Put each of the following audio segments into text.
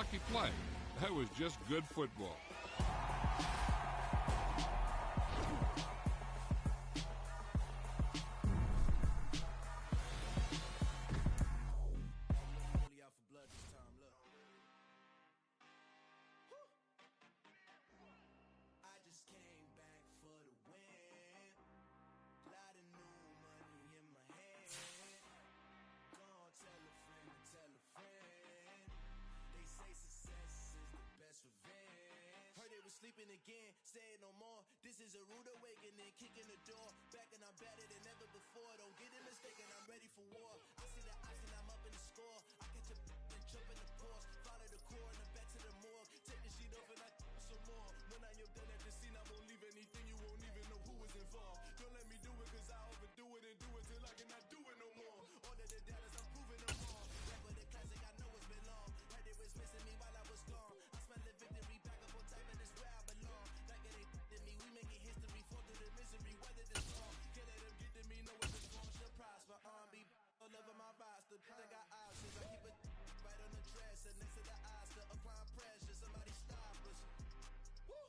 unlucky play. That was just good football. Sleeping again, saying no more. This is a rude awakening, kicking the door. Back and I'm better than ever before. Don't get it mistaken, I'm ready for war. I see the option, I'm up in the score. I catch a and jump in the course. Follow the core and the back to the morgue. Take the sheet off and I some more. When I am done at the scene, I won't leave anything. You won't even know who was involved. Don't let me do it, cause I overdo it and do it till I cannot do it no more. All of the doubters, I'm proving them wrong. Back with the classic, I know it's been long. Heard it was missing me while I was gone. I smell the victory back up on top of this where I belong. Like it ain't to me, we making history. Fall through the misery, weather the storm. Can't let them get to me, know it's wrong. Should prosper, be all over my roster. I got options, I keep it right on the dresser. Next to the Oscar, applying pressure. Somebody stop us. Woo!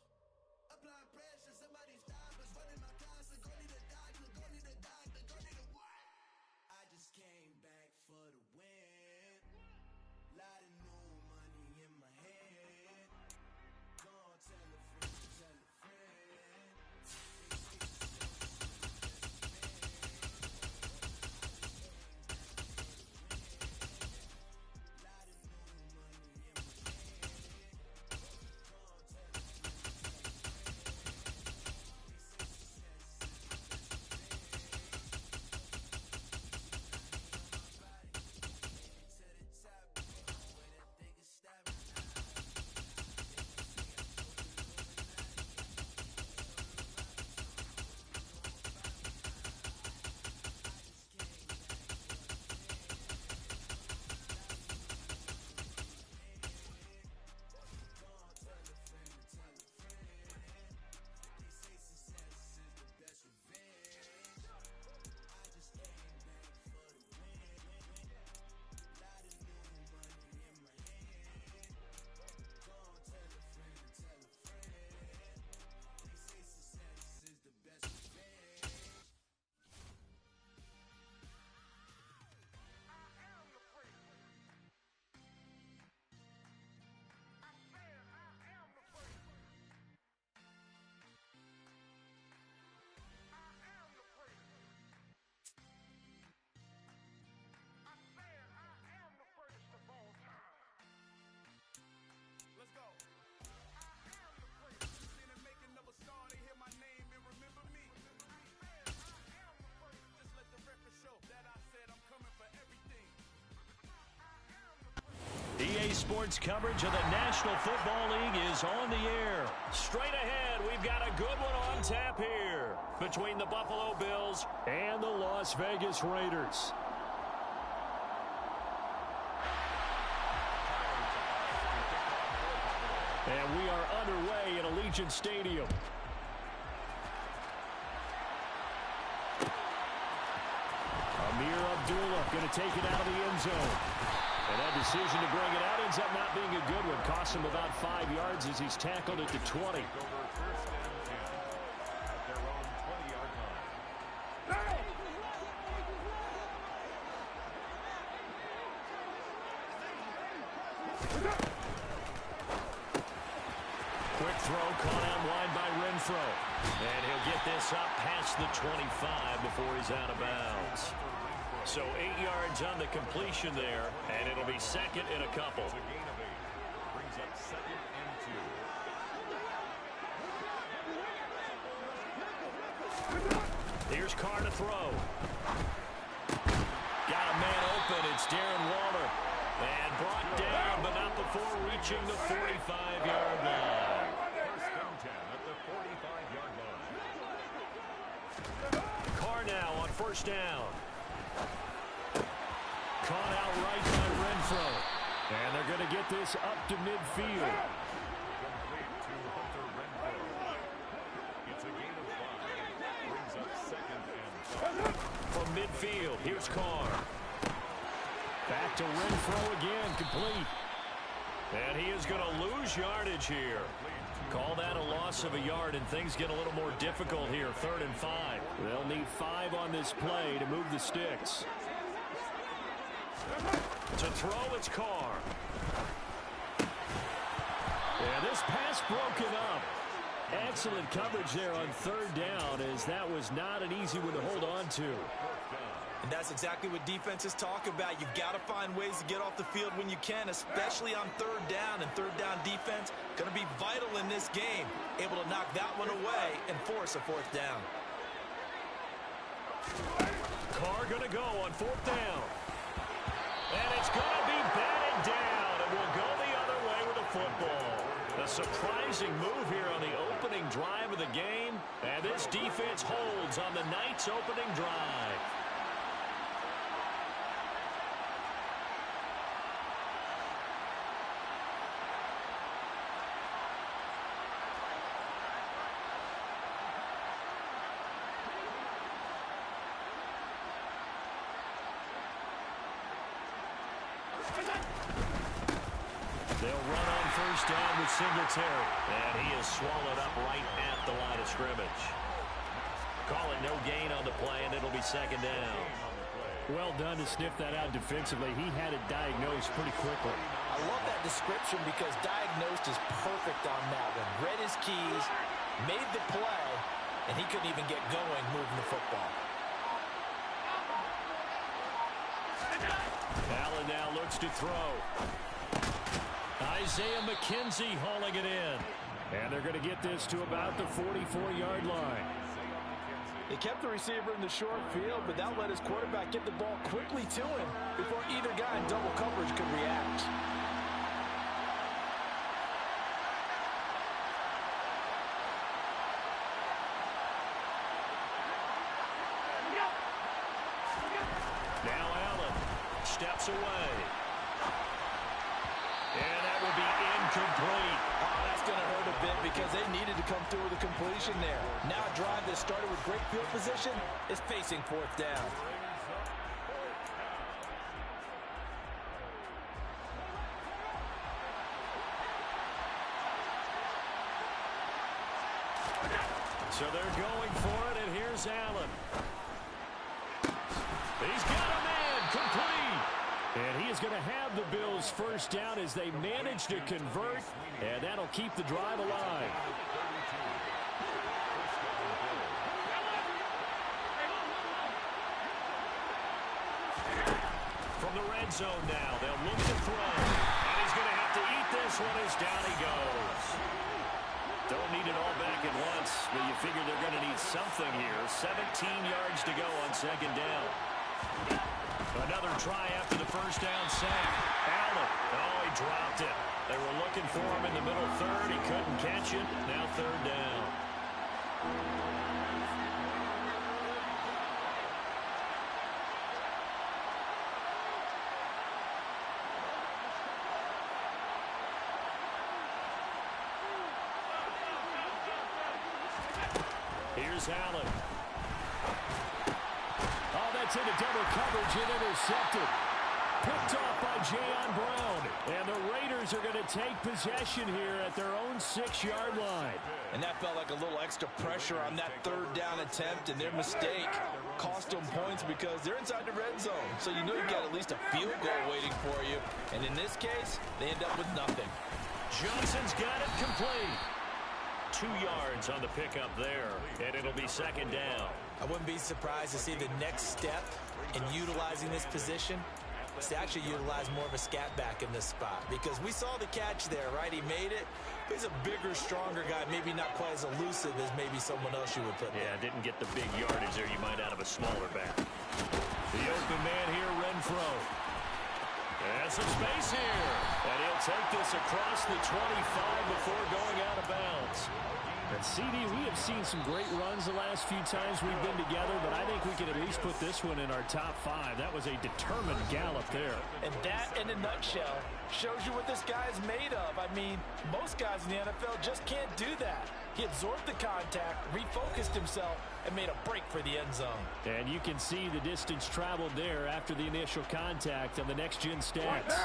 Applying pressure, somebody stop us. Running my closet, go need a doctor, go need a doctor, go need a what? I just came back for the win. Lot of new money in my head. Go on, tell a friend, tell a friend. Let's go. I am the prince. You seen the making of a star, they hear my name and remember me. I am the prince. Just let the record show that I said I'm coming for everything. EA Sports coverage of the National Football League is on the air. Straight ahead, we've got a good one on tap here between the Buffalo Bills and the Las Vegas Raiders. And we are underway at Allegiant Stadium. Amir Abdullah going to take it out of the end zone. And that decision to bring it out ends up not being a good one. Costs him about 5 yards as he's tackled at the 20. Quick throw caught out wide by Renfro. And he'll get this up past the 25 before he's out of bounds. So 8 yards on the completion there, and it'll be second and a couple. It's a gain of 8. Brings up 2nd and 2. Here's Carr to throw. Got a man open. It's Darren Waller. And brought down, but not before reaching the 45-yard line. First and 10 at the 45-yard line. Carr now on first down. Caught out right by Renfro. And they're going to get this up to midfield. Complete to Hunter Renfro. It's a gain of 5. Brings up 2nd and 5. From midfield, here's Carr. Back to Renfro again, complete. And he is going to lose yardage here. Call that a loss of a yard, and things get a little more difficult here. 3rd and 5. They'll need 5 on this play to move the sticks. To throw, it's Carr. And this pass broken up. Excellent coverage there on 3rd down, as that was not an easy one to hold on to. And that's exactly what defenses talk about. You've got to find ways to get off the field when you can, especially on 3rd down. And 3rd down defense going to be vital in this game. Able to knock that one away and force a 4th down. Carr going to go on 4th down. And it's going to be batted down. And we'll go the other way with the football. A surprising move here on the opening drive of the game. And this defense holds on the night's opening drive. They'll run on 1st down with Singletary. And he is swallowed up right at the line of scrimmage. Call it no gain on the play, and it'll be 2nd down. Well done to sniff that out defensively. He had it diagnosed pretty quickly. I love that description because diagnosed is perfect on that one. Read his keys, made the play, and he couldn't even get going moving the football. Allen now looks to throw. Isaiah McKenzie hauling it in. And they're going to get this to about the 44-yard line. They kept the receiver in the short field, but that let his quarterback get the ball quickly to him before either guy in double coverage could react. Now Allen steps away. And that will be incomplete. Oh, that's going to hurt a bit because they needed to come through with a completion there. Now a drive that started with great field position is facing 4th down. So they're going for it, and here's Allen. He's got a man, complete. And he is going to have the Bills' 1st down as they manage to convert, and that'll keep the drive alive. From the red zone now, they'll look to throw. And he's going to have to eat this one as down he goes. Don't need it all back at once, but you figure they're going to need something here. 17 yards to go on 2nd down. Another try after the 1st down sack. Allen. Oh, he dropped it. They were looking for him in the middle 3rd. He couldn't catch it. Now 3rd down. Here's Allen. Oh, that's into double coverage and intercepted. Picked off by Jayon Brown. And the Raiders are going to take possession here at their own 6-yard line. And that felt like a little extra pressure on that 3rd down attempt, and their mistake cost them points because they're inside the red zone. So you know you got at least a field goal waiting for you. And in this case, they end up with nothing. Johnson's got it complete. 2 yards on the pickup there, and it'll be 2nd down. I wouldn't be surprised to see the next step in utilizing this position is to actually utilize more of a scat back in this spot, because we saw the catch there, right? He made it. He's a bigger, stronger guy, maybe not quite as elusive as maybe someone else you would put there. Yeah, didn't get the big yardage there you might out of a smaller back. The open man here, Renfro. And some space here. And he'll take this across the 25 before going out of bounds. And CD, we have seen some great runs the last few times we've been together, but I think we can at least put this one in our top 5. That was a determined gallop there. And that, in a nutshell, shows you what this guy's made of. I mean, most guys in the NFL just can't do that. He absorbed the contact, refocused himself, and made a break for the end zone. And you can see the distance traveled there after the initial contact on the next-gen stats.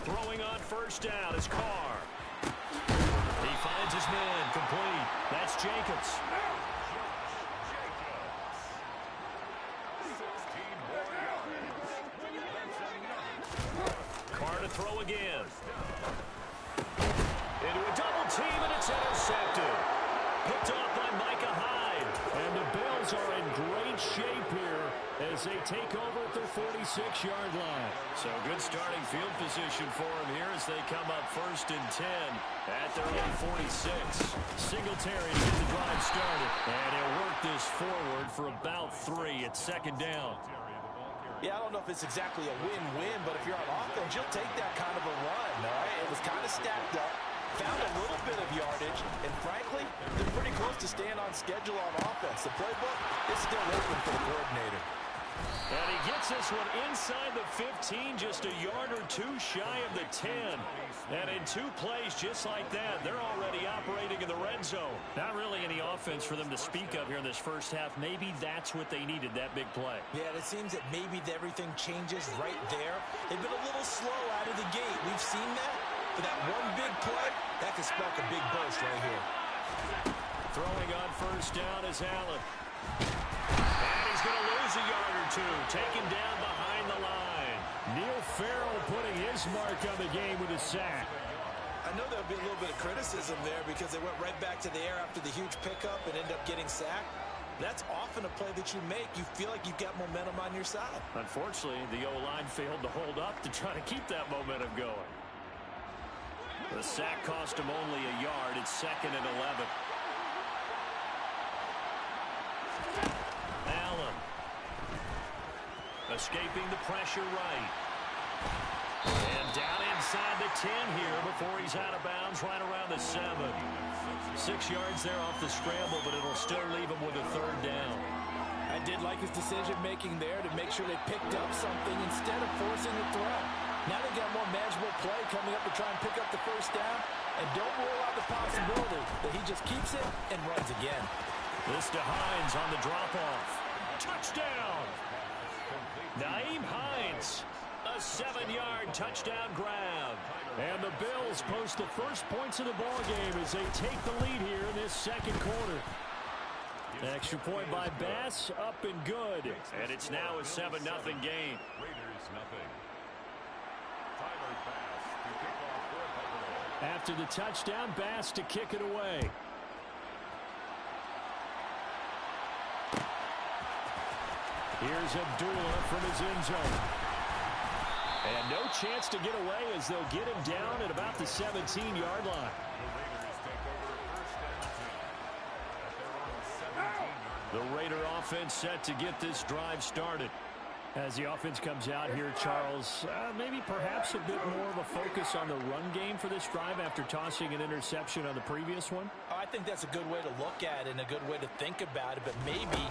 Throwing on first down is Carr. He finds his man, complete. That's Jacobs. Carr to throw again. Into a double team, and it's intercepted. Picked off by Micah Hyde. And the Bills are in great shape here as they take over at their 46-yard line. So good starting field position for them here as they come up 1st and 10 at their own 46. Singletary to get the drive started. And he'll work this forward for about 3 at 2nd down. Yeah, I don't know if it's exactly a win-win, but if you're on offense, you'll take that kind of a run, all right? It was kind of stacked up, found a little bit of yardage, and frankly, they're pretty close to staying on schedule on offense. The playbook is still open for the coordinator. And he gets this one inside the 15, just a yard or 2 shy of the 10. And in 2 plays just like that, they're already operating in the red zone. Not really any offense for them to speak of here in this first half. Maybe that's what they needed, that big play. Yeah, it seems that maybe everything changes right there. They've been a little slow out of the gate. We've seen that. For that one big play, that could spark a big burst right here. Throwing on first down is Allen. And he's going to lose a yard or 2. Taken down behind the line. Neil Farrell putting his mark on the game with a sack. I know there'll be a little bit of criticism there because they went right back to the air after the huge pickup and ended up getting sacked. That's often a play that you make. You feel like you've got momentum on your side. Unfortunately, the O-line failed to hold up to try to keep that momentum going. The sack cost him only a yard. It's 2nd and 11. Allen. Escaping the pressure right. And down inside the 10 here before he's out of bounds right around the 7. 6 yards there off the scramble, but it'll still leave him with a 3rd down. I did like his decision-making there to make sure they picked up something instead of forcing a throw. Now they got more manageable play coming up to try and pick up the 1st down. And don't rule out the possibility that he just keeps it and runs again. This to Hines on the drop-off. Touchdown! Nyheim Hines. A 7-yard touchdown grab. And the Bills post the first points of the ballgame as they take the lead here in this 2nd quarter. Extra point by Bass, up and good. And it's now a 7-0 game. Raiders nothing. Tyler Bass to kick off for Buffalo. After the touchdown, Bass to kick it away. Here's Abdullah from his end zone. And no chance to get away as they'll get him down at about the 17-yard line. The Raider offense set to get this drive started. As the offense comes out here, Charles, maybe perhaps a bit more of a focus on the run game for this drive after tossing an interception on the previous one? I think that's a good way to look at it and a good way to think about it, but maybe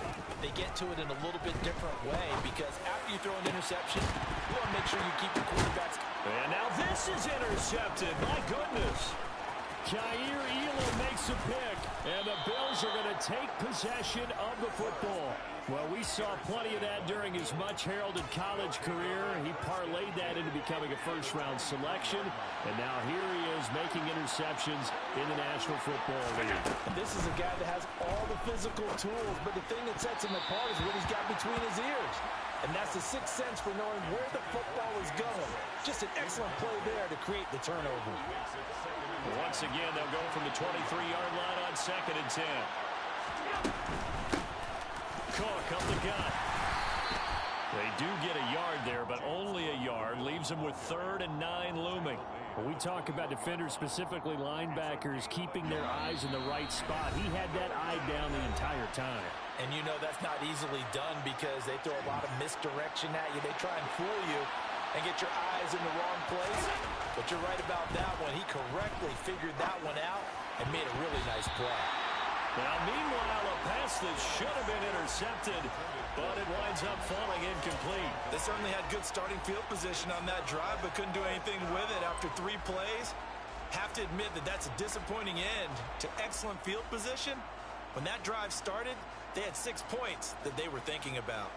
they get to it in a little bit different way because after you throw an interception, you want to make sure you keep the quarterbacks. And now this is intercepted. My goodness. Jair Elam makes a pick, and the Bills are going to take possession of the football. Well, we saw plenty of that during his much-heralded college career. He parlayed that into becoming a first-round selection, and now here he is making interceptions in the National Football League. And this is a guy that has all the physical tools, but the thing that sets him apart is what he's got between his ears. And that's the sixth sense for knowing where the football is going. Just an excellent play there to create the turnover. Once again, they'll go from the 23-yard line on 2nd and 10. Cook up the gut. They do get a yard there, but only a yard. Leaves them with 3rd and 9 looming. When we talk about defenders, specifically linebackers, keeping their eyes in the right spot, he had that eye down the entire time. And you know that's not easily done because they throw a lot of misdirection at you. They try and fool you and get your eyes in the wrong place. But you're right about that one. He correctly figured that one out and made a really nice play. Now, meanwhile, a pass that should have been intercepted, but it winds up falling incomplete. They certainly had good starting field position on that drive, but couldn't do anything with it after 3 plays. Have to admit that that's a disappointing end to excellent field position. When that drive started, they had 6 points that they were thinking about.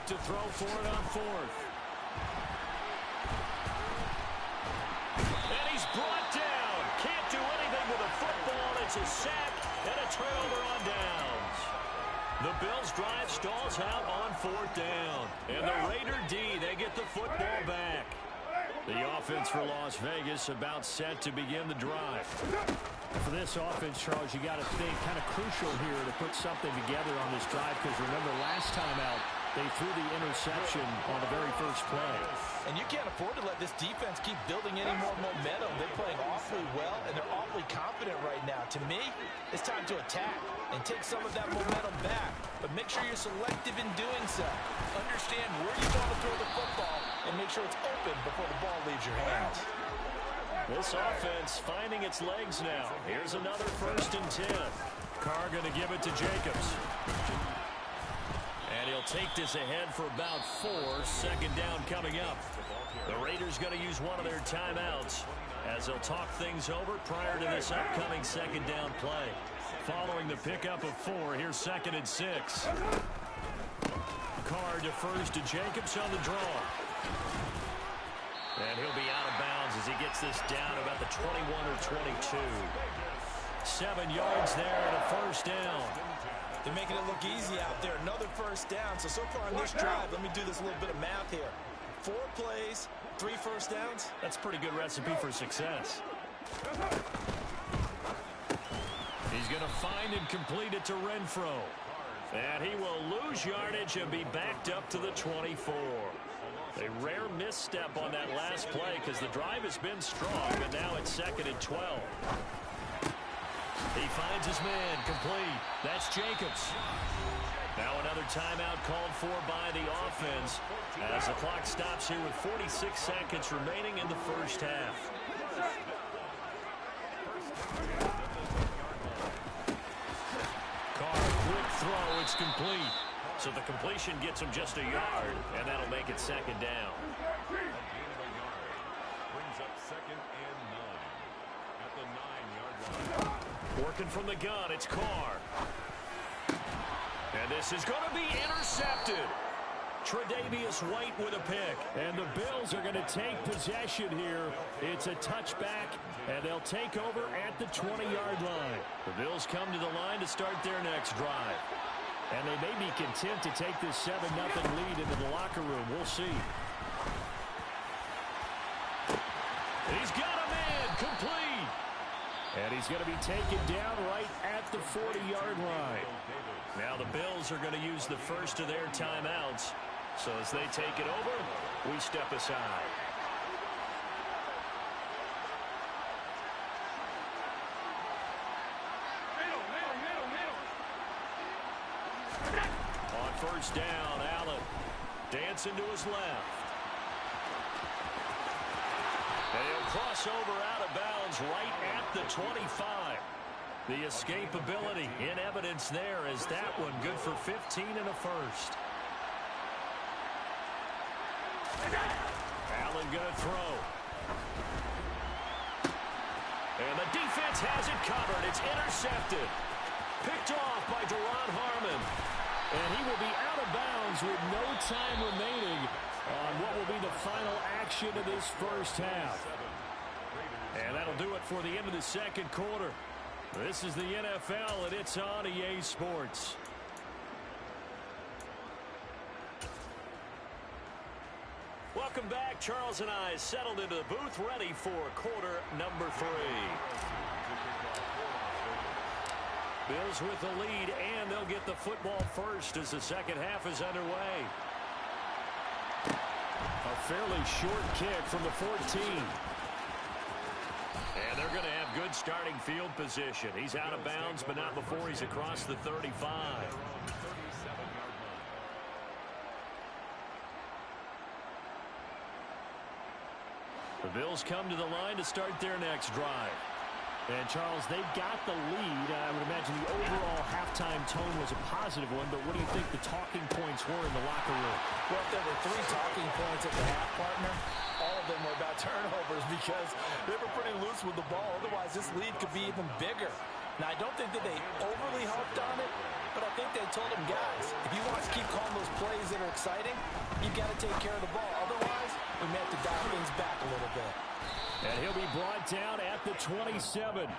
look to throw for it on fourth. And he's brought down. Can't do anything with a football. It's a sack and a turnover on downs. The Bills' drive stalls out on fourth down. And the Raider D, they get the football back. The offense for Las Vegas about set to begin the drive. For this offense, Charles, you got to think kind of crucial here to put something together on this drive, because remember last time out, they threw the interception on the very first play. And you can't afford to let this defense keep building any more momentum. They're playing awfully well, and they're awfully confident right now. To me, it's time to attack and take some of that momentum back. But make sure you're selective in doing so. Understand where you want to throw the football and make sure it's open before the ball leaves your hands. This offense finding its legs now. Here's another 1st and 10. Carr going to give it to Jacobs. And he'll take this ahead for about 4. 2nd down coming up. The Raiders going to use one of their timeouts as they'll talk things over prior to this upcoming 2nd down play. Following the pickup of 4, here's 2nd and 6. Carr defers to Jacobs on the draw. And he'll be out of bounds as he gets this down about the 21 or 22. 7 yards there and a 1st down. They're making it look easy out there. Another 1st down. So far in this drive, let me do this little bit of math here. 4 plays, 3 1st downs. That's a pretty good recipe for success. He's going to find and complete it to Renfro. And he will lose yardage and be backed up to the 24. A rare misstep on that last play because the drive has been strong, but now it's 2nd and 12. He finds his man, complete. That's Jacobs. Now another timeout called for by the offense as the clock stops here with 46 seconds remaining in the first half. Carr, quick throw, it's complete. So the completion gets him just a yard, and that'll make it 2nd down. Brings up 2nd and 9 at the 9-yard line. Working from the gun, it's Carr. And this is going to be intercepted. Tre'Davious White with a pick. And the Bills are going to take possession here. It's a touchback, and they'll take over at the 20-yard line. The Bills come to the line to start their next drive. And they may be content to take this 7-0 lead into the locker room. We'll see. He's got a man, complete. And he's going to be taken down right at the 40-yard line. Now the Bills are going to use the first of their timeouts. So as they take it over, we step aside. On 1st down, Allen dancing to his left. And he'll cross over out of bounds right at the 25. The escapability in evidence there as that one good for 15 and a 1st. Allen gonna throw. And the defense has it covered. It's intercepted. Picked off by Duron Harmon. And he will be out of bounds with no time remaining on what will be the final action of this first half. And that'll do it for the end of the 2nd quarter. This is the NFL, and it's on EA Sports. Welcome back. Charles and I settled into the booth, ready for quarter number 3. Bills with the lead, and they'll get the football first as the 2nd half is underway. A fairly short kick from the 14. And they're going to have good starting field position. He's out of bounds, but not before he's across the 35. The Bills come to the line to start their next drive. And, Charles, they've got the lead. I would imagine the overall halftime tone was a positive one, but what do you think the talking points were in the locker room? Well, if there were 3 talking points at the half, partner, all of them were about turnovers because they were pretty loose with the ball. Otherwise, this lead could be even bigger. Now, I don't think that they overly harped on it, but I think they told them, guys, if you want to keep calling those plays that are exciting, you've got to take care of the ball. Otherwise, we may have to dial things back a little bit. And he'll be brought down at the 27.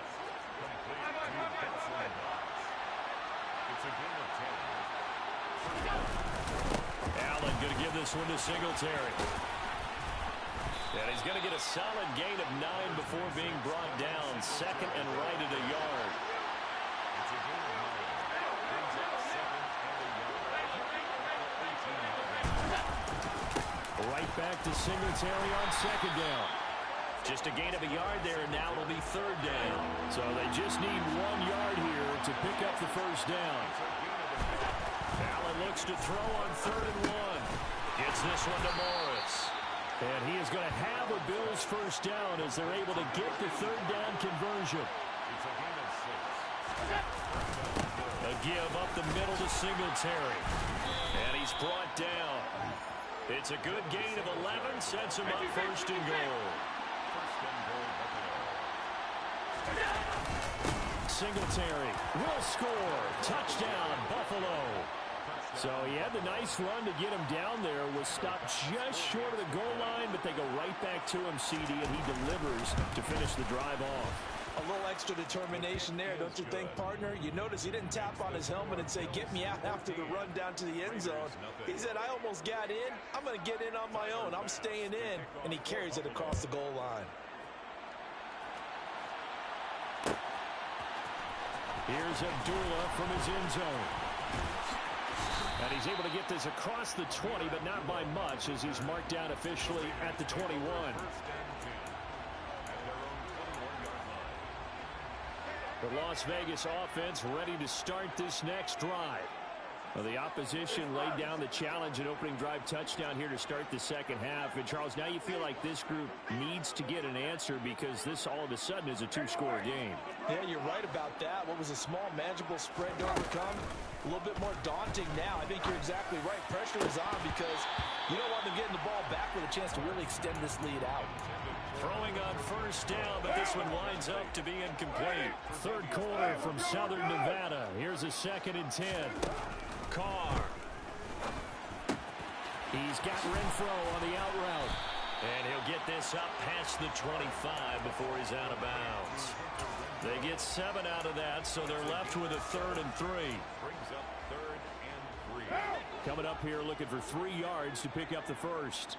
Allen going to give this one to Singletary. And he's going to get a solid gain of 9 before being brought down. Second and right at a yard. Right back to Singletary on second down. Just a gain of a yard there, and now it'll be third down. So they just need 1 yard here to pick up the first down. Allen looks to throw on 3rd and 1. Gets this one to Morris. And he is going to have a Bills first down as they're able to get the third down conversion. A give up the middle to Singletary. And he's brought down. It's a good gain of 11, sets him up first and goal. Singletary will score. Touchdown, Buffalo. So he had the nice run to get him down there. Was stopped just short of the goal line, but they go right back to him, CD, and he delivers to finish the drive off. A little extra determination there, don't you think, partner? You notice he didn't tap on his helmet and say, get me out after the run down to the end zone. He said, I almost got in. I'm going to get in on my own. I'm staying in. And he carries it across the goal line. Here's Abdullah from his end zone. And he's able to get this across the 20, but not by much, as he's marked down officially at the 21. The Las Vegas offense ready to start this next drive. Well, the opposition laid down the challenge and opening drive touchdown here to start the second half. And, Charles, now you feel like this group needs to get an answer because this all of a sudden is a 2-score game. Yeah, you're right about that. What was a small, manageable spread to overcome? A little bit more daunting now. I think you're exactly right. Pressure is on because you don't want them getting the ball back with a chance to really extend this lead out. Throwing on first down, but this one winds up to be incomplete. Third quarter from Southern Nevada. Here's a 2nd and 10. Carr. He's got Renfro on the out route. And he'll get this up past the 25 before he's out of bounds. They get 7 out of that, so they're left with a 3rd and 3. Brings up 3rd and 3. Coming up here looking for 3 yards to pick up the first.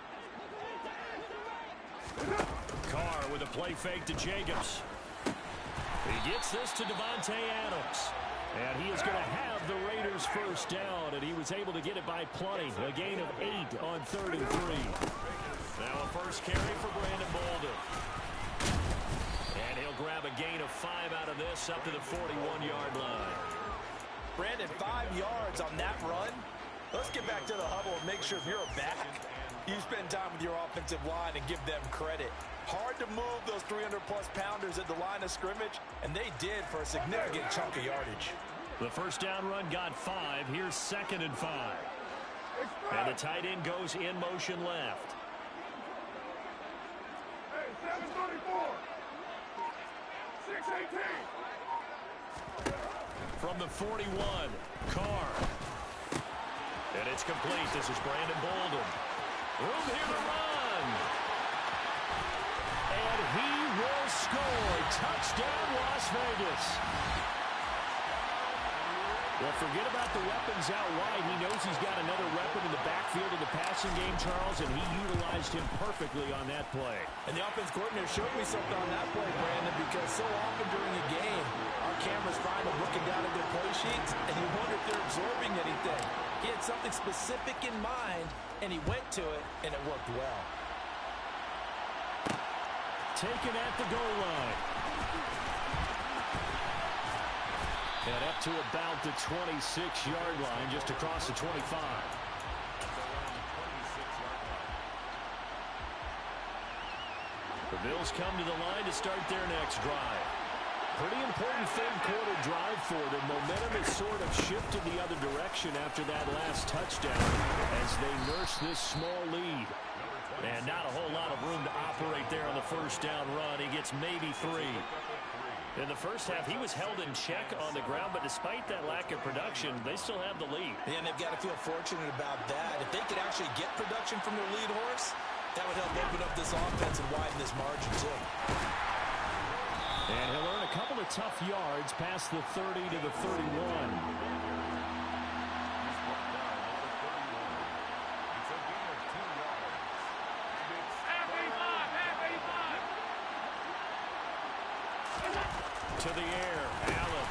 Carr with a play fake to Jacobs. He gets this to Devontae Adams. And he is going to have the Raiders first down, and he was able to get it by plenty. A gain of 8 on 3rd and 3. Now a first carry for Brandon Bolden. And he'll grab a gain of 5 out of this up to the 41-yard line. Brandon, 5 yards on that run. Let's get back to the huddle and make sure if you're back, you spend time with your offensive line and give them credit. Hard to move those 300-plus pounders at the line of scrimmage, and they did for a significant chunk of yardage. The first down run got 5. Here's 2nd and 5. And the tight end goes in motion left. Hey, 734. 618. From the 41, Carr. And it's complete. This is Brandon Bolden. Room here to run. And he will score. Touchdown, Las Vegas. Well, forget about the weapons out wide. He knows he's got another weapon in the backfield of the passing game, Charles, and he utilized him perfectly on that play. And the offense coordinator showed me something on that play, Brandon, because so often during a game, our cameras find them looking down at their play sheets, and you wonder if they're absorbing anything. He had something specific in mind, and he went to it, and it worked well. Taken at the goal line. And up to about the 26-yard line, just across the 25. The Bills come to the line to start their next drive. Pretty important third quarter drive for them. Momentum has sort of shifted the other direction after that last touchdown as they nurse this small lead. And not a whole lot of room to operate there on the first down run. He gets maybe 3. In the first half, he was held in check on the ground, but despite that lack of production, they still have the lead. And they've got to feel fortunate about that. If they could actually get production from their lead horse, that would help open up this offense and widen this margin, too. And he'll earn a couple of tough yards past the 30 to the 31. To the air, Allen.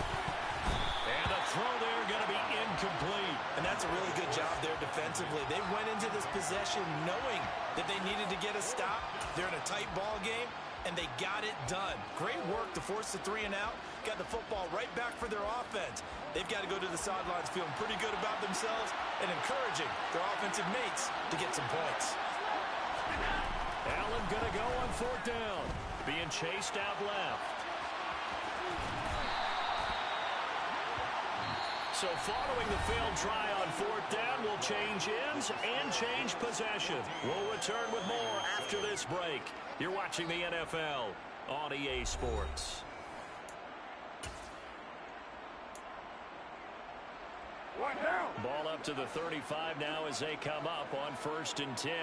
And the throw there going to be incomplete. And that's a really good job there defensively. They went into this possession knowing that they needed to get a stop. They're in a tight ball game, and they got it done. Great work to force the 3 and out. Got the football right back for their offense. They've got to go to the sidelines feeling pretty good about themselves and encouraging their offensive mates to get some points. Allen going to go on 4th down. Being chased out left. So following the failed try on 4th down, we'll change ends and change possession. We'll return with more after this break. You're watching the NFL on EA Sports. One down. Ball up to the 35 now as they come up on 1st and 10.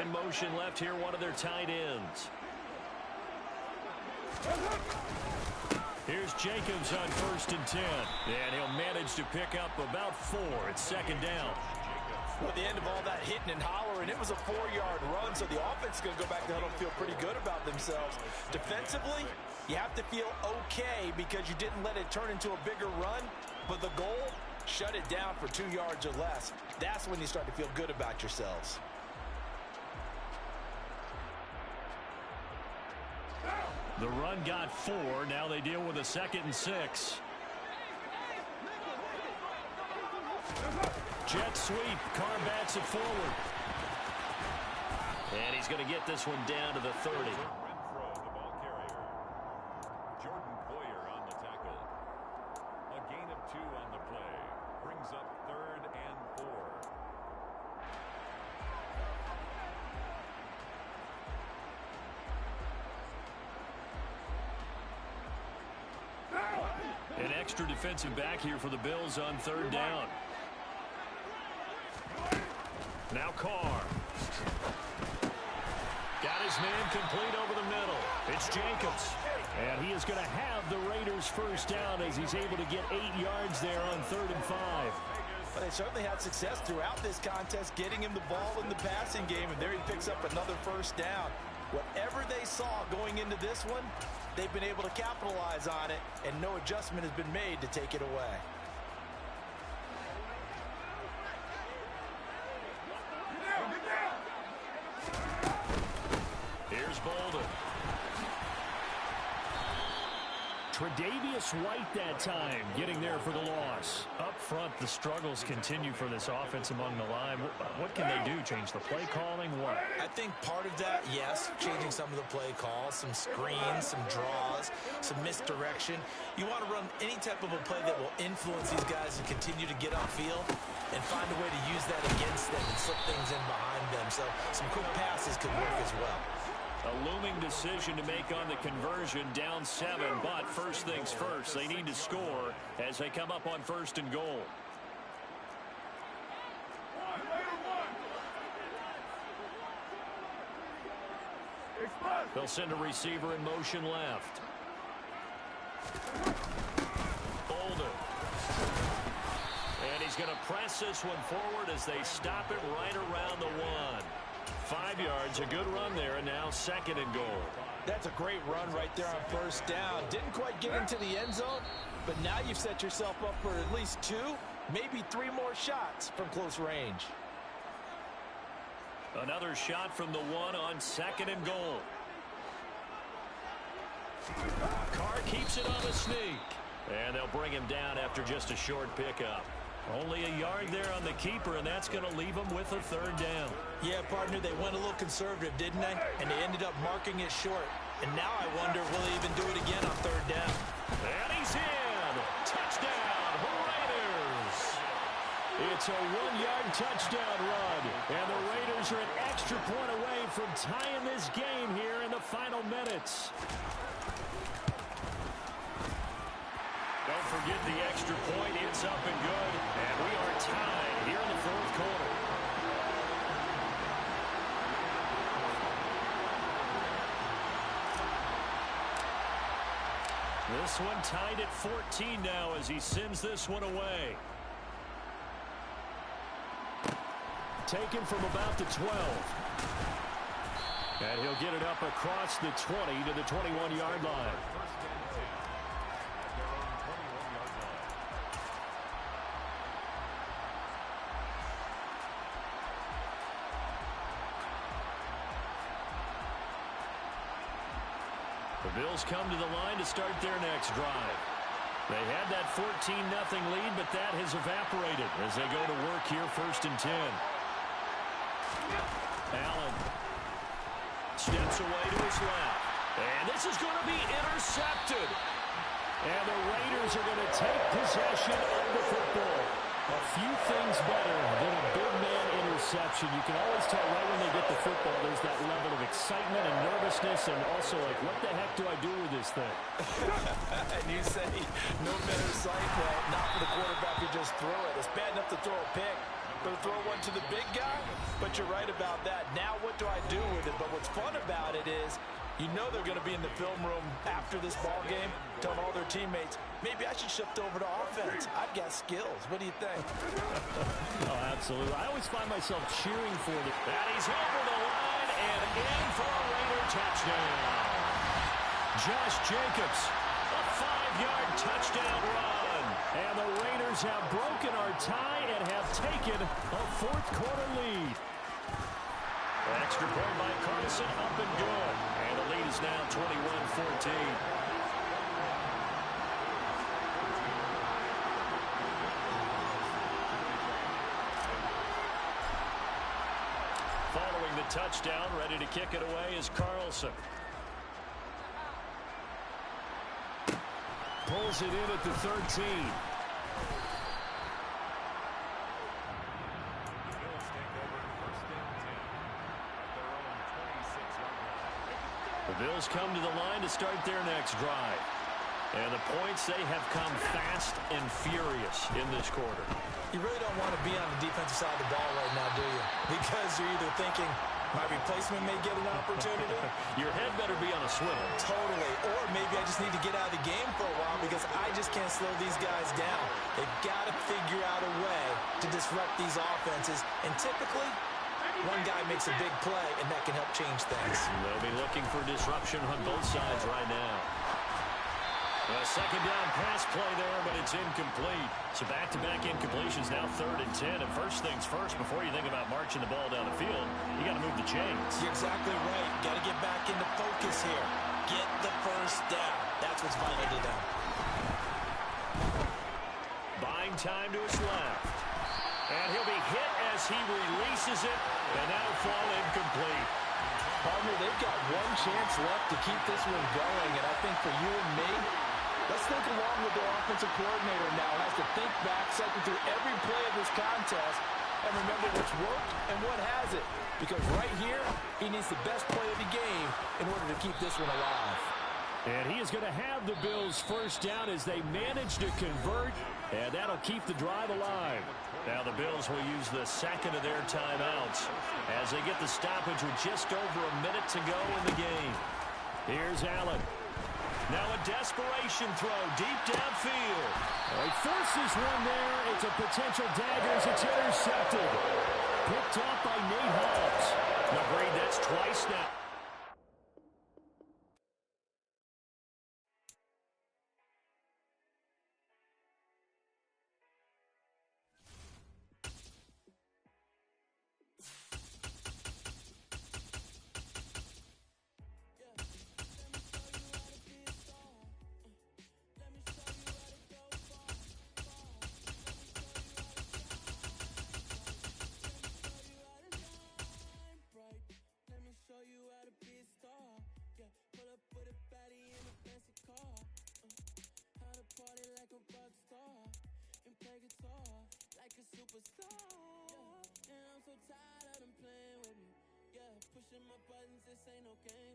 In motion left here, one of their tight ends. Here's Jacobs on 1st and 10. And he'll manage to pick up about 4. It's 2nd down. Well, at the end of all that hitting and hollering, it was a 4-yard run, so the offense is going to go back to huddle and feel pretty good about themselves. Defensively, you have to feel okay because you didn't let it turn into a bigger run, but the goal, shut it down for 2 yards or less. That's when you start to feel good about yourselves. The run got 4. Now they deal with a 2nd and 6. Jet sweep. Carr bats it forward. And he's going to get this one down to the 30. Renfro, the ball carrier. Jordan Poyer on the tackle. A gain of 2 on the play. Brings up 3rd and 4. An extra defensive back here for the Bills on 3rd down. Now Carr. Got his man complete over the middle. It's Jacobs. And he is going to have the Raiders' 1st down as he's able to get 8 yards there on 3rd and 5. But they certainly had success throughout this contest, getting him the ball in the passing game, and there he picks up another 1st down. Whatever they saw going into this one, they've been able to capitalize on it, and no adjustment has been made to take it away. Here's Bolden. Tre'Davious White that time, getting there for the loss. Up front, the struggles continue for this offense among the line. What can they do? Change the play calling? What? I think part of that, yes, changing some of the play calls, some screens, some draws, some misdirection. You want to run any type of a play that will influence these guys and continue to get upfield and find a way to use that against them and slip things in behind them. So some quick passes could work as well. A looming decision to make on the conversion, down 7, but first things first, they need to score as they come up on 1st and goal. They'll send a receiver in motion left. Bolden. And he's going to press this one forward as they stop it right around the 1. 5 yards, a good run there, and now 2nd and goal. That's a great run right there on 1st down. Didn't quite get into the end zone, but now you've set yourself up for at least 2, maybe 3 more shots from close range. Another shot from the 1 on 2nd and goal. Carr keeps it on the sneak. And they'll bring him down after just a short pickup. Only a yard there on the keeper, and that's going to leave them with a 3rd down. Yeah, partner, they went a little conservative, didn't they? And they ended up marking it short. And now I wonder, will they even do it again on 3rd down? And he's in! Touchdown, Raiders! It's a 1-yard touchdown run. And the Raiders are an extra point away from tying this game here in the final minutes. won't forget the extra point. It's up and good. And we are tied here in the fourth quarter. This one tied at 14 now as he sends this one away. Taken from about the 12. And he'll get it up across the 20 to the 21-yard line. The Bills come to the line to start their next drive. They had that 14-0 lead, but that has evaporated as they go to work here, 1st and 10. Allen steps away to his left. And this is going to be intercepted. And the Raiders are going to take possession of the football. A few things better than a big man interception. You can always tell right when they get the football, there's that level of excitement and nervousness, and also like, what the heck do I do with this thing? And you say, no better sight, well, not for the quarterback who just threw it. It's bad enough to throw a pick, but to throw one to the big guy? But you're right about that. Now what do I do with it? But what's fun about it is, you know they're going to be in the film room after this ball game, telling all their teammates, maybe I should shift over to offense. I've got skills. What do you think? Oh, absolutely. I always find myself cheering for them. And he's over the line and in for a Raider touchdown. Josh Jacobs, a 5-yard touchdown run. And the Raiders have broken our tie and have taken a fourth quarter lead. Extra point by Carson, up and good. And the lead is now 21-14. Following the touchdown, ready to kick it away is Carlson. Pulls it in at the 13. The Bills come to the line to start their next drive. And the points, they have come fast and furious in this quarter. You really don't want to be on the defensive side of the ball right now, do you? Because you're either thinking, my replacement may get an opportunity. Your head better be on a swivel. Totally. Or maybe I just need to get out of the game for a while because I just can't slow these guys down. They've got to figure out a way to disrupt these offenses. And typically, one guy makes a big play, and that can help change things. They'll be looking for disruption on both sides right now. A second down pass play there, but it's incomplete. So back-to-back incompletions, now 3rd and 10. And first things first, before you think about marching the ball down the field, you got to move the chains. You're exactly right. Got to get back into focus here. Get the first down. That's what's vital to them. Buying time to his left. And he'll be hit as he releases it, and that'll fall incomplete. Partner, they've got one chance left to keep this one going, and I think for you and me, let's think along with their offensive coordinator now. Has to think back, cycle through every play of this contest, and remember what's worked and what hasn't. Because right here, he needs the best play of the game in order to keep this one alive. And he is going to have the Bills first down as they manage to convert, and that'll keep the drive alive. Now the Bills will use the second of their timeouts as they get the stoppage with just over a minute to go in the game. Here's Allen. Now a desperation throw deep downfield. He forces one there. It's a potential dagger as it's intercepted. Picked off by Nate Hobbs. Now, Brady, that's twice now.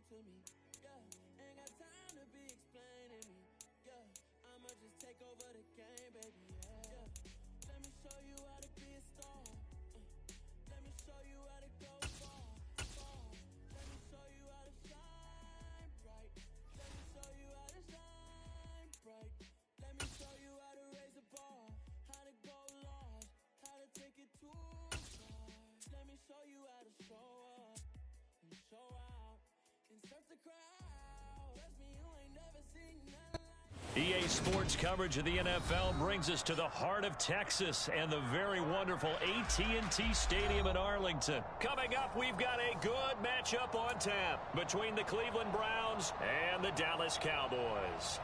Ain't got time to be explaining me. Yeah, I'ma just take take over the game, baby, yeah. Let me show you how to be a star. Let me show you how to go far, far. Let me show you how to shine bright. Let me show you how to shine bright. Let me show you how to raise the bar, how to go large, how to take it too far. Let me show you how to show up and show out and search the crowd. Trust me, you ain't never seen nothing like. EA Sports coverage of the NFL brings us to the heart of Texas and the very wonderful AT&T Stadium in Arlington. Coming up, we've got a good matchup on tap between the Cleveland Browns and the Dallas Cowboys.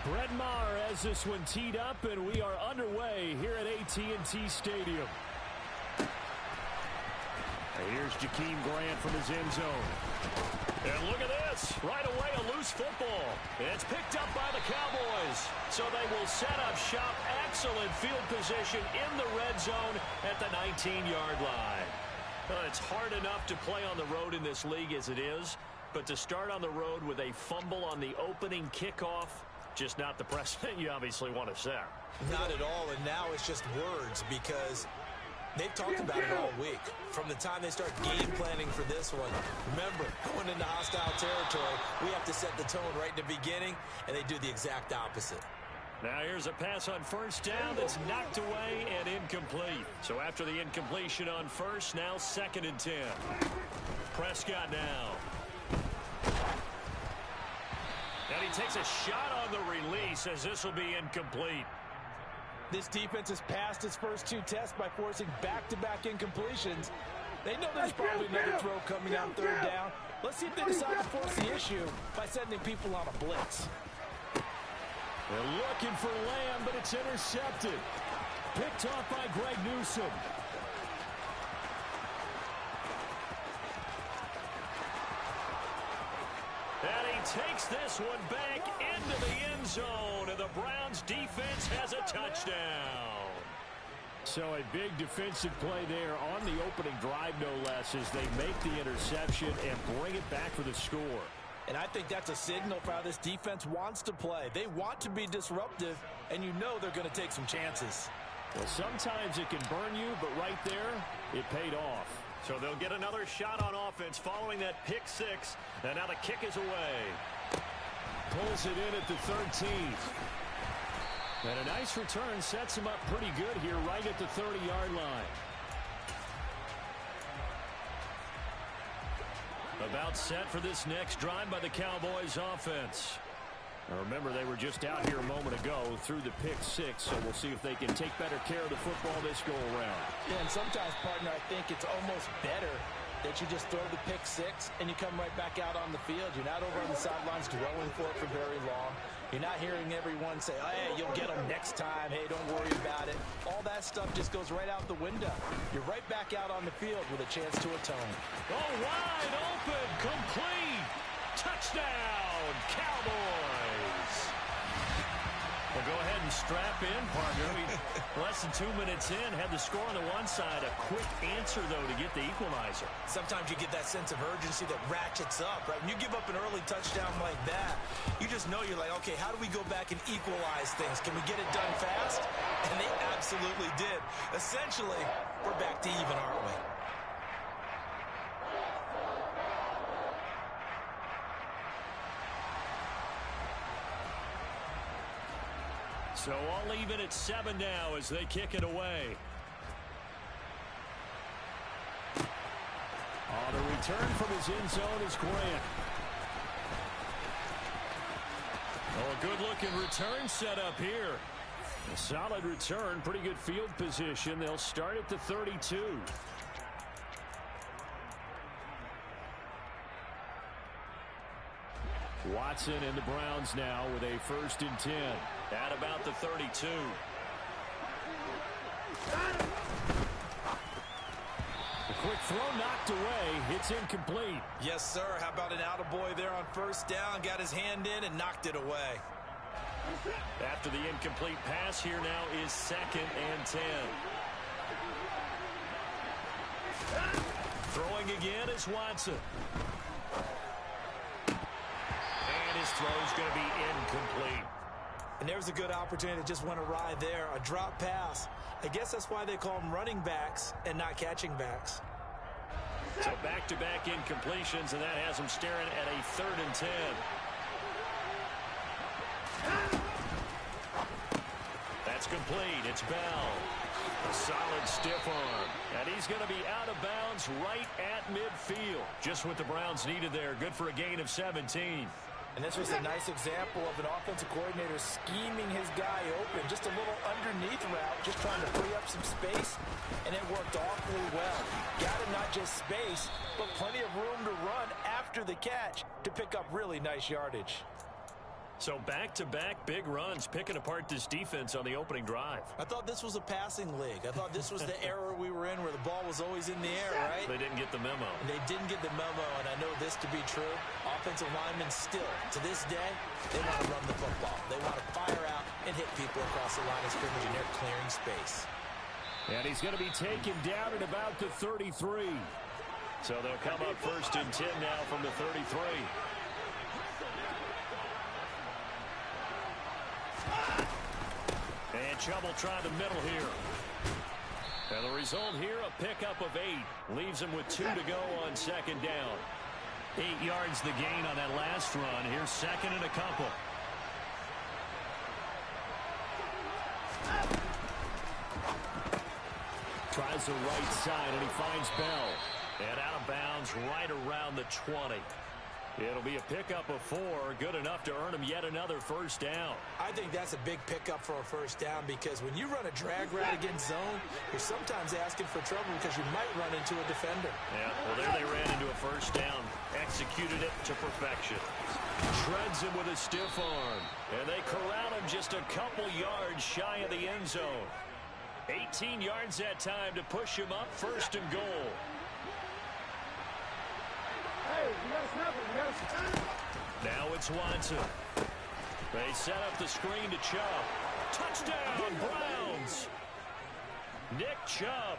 Brett Maher has this one teed up, and we are underway here at AT&T Stadium. And here's Jakeem Grant from his end zone. And look at this. Right away, a loose football. It's picked up by the Cowboys. So they will set up shop. Excellent field position in the red zone at the 19-yard line. It's hard enough to play on the road in this league as it is, but to start on the road with a fumble on the opening kickoff, just not the precedent you obviously want to set. Not at all, and now it's just words because they've talked about it all week. From the time they start game planning for this one, remember, going into hostile territory, we have to set the tone right in the beginning, and they do the exact opposite. Now here's a pass on first down that's knocked away and incomplete. So after the incompletion on first, now 2nd and 10. Prescott now. And he takes a shot on the release as this will be incomplete. This defense has passed its first 2 tests by forcing back-to-back incompletions. They know there's probably another throw coming on 3rd down. Let's see if they decide to force the issue by sending people on a blitz. They're looking for Lamb, but it's intercepted. Picked off by Greg Newsome. And he takes this one back into the end zone, and the Browns defense has a touchdown. So a big defensive play there on the opening drive, no less, as they make the interception and bring it back for the score. And I think that's a signal for how this defense wants to play. They want to be disruptive, and you know they're going to take some chances. Well, sometimes it can burn you, but right there, it paid off. So they'll get another shot on offense following that pick 6, and now the kick is away. Pulls it in at the 13th. And a nice return sets him up pretty good here right at the 30-yard line. About set for this next drive by the Cowboys offense. Now remember, they were just out here a moment ago through the pick 6, so we'll see if they can take better care of the football this go-around. Yeah, and sometimes, partner, I think it's almost better that you just throw the pick 6 and you come right back out on the field. You're not over on the sidelines dwelling for it for very long. You're not hearing everyone say, oh, hey, you'll get them next time. Hey, don't worry about it. All that stuff just goes right out the window. You're right back out on the field with a chance to atone. Oh, wide open, complete. Touchdown, Cowboys. Well, go ahead and strap in, partner. Less than 2 minutes in, had the score on the one side. A quick answer, though, to get the equalizer. Sometimes you get that sense of urgency that ratchets up, right? When you give up an early touchdown like that, you just know you're like, okay, how do we go back and equalize things? Can we get it done fast? And they absolutely did. Essentially, we're back to even, aren't we? So all even at 7 now as they kick it away. Oh, the return from his end zone is Grant. Oh, a good-looking return set up here. A solid return, pretty good field position. They'll start at the 32. Watson and the Browns now with a 1st and 10. At about the 32. A quick throw knocked away. It's incomplete. Yes, sir. How about an attaboy there on 1st down? Got his hand in and knocked it away. After the incomplete pass, here now is 2nd and 10. Throwing again is Watson. And his throw's going to be incomplete. And there's a good opportunity to just went awry there. A drop pass. I guess that's why they call them running backs and not catching backs. So back-to-back incompletions, and that has them staring at a 3rd and 10. That's complete. It's Bell. A solid stiff arm. And he's going to be out of bounds right at midfield. Just what the Browns needed there. Good for a gain of 17. And this was a nice example of an offensive coordinator scheming his guy open. Just a little underneath route, just trying to free up some space, and it worked awfully well. Got him not just space, but plenty of room to run after the catch to pick up really nice yardage. So back-to-back big runs, picking apart this defense on the opening drive. I thought this was a passing league. I thought this was the era we were in where the ball was always in the air, right? They didn't get the memo. And they didn't get the memo, and I know this to be true. Offensive linemen still, to this day, they want to run the football. They want to fire out and hit people across the line of scrimmage, and they're clearing space. And he's going to be taken down at about the 33. So they'll come up 1st and 10 now from the 33. And Chubb will try the middle here. And the result here, a pickup of 8. Leaves him with 2 to go on 2nd down. 8 yards the gain on that last run. Here's 2nd and a couple. Tries the right side, and he finds Bell. And out of bounds right around the 20. It'll be a pickup of 4, good enough to earn him yet another 1st down. I think that's a big pickup for a 1st down, because when you run a drag route against zone, you're sometimes asking for trouble because you might run into a defender. Yeah, well, there they ran into a 1st down. Executed it to perfection. Shreds him with a stiff arm. And they corral him just a couple yards shy of the end zone. 18 yards that time to push him up 1st and goal. Now it's Watson. They set up the screen to Chubb. Touchdown, Browns! Nick Chubb,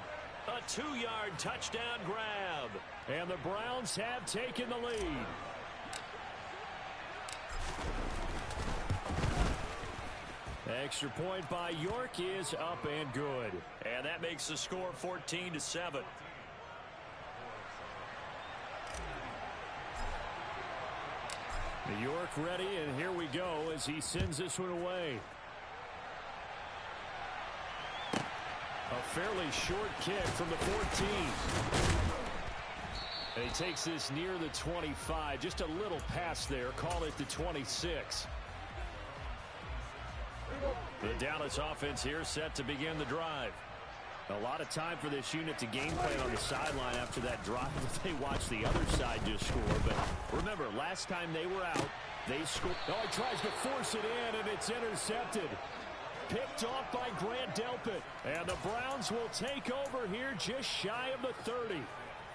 a 2-yard touchdown grab. And the Browns have taken the lead. Extra point by York is up and good. And that makes the score 14-7. York ready, and here we go as he sends this one away. A fairly short kick from the 14. And he takes this near the 25. Just a little pass there. Call it the 26. The Dallas offense here set to begin the drive. A lot of time for this unit to game plan on the sideline after that drive. They watch the other side just score. But remember, last time they were out, they scored. Oh, he tries to force it in, and it's intercepted. Picked off by Grant Delpit. And the Browns will take over here just shy of the 30.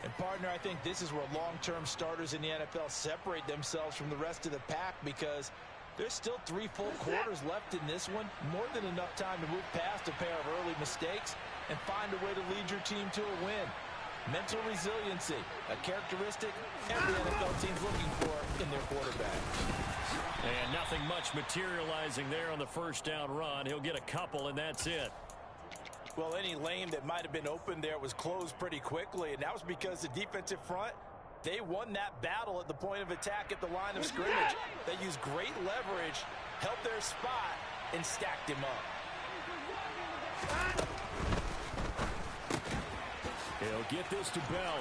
And, partner, I think this is where long-term starters in the NFL separate themselves from the rest of the pack, because there's still 3 full quarters left in this one. More than enough time to move past a pair of early mistakes and find a way to lead your team to a win. Mental resiliency, a characteristic every NFL team's looking for in their quarterback. And nothing much materializing there on the 1st down run. He'll get a couple, and that's it. Well, any lane that might have been open there was closed pretty quickly, and that was because the defensive front, they won that battle at the point of attack at the line of scrimmage. They used great leverage, held their spot, and stacked him up. He'll get this to Bell.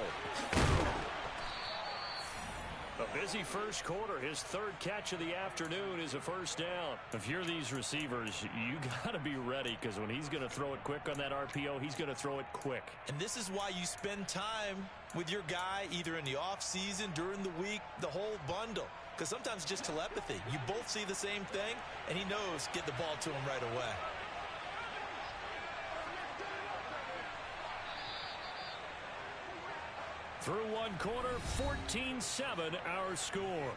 A busy first quarter. His 3rd catch of the afternoon is a 1st down. If you're these receivers, you got to be ready, because when he's going to throw it quick on that RPO, he's going to throw it quick. And this is why you spend time with your guy either in the offseason, during the week, the whole bundle. because sometimes it's just telepathy. You both see the same thing, and he knows get the ball to him right away. Through one quarter, 14-7 our score.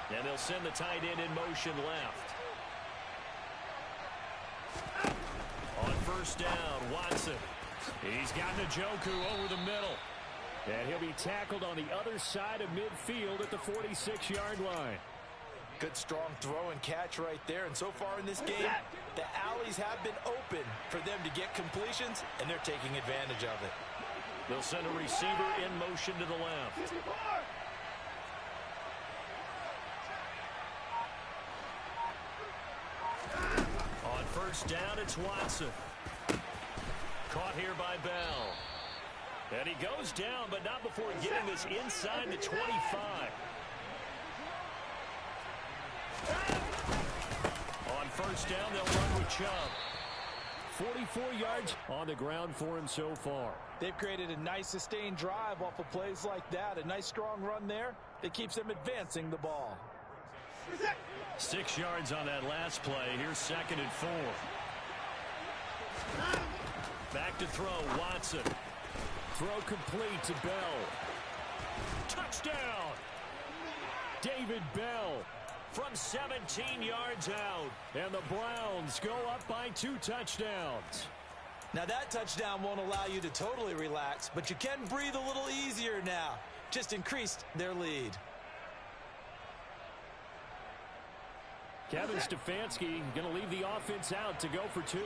And they'll send the tight end in motion left. On first down, Watson. He's got Njoku over the middle. And he'll be tackled on the other side of midfield at the 46-yard line. Good strong throw and catch right there. And so far in this game, the alleys have been open for them to get completions, and they're taking advantage of it. They'll send a receiver in motion to the left. On first down, it's Watson. Caught here by Bell. And he goes down, but not before getting this inside the 25. On first down, they'll run with Chubb. 44 yards on the ground for him so far. They've created a nice sustained drive off of plays like that. A nice strong run there that keeps them advancing the ball. 6 yards on that last play. Here's 2nd and 4. Back to throw, Watson. Throw complete to Bell. Touchdown! David Bell from 17 yards out. And the Browns go up by 2 touchdowns. Now that touchdown won't allow you to totally relax, but you can breathe a little easier now. Just increased their lead. Kevin Stefanski going to leave the offense out to go for 2.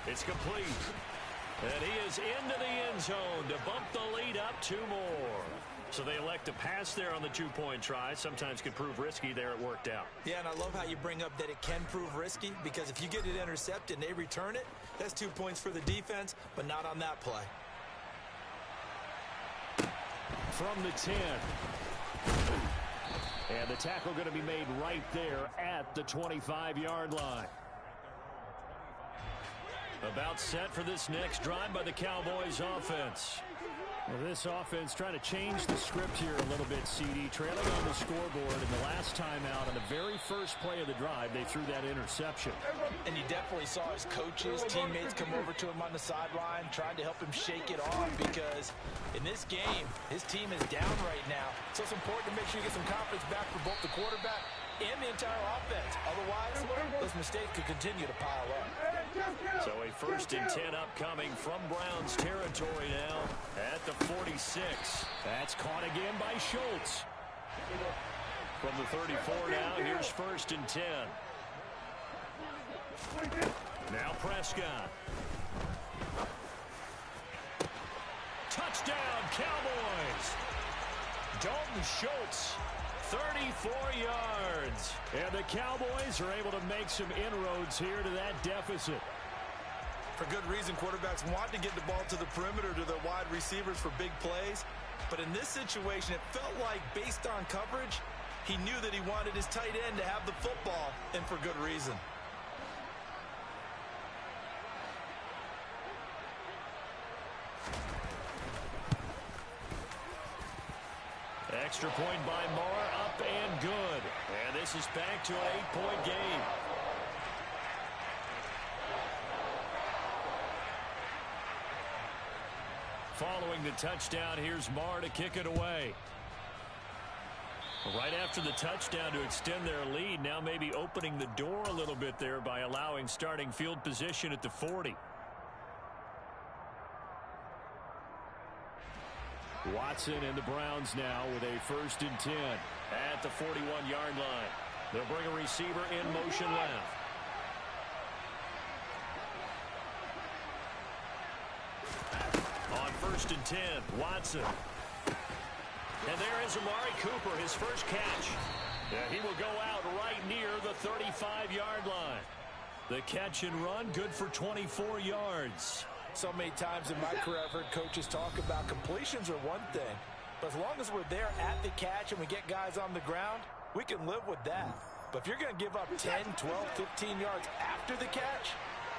It's complete. And he is into the end zone to bump the lead up 2 more. So they elect to pass there on the 2-point try. Sometimes can prove risky. There it worked out. Yeah, and I love how you bring up that it can prove risky, because if you get it intercepted and they return it, that's 2 points for the defense, but not on that play. From the 10. And the tackle going to be made right there at the 25-yard line. About set for this next drive by the Cowboys offense. Well, this offense trying to change the script here a little bit, CD. Trailing on the scoreboard, and the last time out on the very first play of the drive, they threw that interception. And you definitely saw his coaches, teammates come over to him on the sideline, trying to help him shake it off, because in this game, his team is down right now. So it's important to make sure you get some confidence back for both the quarterback and the entire offense. Otherwise, those mistakes could continue to pile up. So a 1st and 10 upcoming from Browns territory now at the 46. That's caught again by Schultz. From the 34 now, here's 1st and 10. Now Prescott. Touchdown, Cowboys! Dalton Schultz, 34 yards. And the Cowboys are able to make some inroads here to that deficit. For good reason, quarterbacks want to get the ball to the perimeter to their wide receivers for big plays. But in this situation, it felt like, based on coverage, he knew that he wanted his tight end to have the football, and for good reason. Extra point by Moore, up and good. And this is back to an 8-point game. Following the touchdown, here's Marr to kick it away. Right after the touchdown to extend their lead, now maybe opening the door a little bit there by allowing starting field position at the 40. Watson and the Browns now with a 1st and 10 at the 41-yard line. They'll bring a receiver in motion left. 1st and 10. Watson. And there is Amari Cooper, his first catch. Yeah, he will go out right near the 35-yard line. The catch and run, good for 24 yards. So many times in my career, I've heard coaches talk about completions are one thing. But as long as we're there at the catch and we get guys on the ground, we can live with that. But if you're going to give up 10, 12, 15 yards after the catch,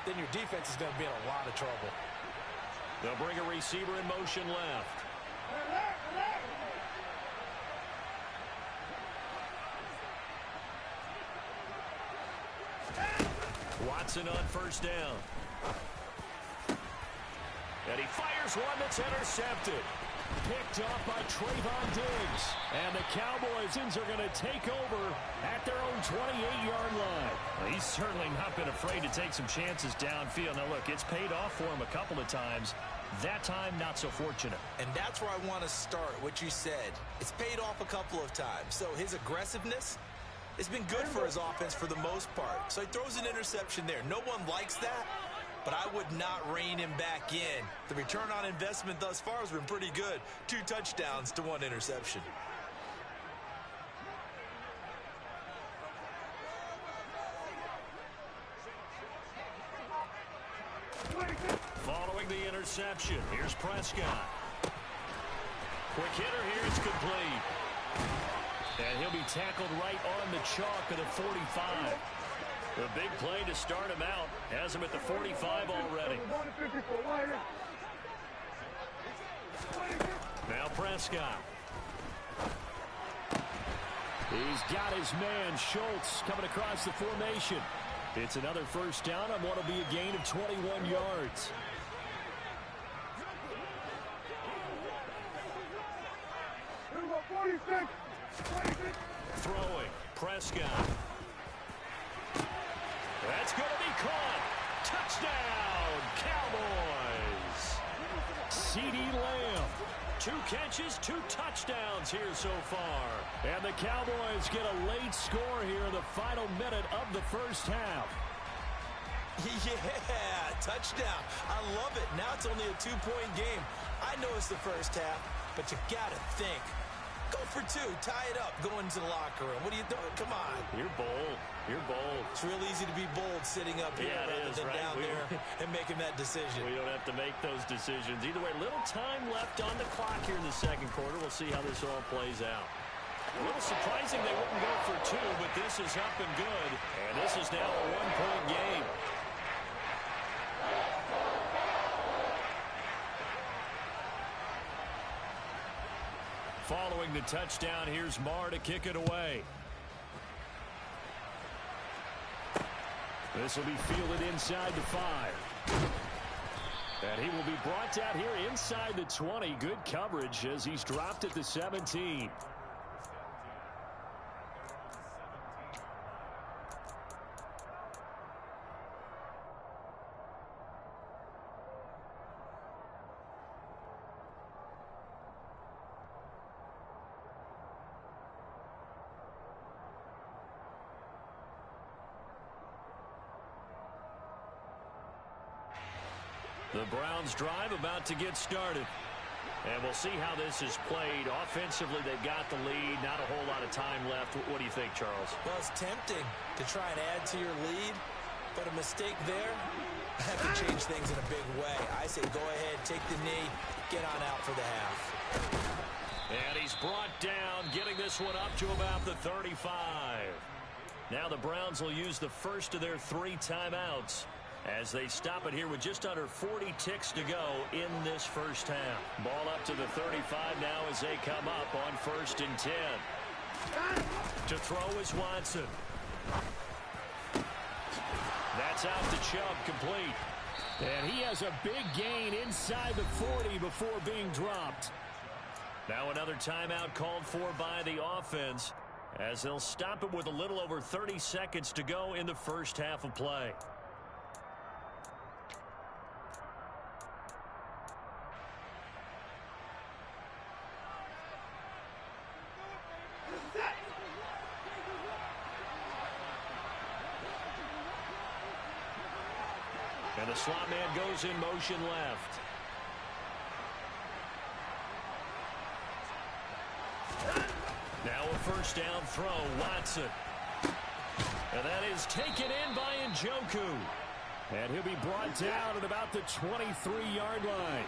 then your defense is going to be in a lot of trouble. They'll bring a receiver in motion left. Watson on 1st down. And he fires one that's intercepted. Picked off by Trayvon Diggs. And the Cowboys are going to take over at their own 28-yard line. Well, he's certainly not been afraid to take some chances downfield. Now, look, it's paid off for him a couple of times. That time, not so fortunate. And that's where I want to start, what you said. It's paid off a couple of times. So his aggressiveness has been good for his offense for the most part. So he throws an interception there. No one likes that, but I would not rein him back in. The return on investment thus far has been pretty good. 2 touchdowns to 1 interception. Following the interception, here's Prescott. Quick hitter here, it's complete. And he'll be tackled right on the chalk of the 45. The big play to start him out has him at the 45 already. Now Prescott. He's got his man, Schultz, coming across the formation. It's another 1st down on what will be a gain of 21 yards. Throwing. Prescott. That's going to be caught. Touchdown, Cowboys. CeeDee Lamb. 2 catches, 2 touchdowns here so far. And the Cowboys get a late score here in the final minute of the 1st half. Yeah, touchdown. I love it. Now it's only a 2-point game. I know it's the 1st half, but you got to think. Go for 2. Tie it up. Go into the locker room. What are you doing? Come on. You're bold. You're bold. It's real easy to be bold sitting up here rather than down there and making that decision. We don't have to make those decisions. Either way, little time left on the clock here in the 2nd quarter. We'll see how this all plays out. A little surprising they wouldn't go for 2, but this is up and good. And this is now a 1-point game. Following the touchdown, here's Marr to kick it away. This will be fielded inside the 5. And he will be brought down here inside the 20. Good coverage as he's dropped at the 17. The Browns drive about to get started. And we'll see how this is played. Offensively, they've got the lead. Not a whole lot of time left. What do you think, Charles? Well, it's tempting to try and add to your lead, but a mistake there, that could change things in a big way. I say go ahead, take the knee, get on out for the half. And he's brought down, getting this one up to about the 35. Now the Browns will use the first of their 3 timeouts as they stop it here with just under 40 ticks to go in this 1st half. Ball up to the 35 now as they come up on 1st and 10. To throw is Watson. That's out to Chubb, complete. And he has a big gain inside the 40 before being dropped. Now another timeout called for by the offense as they'll stop it with a little over 30 seconds to go in the 1st half of play. And the slot man goes in motion left. Now a first down throw, Watson. And that is taken in by Njoku. And he'll be brought down at about the 23-yard line.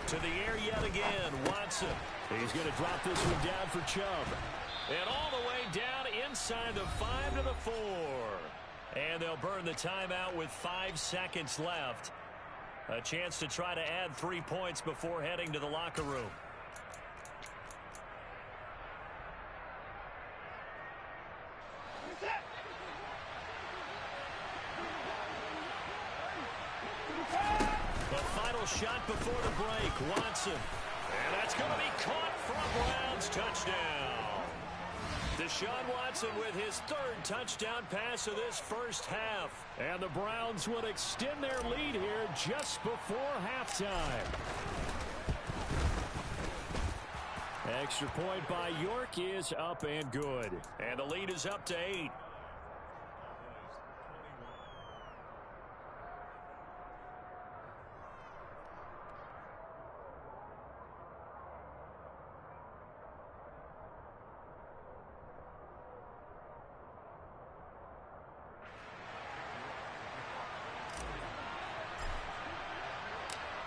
To the air yet again, Watson. He's going to drop this one down for Chubb. And all the way down inside the 5 to the 4. And they'll burn the timeout with 5 seconds left. A chance to try to add 3 points before heading to the locker room. The final shot before the break, Watson. And that's going to be caught for a Browns touchdown. Deshaun Watson with his 3rd touchdown pass of this first half. And the Browns will extend their lead here just before halftime. Extra point by York is up and good. And the lead is up to 8.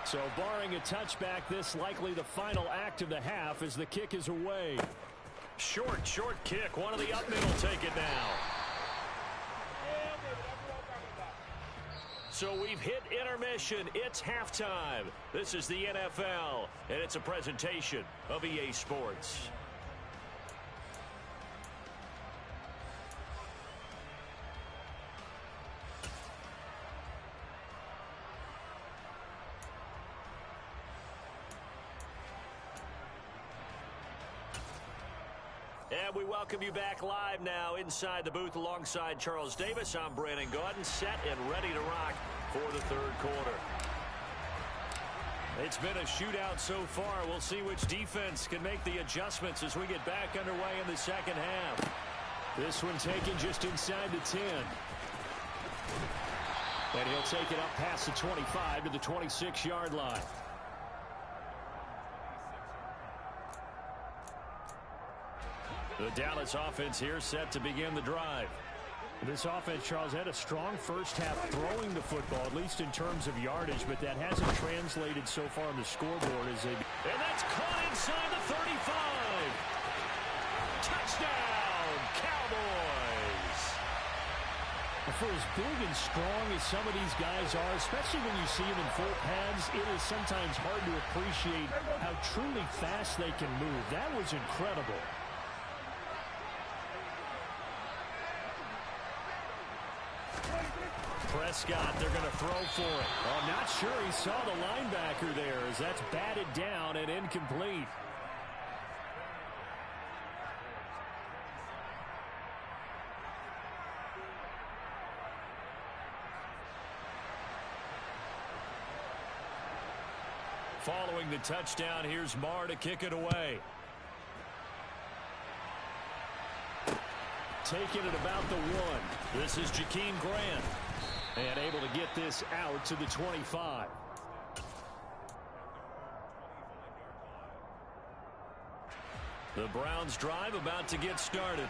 So barring a touchback, this likely the final act of the half as the kick is away. Short kick. One of the up middle take it now. So we've hit intermission. It's halftime. This is the NFL, and it's a presentation of EA Sports. And we welcome you back live now inside the booth alongside Charles Davis. I'm Brandon Gaudin, set and ready to rock for the 3rd quarter. It's been a shootout so far. We'll see which defense can make the adjustments as we get back underway in the second half. This one taken just inside the 10. And he'll take it up past the 25 to the 26-yard line. The Dallas offense here set to begin the drive. This offense, Charles, had a strong first half throwing the football, at least in terms of yardage, but that hasn't translated so far on the scoreboard as they... And that's caught inside the 35. Touchdown, Cowboys. For as big and strong as some of these guys are, especially when you see them in full pads, it is sometimes hard to appreciate how truly fast they can move. That was incredible. Prescott, they're going to throw for it. I'm not sure he saw the linebacker there as that's batted down and incomplete. Following the touchdown, here's Marr to kick it away. Taking it about the 1. This is Jakeem Grant. And able to get this out to the 25. The Browns drive about to get started.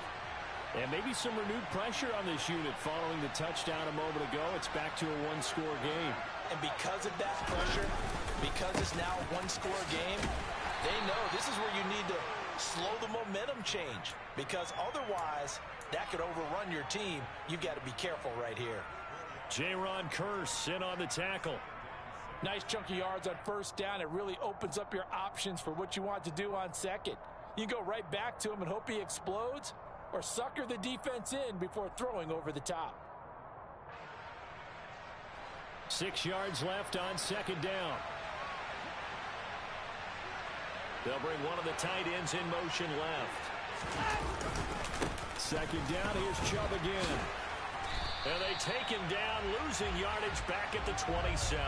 And maybe some renewed pressure on this unit following the touchdown a moment ago. It's back to a one-score game. And because of that pressure, because it's now a one-score game, they know this is where you need to slow the momentum change. Because otherwise, that could overrun your team. You've got to be careful right here. Jaron Kearse in on the tackle. Nice chunky yards on first down. It really opens up your options for what you want to do on second. You can go right back to him and hope he explodes, or sucker the defense in before throwing over the top. 6 yards left on second down. They'll bring one of the tight ends in motion left. Second down, here's Chubb again. And they take him down, losing yardage back at the 27.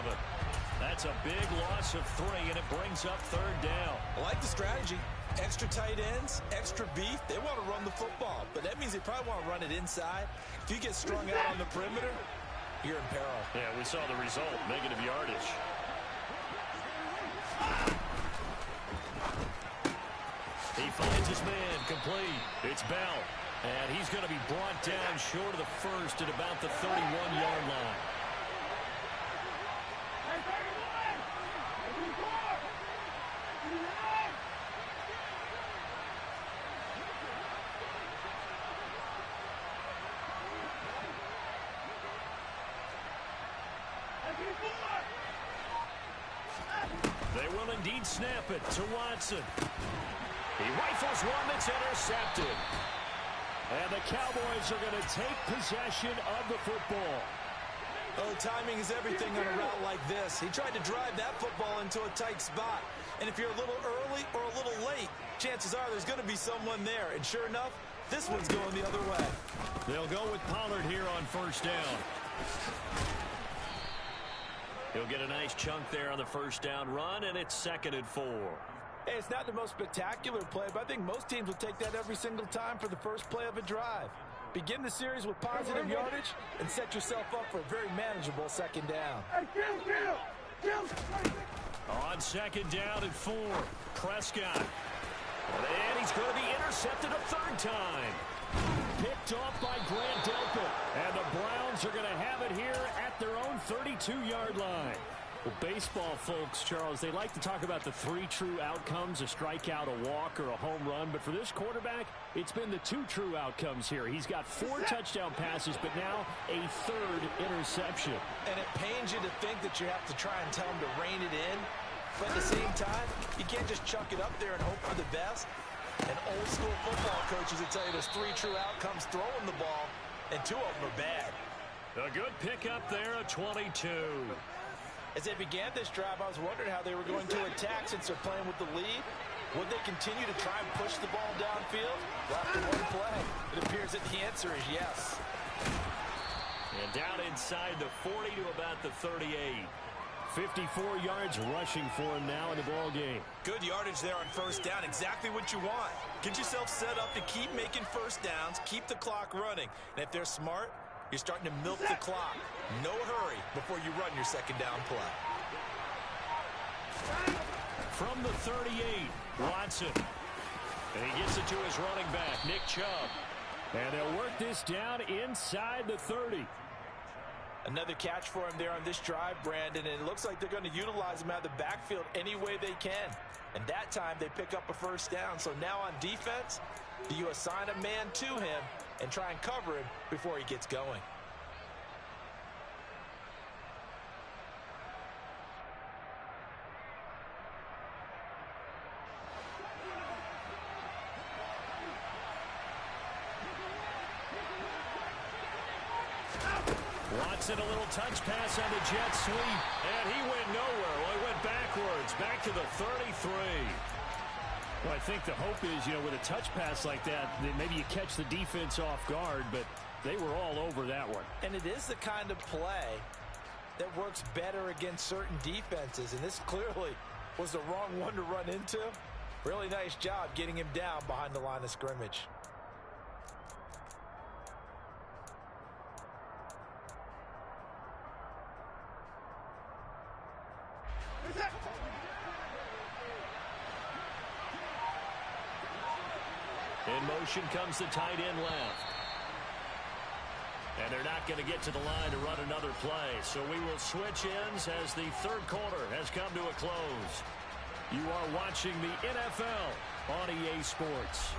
That's a big loss of 3, and it brings up third down. I like the strategy. Extra tight ends, extra beef. They want to run the football, but that means they probably want to run it inside. If you get strung out on the perimeter, you're in peril. Yeah, we saw the result, negative yardage. He finds his man, complete. It's Bell. And he's going to be brought down short of the first at about the 31-yard line. They will indeed snap it to Watson. He rifles one that's intercepted. And the Cowboys are going to take possession of the football. Oh, timing is everything on a route like this. He tried to drive that football into a tight spot. And if you're a little early or a little late, chances are there's going to be someone there. And sure enough, this one's going the other way. They'll go with Pollard here on first down. He'll get a nice chunk there on the first down run, and it's 2nd and 4. Hey, it's not the most spectacular play, but I think most teams will take that every single time for the first play of a drive. Begin the series with positive yardage and set yourself up for a very manageable second down. On 2nd down and 4, Prescott. And he's going to be intercepted a third time. Picked off by Grant Delpit. And the Browns are going to have it here at their own 32-yard line. Well, baseball folks, Charles, they like to talk about the 3 true outcomes, a strikeout, a walk, or a home run. But for this quarterback, it's been the 2 true outcomes here. He's got 4 touchdown passes, but now a 3rd interception. And it pains you to think that you have to try and tell him to rein it in. But at the same time, you can't just chuck it up there and hope for the best. And old-school football coaches will tell you there's 3 true outcomes throwing the ball, and 2 of them are bad. A good pickup there, a 22. As they began this drive, I was wondering how they were going to attack since they're playing with the lead. Would they continue to try and push the ball downfield? Well, after one play, it appears that the answer is yes. And down inside the 40 to about the 38. 54 yards rushing for him now in the ball game. Good yardage there on first down. Exactly what you want. Get yourself set up to keep making first downs, keep the clock running. And if they're smart, you're starting to milk the clock. No hurry before you run your second down play. From the 38, Watson. And he gets it to his running back, Nick Chubb. And they'll work this down inside the 30. Another catch for him there on this drive, Brandon, and it looks like they're going to utilize him out of the backfield any way they can. And that time they pick up a first down. So now on defense, do you assign a man to him and try and cover him before he gets going? Watson, a little touch pass on the jet sweep, and he went nowhere. Well, he went backwards, back to the 33. Well, I think the hope is, with a touch pass like that maybe you catch the defense off guard, but they were all over that one. And it is the kind of play that works better against certain defenses, and this clearly was the wrong one to run into. Really nice job getting him down behind the line of scrimmage. In motion comes the tight end left. And they're not going to get to the line to run another play. So we will switch ends as the third quarter has come to a close. You are watching the NFL on EA Sports.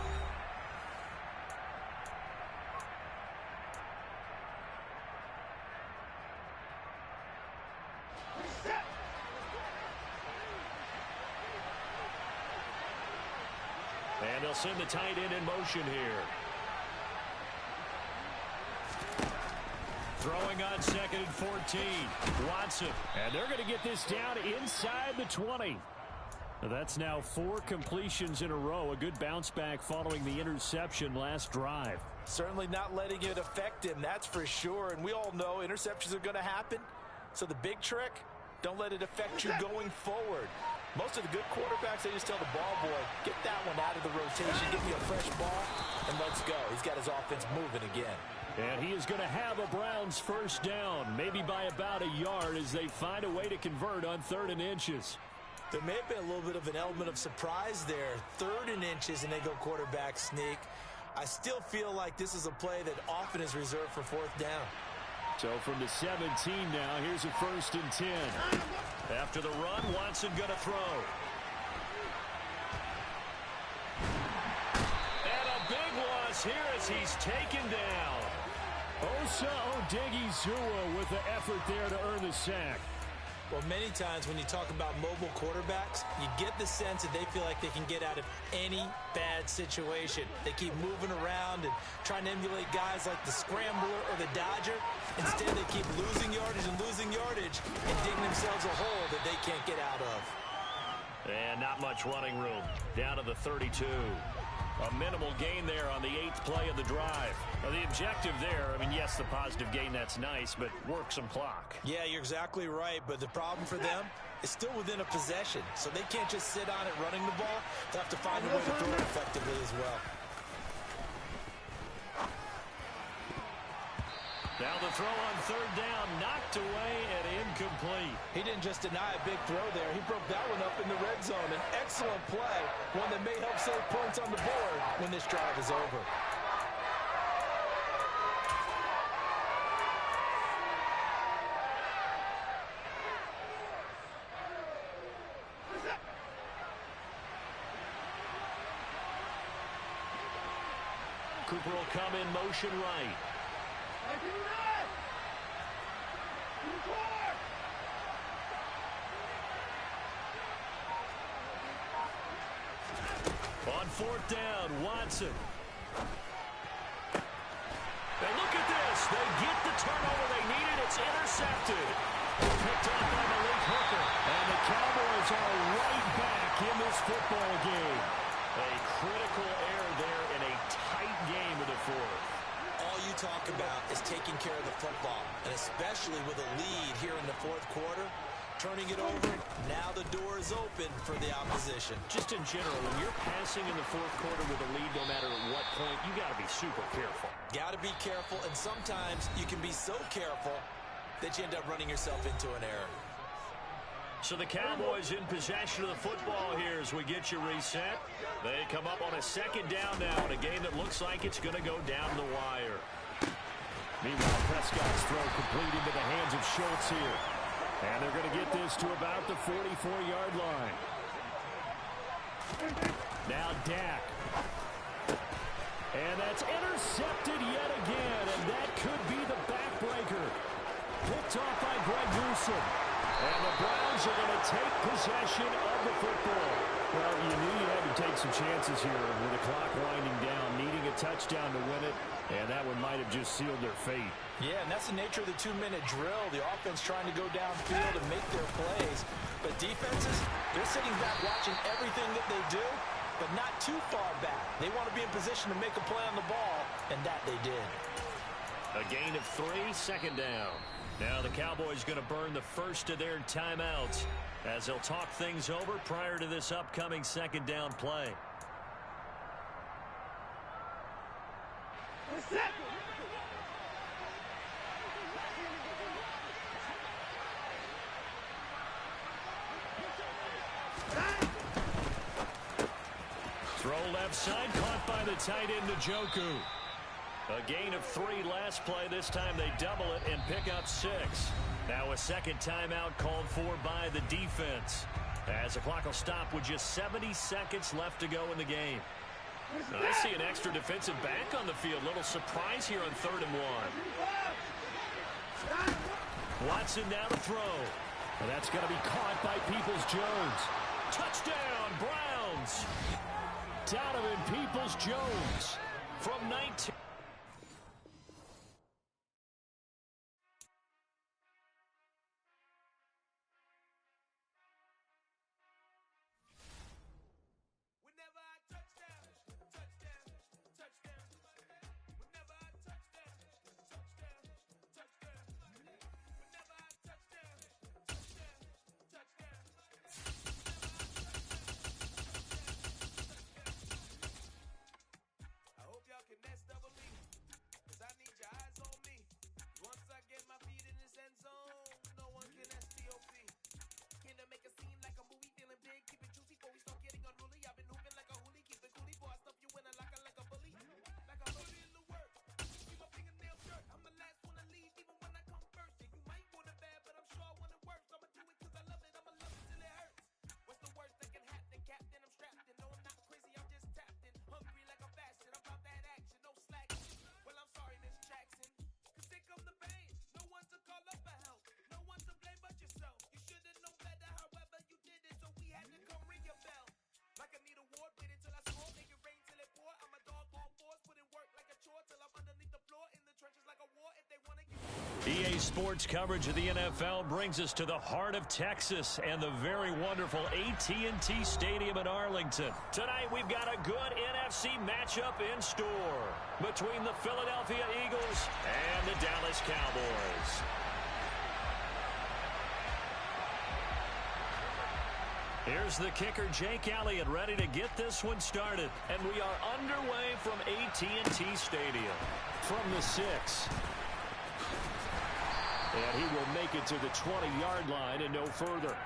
And they'll send the tight end in motion here. Throwing on 2nd and 14. Watson. And they're going to get this down inside the 20. That's now 4 completions in a row. A good bounce back following the interception last drive. Certainly not letting it affect him, that's for sure. And we all know interceptions are going to happen. So the big trick, don't let it affect you going forward. Most of the good quarterbacks, they just tell the ball boy, get that one out of the rotation, give me a fresh ball, and let's go. He's got his offense moving again. And he is going to have a Browns first down, maybe by about a yard as they find a way to convert on 3rd and inches. There may have been a little bit of an element of surprise there. 3rd and inches, and they go quarterback sneak. I still feel like this is a play that often is reserved for 4th down. So from the 17 now, here's a 1st and 10. After the run, Watson going to throw. And a big loss here as he's taken down. Osa Odighizuwa with the effort there to earn the sack. Well, many times when you talk about mobile quarterbacks, you get the sense that they feel like they can get out of any bad situation. They keep moving around and trying to emulate guys like the Scrambler or the Dodger. Instead, they keep losing yardage and digging themselves a hole that they can't get out of. And not much running room. Down to the 32. A minimal gain there on the 8th play of the drive. Now, the objective there, I mean, yes, the positive gain, that's nice, but work some clock. Yeah, you're exactly right, but the problem for them is still within a possession, so they can't just sit on it running the ball. They'll have to find a way to throw it effectively as well. Now the throw on 3rd down, knocked away and incomplete. He didn't just deny a big throw there. He broke that one up in the red zone. An excellent play, one that may help save points on the board when this drive is over. Cooper will come in motion right. On 4th down, Watson. They look at this. They get the turnover they needed. It's intercepted. Picked off by Malik Hooker. And the Cowboys are right back in this football game. A critical error there in a tight game of the 4th. All you talk about is taking care of the football, and especially with a lead here in the 4th quarter. Turning it over, now the door is open for the opposition. Just in general, when you're passing in the 4th quarter with a lead, no matter at what point, you got to be super careful. Got to be careful, and sometimes you can be so careful that you end up running yourself into an error. So the Cowboys in possession of the football here as we get you reset. They come up on a 2nd down now in a game that looks like it's going to go down the wire. Meanwhile, Prescott's throw complete into the hands of Schultz here. And they're going to get this to about the 44-yard line. Now Dak. And that's intercepted yet again, and that could be the backbreaker. Picked off by Greg Newsom. And the Browns are going to take possession of the football. Well, you knew you had to take some chances here with the clock winding down, needing a touchdown to win it, and that one might have just sealed their fate. Yeah, and that's the nature of the 2-minute drill. The offense trying to go downfield and make their plays. But defenses, they're sitting back watching everything that they do, but not too far back. They want to be in position to make a play on the ball, and that they did. A gain of 3, 2nd down. Now the Cowboys going to burn the first of their timeouts as they'll talk things over prior to this upcoming 2nd down play. Throw left side, caught by the tight end Njoku. A gain of 3 last play. This time they double it and pick up 6. Now a 2nd timeout called for by the defense. As the clock will stop with just 70 seconds left to go in the game. I see an extra defensive back on the field. Little surprise here on 3rd and 1. Watson now to throw. And that's going to be caught by Peoples-Jones. Touchdown, Browns. Donovan Peoples-Jones from 19. Can that double EA Sports coverage of the NFL brings us to the heart of Texas and the very wonderful AT&T Stadium in Arlington. Tonight we've got a good NFC matchup in store between the Philadelphia Eagles and the Dallas Cowboys. Here's the kicker, Jake Elliott, ready to get this one started. And we are underway from AT&T Stadium. From the 6. And he will make it to the 20-yard line and no further.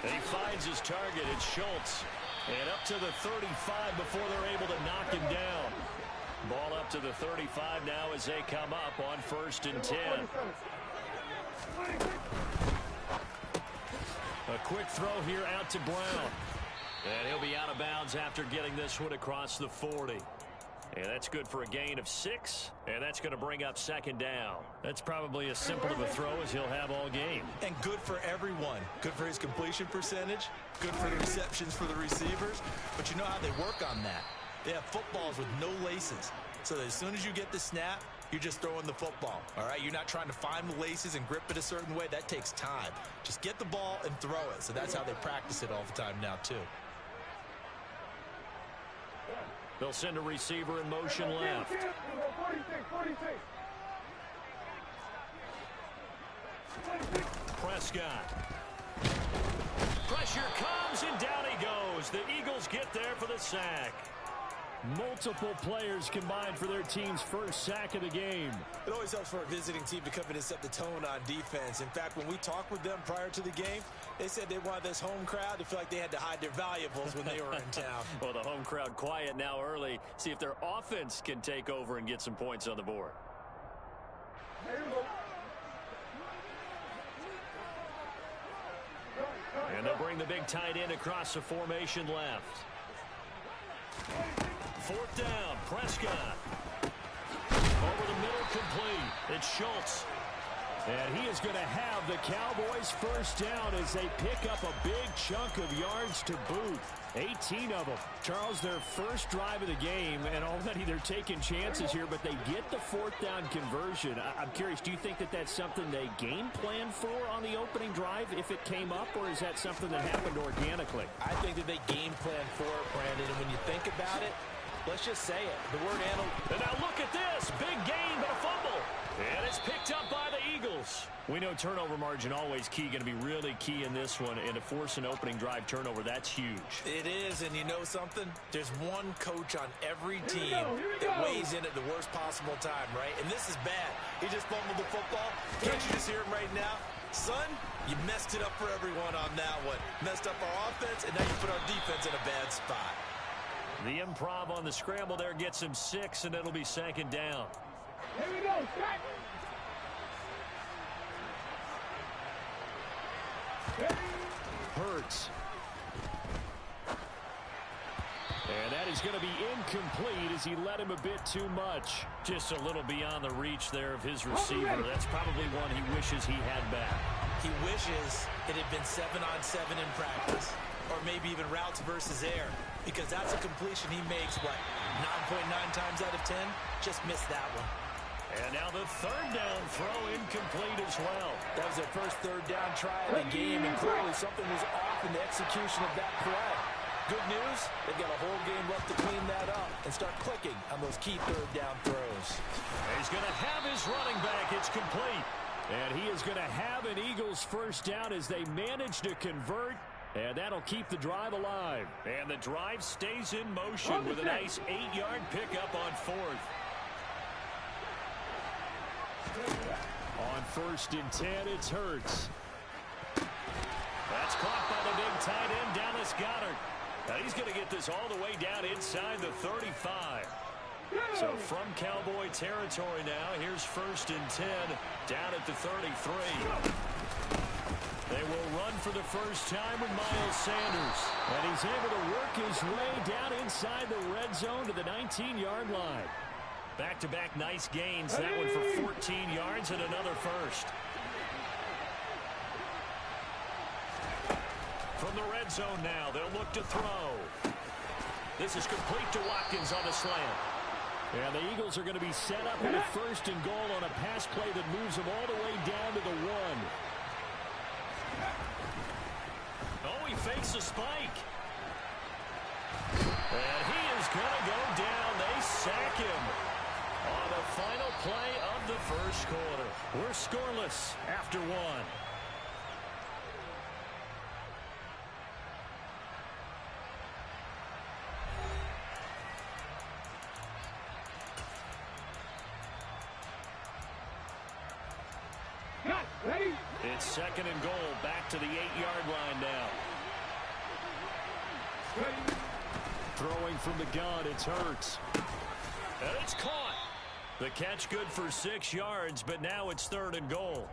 He finds his target. It's Schultz. And up to the 35 before they're able to knock him down. Ball up to the 35 now as they come up on 1st and 10. A quick throw here out to Brown. And he'll be out of bounds after getting this one across the 40. And that's good for a gain of 6. And that's going to bring up 2nd down. That's probably as simple of a throw as he'll have all game. And good for everyone. Good for his completion percentage. Good for the receptions for the receivers. But you know how they work on that. They have footballs with no laces. So that as soon as you get the snap, you're just throwing the football. All right? You're not trying to find the laces and grip it a certain way. That takes time. Just get the ball and throw it. So that's how they practice it all the time now, too. They'll send a receiver in motion left. Prescott. Pressure comes, and down he goes. The Eagles get there for the sack. Multiple players combined for their team's first sack of the game. It always helps for a visiting team to come in and set the tone on defense. In fact, when we talked with them prior to the game, they said they wanted this home crowd to feel like they had to hide their valuables when they were in town. Well, the home crowd quiet now early. See if their offense can take over and get some points on the board. And they'll bring the big tight end across the formation left. 4th down, Prescott. Over the middle, complete. It's Schultz. And he is going to have the Cowboys first down as they pick up a big chunk of yards to boot. 18 of them. Charles, their first drive of the game, and already they're taking chances here, but they get the 4th down conversion. I'm curious, do you think that that's something they game plan for on the opening drive if it came up, or is that something that happened organically? I think that they game plan for it, Brandon, and when you think about it, let's just say it. The word analytics. And now look at this. Big gain, but a fumble. And it's picked up by the Eagles. We know turnover margin always key, going to be really key in this one. And to force an opening drive turnover, that's huge. It is, and you know something? There's one coach on every team that weighs in at the worst possible time, right? And this is bad. He just fumbled the football. Can't you just hear him right now? Son, you messed it up for everyone on that one. Messed up our offense, and now you put our defense in a bad spot. The improv on the scramble there gets him 6, and it'll be 2nd down. Here we go, Scott. Hurts. And that is going to be incomplete as he led him a bit too much. Just a little beyond the reach there of his receiver. That's probably one he wishes he had back. He wishes it had been 7-on-7 in practice, or maybe even routes versus air, because that's a completion he makes, what, 9.9 times out of 10? Just missed that one. And now the 3rd down throw incomplete as well. That was their first 3rd down try of the game, and clearly something was off in the execution of that play. Good news, they've got a whole game left to clean that up and start clicking on those key 3rd down throws. He's going to have his running back. It's complete. And he is going to have an Eagles first down as they manage to convert. And that'll keep the drive alive. And the drive stays in motion with a nice 8-yard pickup on 4th. On 1st and 10, it's Hurts. That's caught by the big tight end, Dallas Goedert. Now he's going to get this all the way down inside the 35. So from Cowboy territory now, here's 1st and 10 down at the 33. They will run for the first time with Miles Sanders. And he's able to work his way down inside the red zone to the 19-yard line. Back-to-back nice gains. That one for 14 yards and another first. From the red zone now, they'll look to throw. This is complete to Watkins on the slant. And the Eagles are going to be set up in a 1st and goal on a pass play that moves them all the way down to the 1. Oh, he fakes a spike. And he is going to go down. They sack him on the final play of the first quarter. We're scoreless after 1. It's 2nd and goal. Back to the 8-yard line now. Throwing from the gun, it's Hurts. And it's caught. The catch good for 6 yards, but now it's 3rd and goal.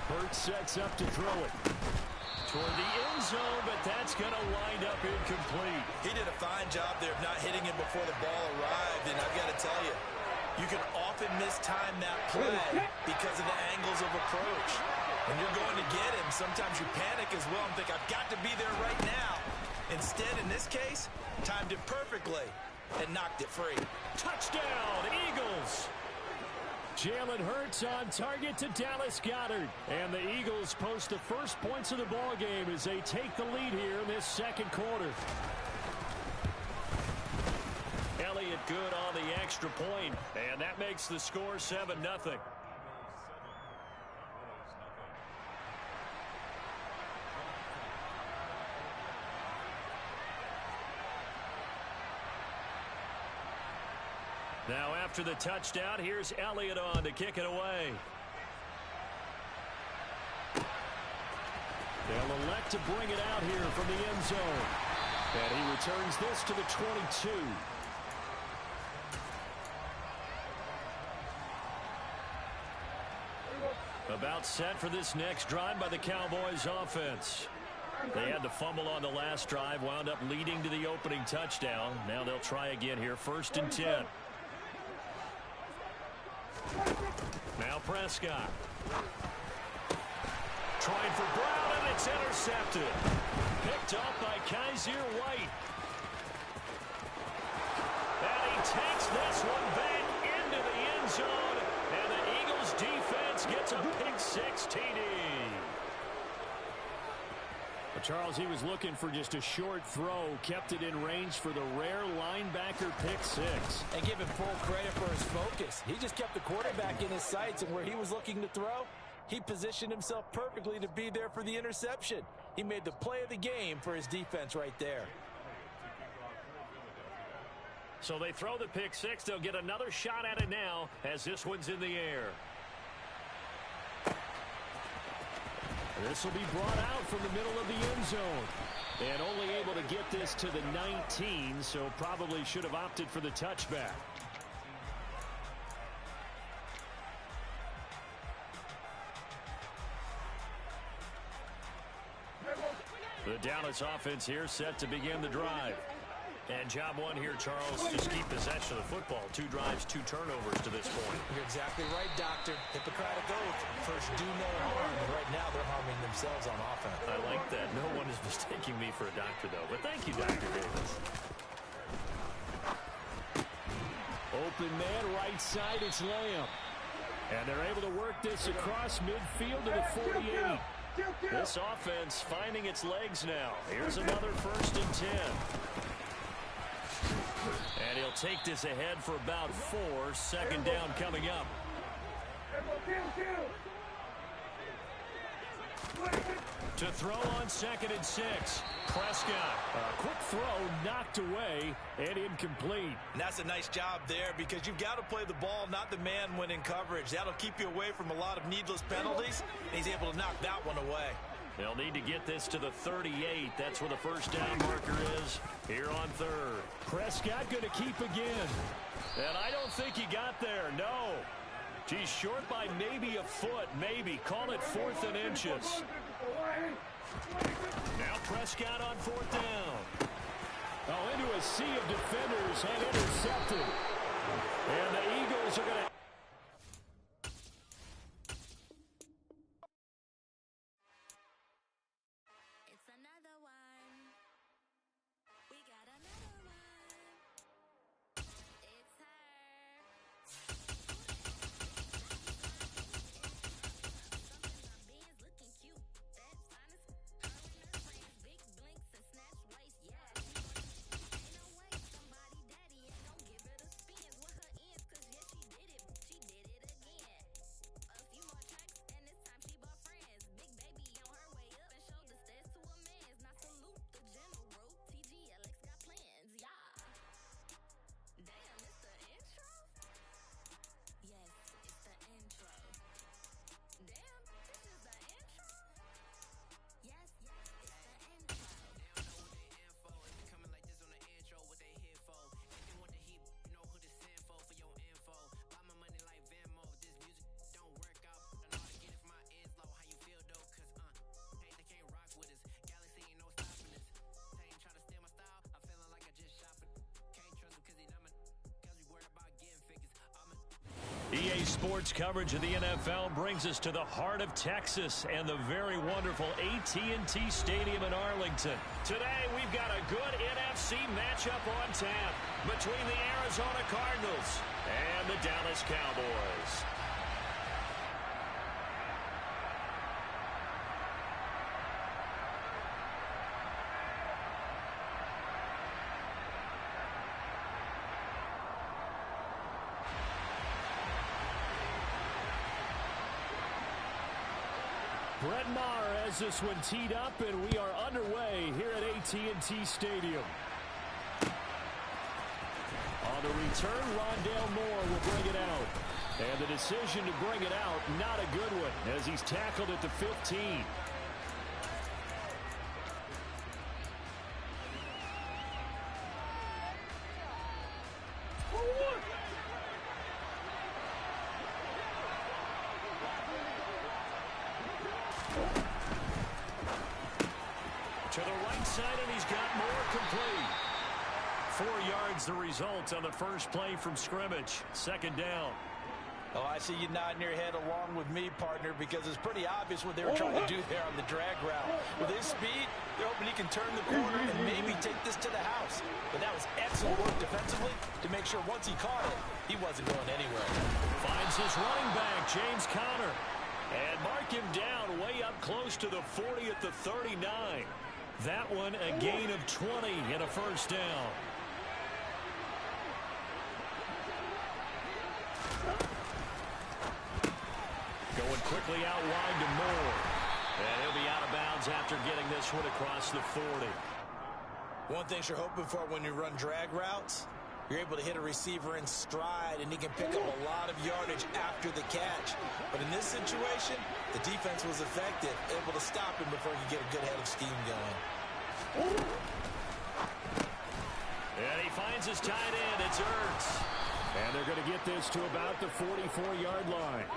Hurts sets up to throw it. Toward the end zone, but that's going to wind up incomplete. He did a fine job there of not hitting him before the ball arrived, and I've got to tell you, you can often mistime that play because of the angles of approach. When you're going to get him, sometimes you panic as well and think, I've got to be there right now. Instead, in this case, timed it perfectly and knocked it free. Touchdown, Eagles! Jalen Hurts on target to Dallas Goedert. And the Eagles post the first points of the ball game as they take the lead here in this 2nd quarter. Elliott good on the extra point, and that makes the score 7-0. Now after the touchdown, here's Elliott on to kick it away. They'll elect to bring it out here from the end zone. And he returns this to the 22. About set for this next drive by the Cowboys offense. They had to fumble on the last drive, wound up leading to the opening touchdown. Now they'll try again here, 1st and 10. Now Prescott. Trying for Brown, and it's intercepted. Picked off by Kaiser White. And he takes this one back into the end zone. And the Eagles defense gets a pick-6 TD. Charles, he was looking for just a short throw, kept it in range for the rare linebacker pick-6. And give him full credit for his focus. He just kept the quarterback in his sights, and where he was looking to throw, he positioned himself perfectly to be there for the interception. He made the play of the game for his defense right there. So they throw the pick-6. They'll get another shot at it now as this one's in the air. This will be brought out from the middle of the end zone. And only able to get this to the 19, so probably should have opted for the touchback. The Dallas offense here set to begin the drive. And job one here, Charles, just keep possession of the football. 2 drives, 2 turnovers to this point. You're exactly right, Doctor. Hippocratic oath. First, do no harm. Right now, they're harming themselves on offense. I like that. No one is mistaking me for a doctor, though. But thank you, Dr. Davis. Open man, right side, it's Lamb. And they're able to work this across midfield to the 48. This offense finding its legs now. Here's another 1st and 10. And he'll take this ahead for about 4. 2nd down coming up. To throw on 2nd and 6. Prescott. A quick throw knocked away and incomplete. And that's a nice job there because you've got to play the ball, not the man when in coverage. That'll keep you away from a lot of needless penalties, and he's able to knock that one away. They'll need to get this to the 38. That's where the first down marker is here on third. Prescott going to keep again. And I don't think he got there, no. He's short by maybe a foot, maybe. Call it 4th and inches. Now Prescott on 4th down. Oh, into a sea of defenders and intercepted. And the Eagles are going to... It's another one. We got another one. It's her. Something my beans looking cute. That's honest. Her and her friends, big blinks and snatch waist. Yeah. Ain't no way somebody daddy ain't gon' give her the spins with her ends. Cause yeah, she did it. She did it again. A few more tracks and this time she bought friends. Big baby on her way up and showed the stairs to a man's. Now salute the general. TGLX got plans. Yeah. Damn, it's the intro? Yes, it's the intro. Damn, this is the intro? Yes, it's the intro. They don't know what they info. If they coming like this on the intro, what they here for? If you want the heat, you know who to send for your info. Buy my money like Venmo. If this music don't work out, I know how to get it from my ends low. How you feel though? Cause hey, they can't rock with us. Galaxy ain't no stopping us. They ain't trying to steal my style. I'm feeling like I just shopping. Can't trust him cause he not my cause we worried about getting figures. EA Sports coverage of the NFL brings us to the heart of Texas and the very wonderful AT&T Stadium in Arlington. Today, we've got a good NFC matchup on tap between the Arizona Cardinals and the Dallas Cowboys. Brett Maher has this one teed up, and we are underway here at AT&T Stadium. On the return, Rondale Moore will bring it out. And the decision to bring it out, not a good one, as he's tackled at the 15. To the right side, and he's got more complete. 4 yards the result on the first play from scrimmage. Second down. Oh, I see you nodding your head along with me, partner, because it's pretty obvious what they were trying to do there on the drag route. With his speed, they're hoping he can turn the corner and maybe take this to the house. But that was excellent work defensively to make sure once he caught it, he wasn't going anywhere. Finds his running back, James Conner. And mark him down way up close to the 40 at the 39. That one a gain of 20 and a first down. Going quickly out wide to Moore. And he'll be out of bounds after getting this one across the 40. One thing you're hoping for when you run drag routes, you're able to hit a receiver in stride, and he can pick up a lot of yardage after the catch. But in this situation, the defense was effective, able to stop him before he could get a good head of steam going. And he finds his tight end. It's Ertz. And they're going to get this to about the 44-yard line.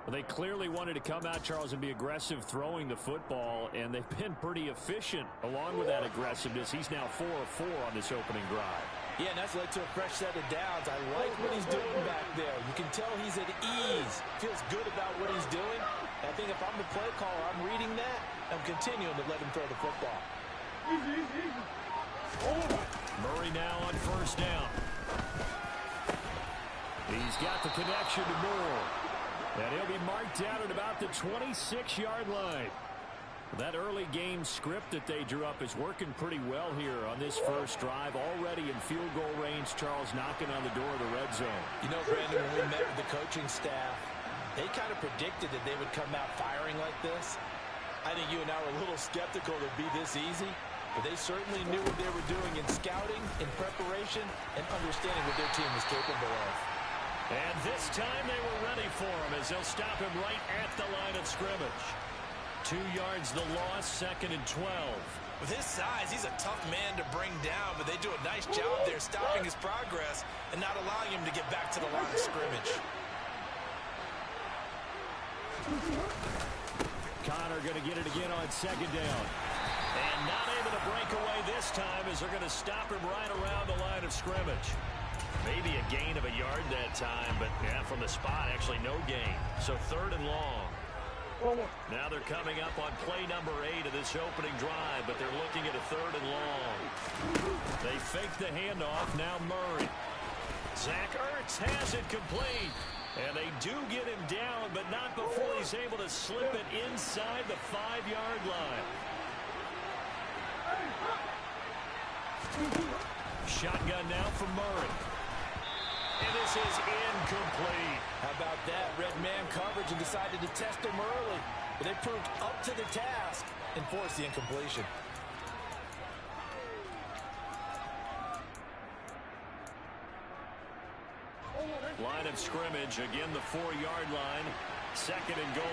Well, they clearly wanted to come out, Charles, and be aggressive throwing the football, and they've been pretty efficient along with that aggressiveness. He's now 4 of 4 on this opening drive. Yeah, and that's led to a fresh set of downs. I like what he's doing back there. You can tell he's at ease. Feels good about what he's doing. I think if I'm the play caller, I'm reading that. I'm continuing to let him throw the football. Murray now on first down. He's got the connection to Moore. And he'll be marked down at about the 26-yard line. That early game script that they drew up is working pretty well here on this first drive. Already in field goal range, Charles knocking on the door of the red zone. You know, Brandon, when we met with the coaching staff, they kind of predicted that they would come out firing like this. I think you and I were a little skeptical it would be this easy, but they certainly knew what they were doing in scouting, in preparation, and understanding what their team was capable of. And this time they were ready for him as they'll stop him right at the line of scrimmage. 2 yards the loss, 2nd and 12. With his size, he's a tough man to bring down, but they do a nice job there stopping his progress and not allowing him to get back to the line of scrimmage. Connor going to get it again on 2nd down. And not able to break away this time as they're going to stop him right around the line of scrimmage. Maybe a gain of a yard that time, but yeah, from the spot, actually no gain. So 3rd and long. Now they're coming up on play number 8 of this opening drive, but they're looking at a 3rd and long. They fake the handoff. Now Murray. Zach Ertz has it complete. And they do get him down, but not before he's able to slip it inside the 5-yard line. Shotgun now for Murray. And this is incomplete. How about that? Red man coverage and decided to test him early. But they proved up to the task and forced the incompletion. Line of scrimmage, again the 4-yard line. 2nd and goal.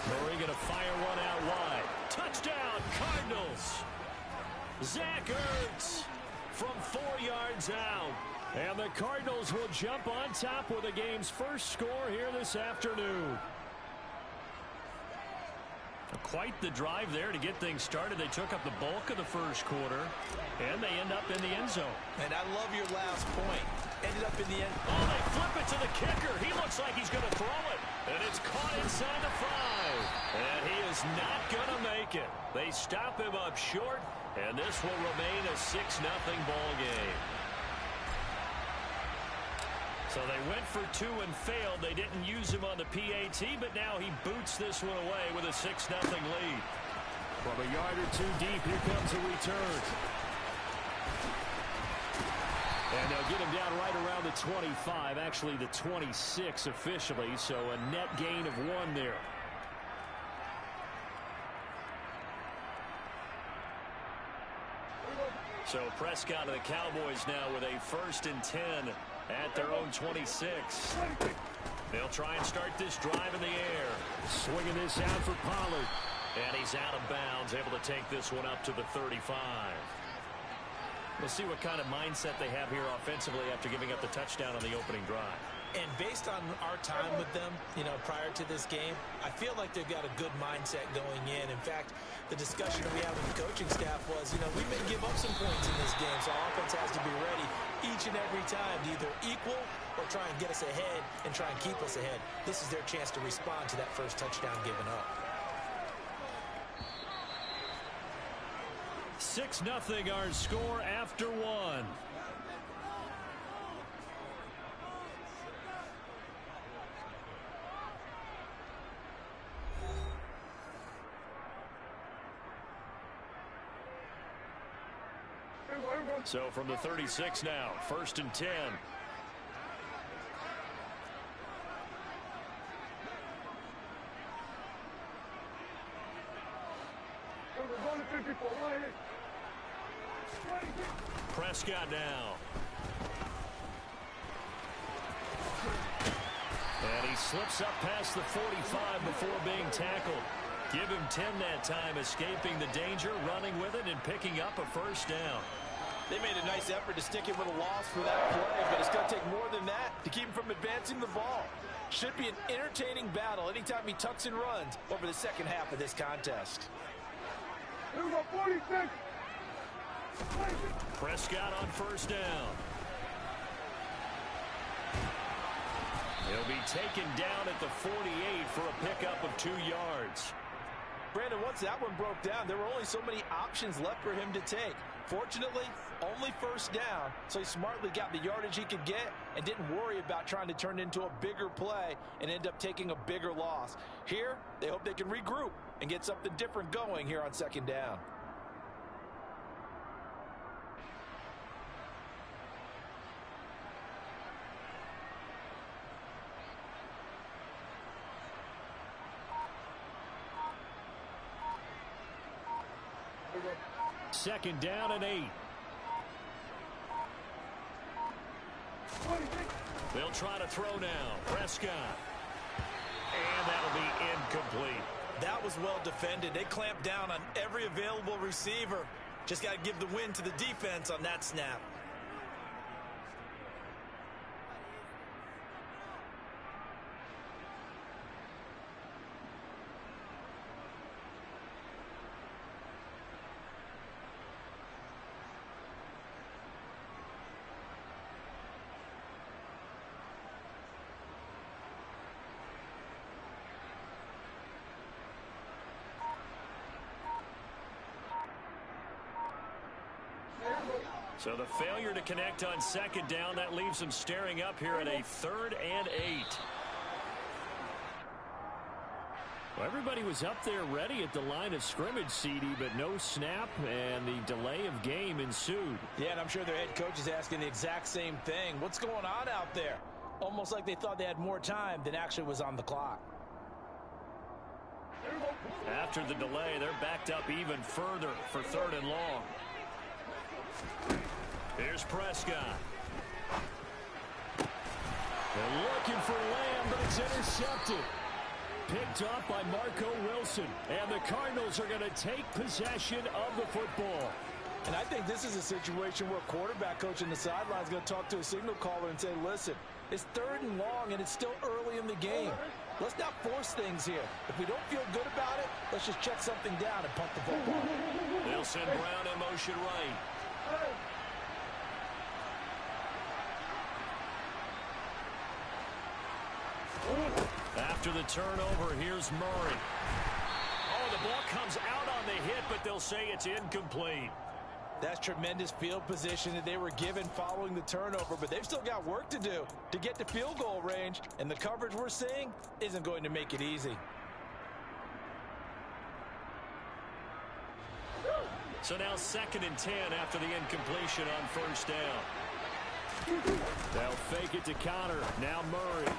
Murray going to fire one out wide. Touchdown, Cardinals. Zach Ertz from 4 yards out. And the Cardinals will jump on top with the game's first score here this afternoon. Quite the drive there to get things started. They took up the bulk of the first quarter, and they end up in the end zone. And I love your last point. Ended up in the end. Oh, they flip it to the kicker. He looks like he's going to throw it. And it's caught inside the 5. And he is not going to make it. They stop him up short, and this will remain a 6-0 ball game. So they went for 2 and failed. They didn't use him on the PAT, but now he boots this one away with a 6-0 lead. From a yard or 2 deep, here comes a return. And they'll get him down right around the 25, actually the 26 officially, so a net gain of 1 there. So Prescott and the Cowboys now with a 1st and 10 at their own 26. They'll try and start this drive in the air. Swinging this out for Pollard. And he's out of bounds, able to take this one up to the 35. We'll see what kind of mindset they have here offensively after giving up the touchdown on the opening drive. And based on our time with them, prior to this game, I feel like they've got a good mindset going in. In fact, the discussion that we had with the coaching staff was, we may give up some points in this game, so our offense has to be ready each and every time to either equal or try and get us ahead and try and keep us ahead. This is their chance to respond to that first touchdown given up. 6-0 our score after 1. So from the 36 now, 1st and 10. Prescott now. And he slips up past the 45 before being tackled. Give him 10 that time, escaping the danger, running with it, and picking up a 1st down. They made a nice effort to stick him with a loss for that play, but it's going to take more than that to keep him from advancing the ball. Should be an entertaining battle anytime he tucks and runs over the second half of this contest. Prescott on 1st down. He'll be taken down at the 48 for a pickup of 2 yards. Brandon, once that one broke down, there were only so many options left for him to take. Fortunately, only 1st down, so he smartly got the yardage he could get and didn't worry about trying to turn it into a bigger play and end up taking a bigger loss. Here, they hope they can regroup and get something different going here on 2nd down. Second down and 8. They'll try to throw now. Prescott. And that'll be incomplete. That was well defended. They clamped down on every available receiver. Just got to give the win to the defense on that snap. So the failure to connect on second down, that leaves them staring up here at a 3rd and 8. Well, everybody was up there ready at the line of scrimmage, CD, but no snap, and the delay of game ensued. Yeah, and I'm sure their head coach is asking the exact same thing. What's going on out there? Almost like they thought they had more time than actually was on the clock. After the delay, they're backed up even further for 3rd and long. Here's Prescott. They're looking for Lamb, but it's intercepted. Picked up by Marco Wilson. And the Cardinals are going to take possession of the football. And I think this is a situation where quarterback coach in the sideline is going to talk to a signal caller and say, listen, it's 3rd and long, and it's still early in the game. Let's not force things here. If we don't feel good about it, let's just check something down and punt the football. They'll send Brown in motion right. After the turnover, here's Murray. Oh, the ball comes out on the hit, but they'll say it's incomplete. That's tremendous field position that they were given following the turnover, but they've still got work to do to get to field goal range, and the coverage we're seeing isn't going to make it easy. So now 2nd and 10 after the incompletion on 1st down. They'll fake it to counter. Now Murray.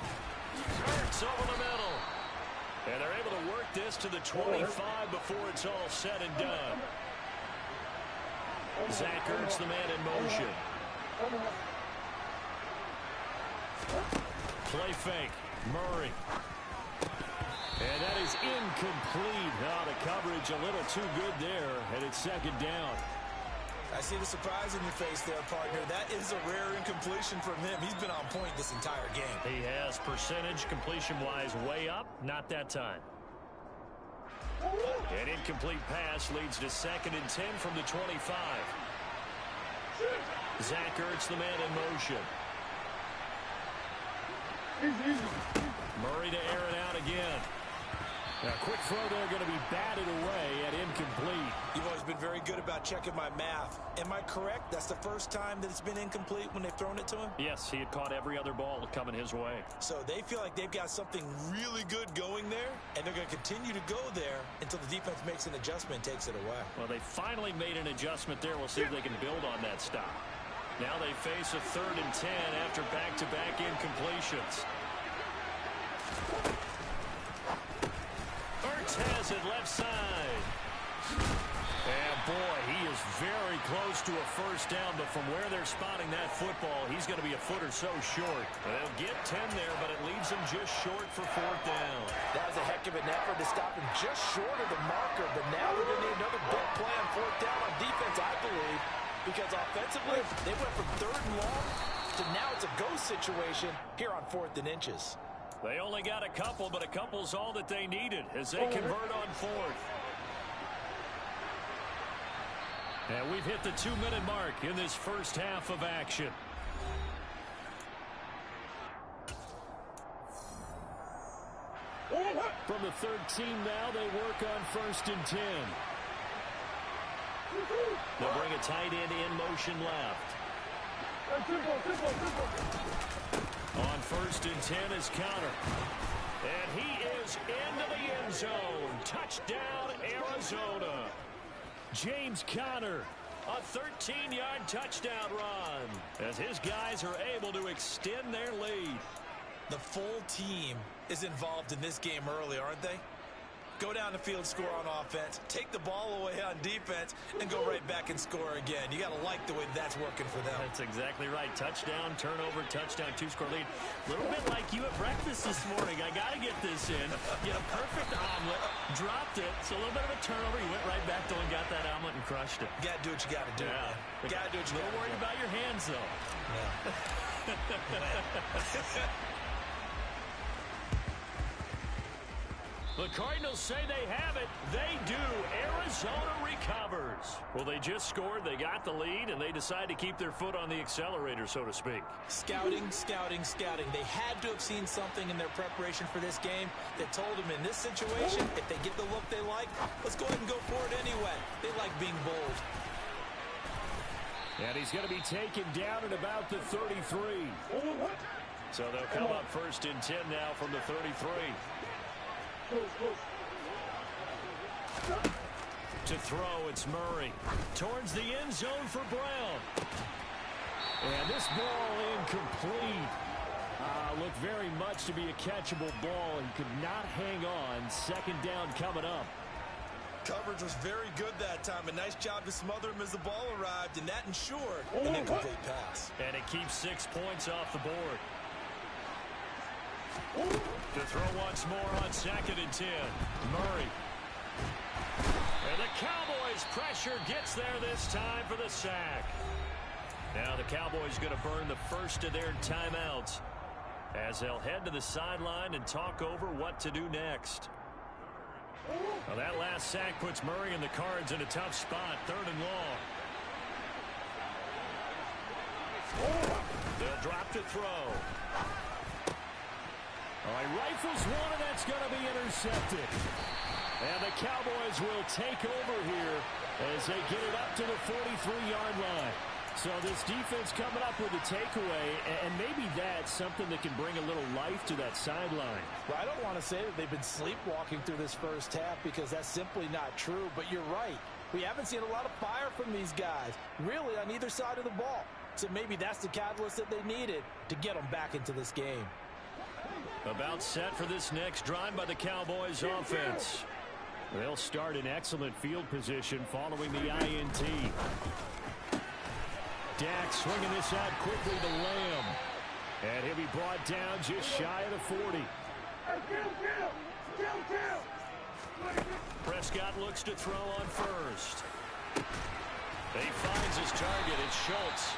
Hurts over the middle. And they're able to work this to the 25 before it's all said and done. Zach Ertz, the man in motion. Play fake. Murray. And that is incomplete. Now the coverage a little too good there, and it's 2nd down. I see the surprise in your face there, partner. That is a rare incompletion from him. He's been on point this entire game. He has. Percentage completion-wise way up. Not that time. An incomplete pass leads to 2nd and 10 from the 25. Zach Ertz, the man in motion. Murray to air it out again. A quick throw there, going to be batted away at incomplete. You've always been very good about checking my math. Am I correct? That's the first time that it's been incomplete when they've thrown it to him? Yes, he had caught every other ball coming his way. So they feel like they've got something really good going there, and they're going to continue to go there until the defense makes an adjustment and takes it away. Well, they finally made an adjustment there. We'll see if they can build on that stop. Now they face a 3rd and 10 after back-to-back incompletions. Ertz has it left side. And boy, he is very close to a 1st down, but from where they're spotting that football, he's going to be a foot or so short. They'll get 10 there, but it leaves him just short for 4th down. That was a heck of an effort to stop him just short of the marker, but now they're going to need another big play on 4th down on defense, I believe, because offensively, they went from 3rd and long to now it's a go situation here on 4th and inches. They only got a couple, but a couple's all that they needed as they convert on 4th. And we've hit the 2-minute mark in this first half of action. From the 13 now, they work on 1st and 10. They'll bring a tight end in motion left. On 1st and 10 is counter. And he is into the end zone. Touchdown, Arizona. James Conner. A 13-yard touchdown run as his guys are able to extend their lead. The full team is involved in this game early, aren't they? go down the field, score on offense, take the ball away on defense, and go right back and score again. You got to like the way that's working for them. That's exactly right. Touchdown, turnover, touchdown, two-score lead. A little bit like you at breakfast this morning. I got to get this in. You know, perfect omelet, dropped it. So a little bit of a turnover. You went right back though and got that omelet and crushed it. Got to do what you got to do. Yeah. Got to do what you got to do. Don't worry about your hands, though. Yeah. The Cardinals say they have it. They do. Arizona recovers. Well, they just scored. They got the lead, and they decide to keep their foot on the accelerator, so to speak. Scouting, scouting, scouting. They had to have seen something in their preparation for this game that told them in this situation, if they get the look they like, let's go ahead and go for it anyway. They like being bold. And he's going to be taken down at about the 33. So they'll come up first and 10 now from the 33. To throw, it's Murray. Towards the end zone for Brown. And this ball incomplete. Looked very much to be a catchable ball and could not hang on. Second down coming up. Coverage was very good that time. A nice job to smother him as the ball arrived, and that ensured an incomplete pass. And it keeps 6 points off the board. To throw once more on second and 10. Murray. And the Cowboys' pressure gets there this time for the sack. Now the Cowboys going to burn the first of their timeouts as they'll head to the sideline and talk over what to do next. Well, that last sack puts Murray and the Cards in a tough spot, 3rd and long. They'll drop to throw. All right, rifles one, and that's going to be intercepted. And the Cowboys will take over here as they get it up to the 43-yard line. So this defense coming up with a takeaway, and maybe that's something that can bring a little life to that sideline. Well, I don't want to say that they've been sleepwalking through this first half because that's simply not true, but you're right. We haven't seen a lot of fire from these guys, really on either side of the ball. So maybe that's the catalyst that they needed to get them back into this game. About set for this next drive by the Cowboys offense. They'll start in excellent field position following the INT. Dak swinging this out quickly to Lamb. And he'll be brought down just shy of the 40. Prescott looks to throw on first. He finds his target. It's Schultz.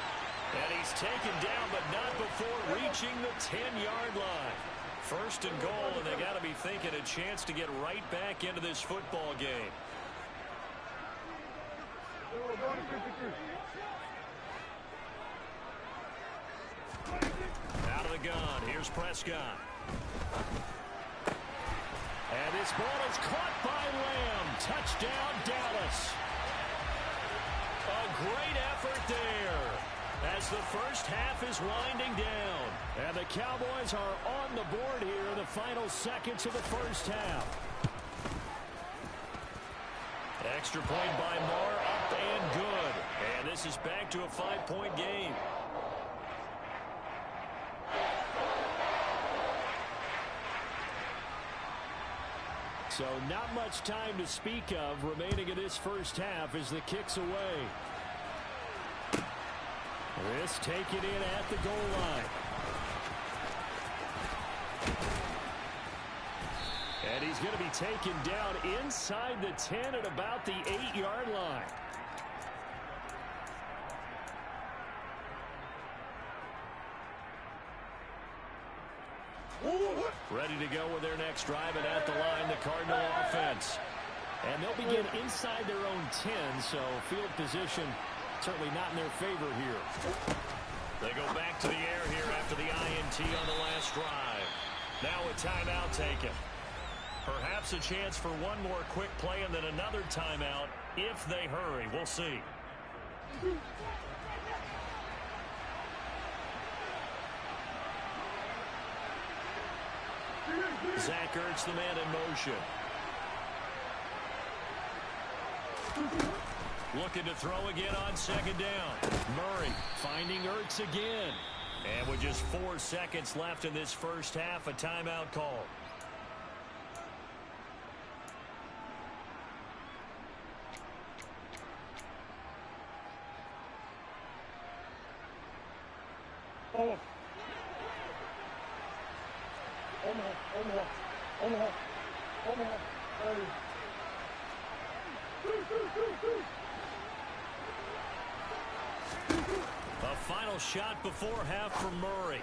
And he's taken down, but not before reaching the 10-yard line. First and goal, and they got to be thinking a chance to get right back into this football game. Out of the gun, here's Prescott. And this ball is caught by Lamb. Touchdown, Dallas. A great effort there as the first half is winding down. And the Cowboys are on the board here in the final seconds of the first half. Extra point by Moore, up and good. And this is back to a 5-point game. So not much time to speak of remaining in this first half as the kick's away. This taken in at the goal line. And he's going to be taken down inside the 10 at about the 8-yard line. Ready to go with their next drive, and at the line, the Cardinal offense. And they'll begin inside their own 10, so field position certainly not in their favor here. They go back to the air here after the INT on the last drive. Now a timeout taken. Perhaps a chance for one more quick play and then another timeout if they hurry. We'll see. Zach Ertz, the man in motion. Looking to throw again on second down. Murray finding Ertz again. And with just 4 seconds left in this first half, a timeout call. A final shot before half for Murray.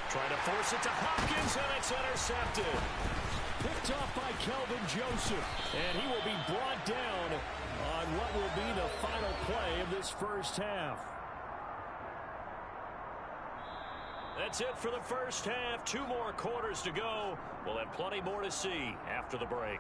Trying to force it to Hopkins, and it's intercepted. Picked off by Kelvin Joseph, and he will be brought down on what will be the final play of this first half. That's it for the first half. 2 more quarters to go. We'll have plenty more to see after the break.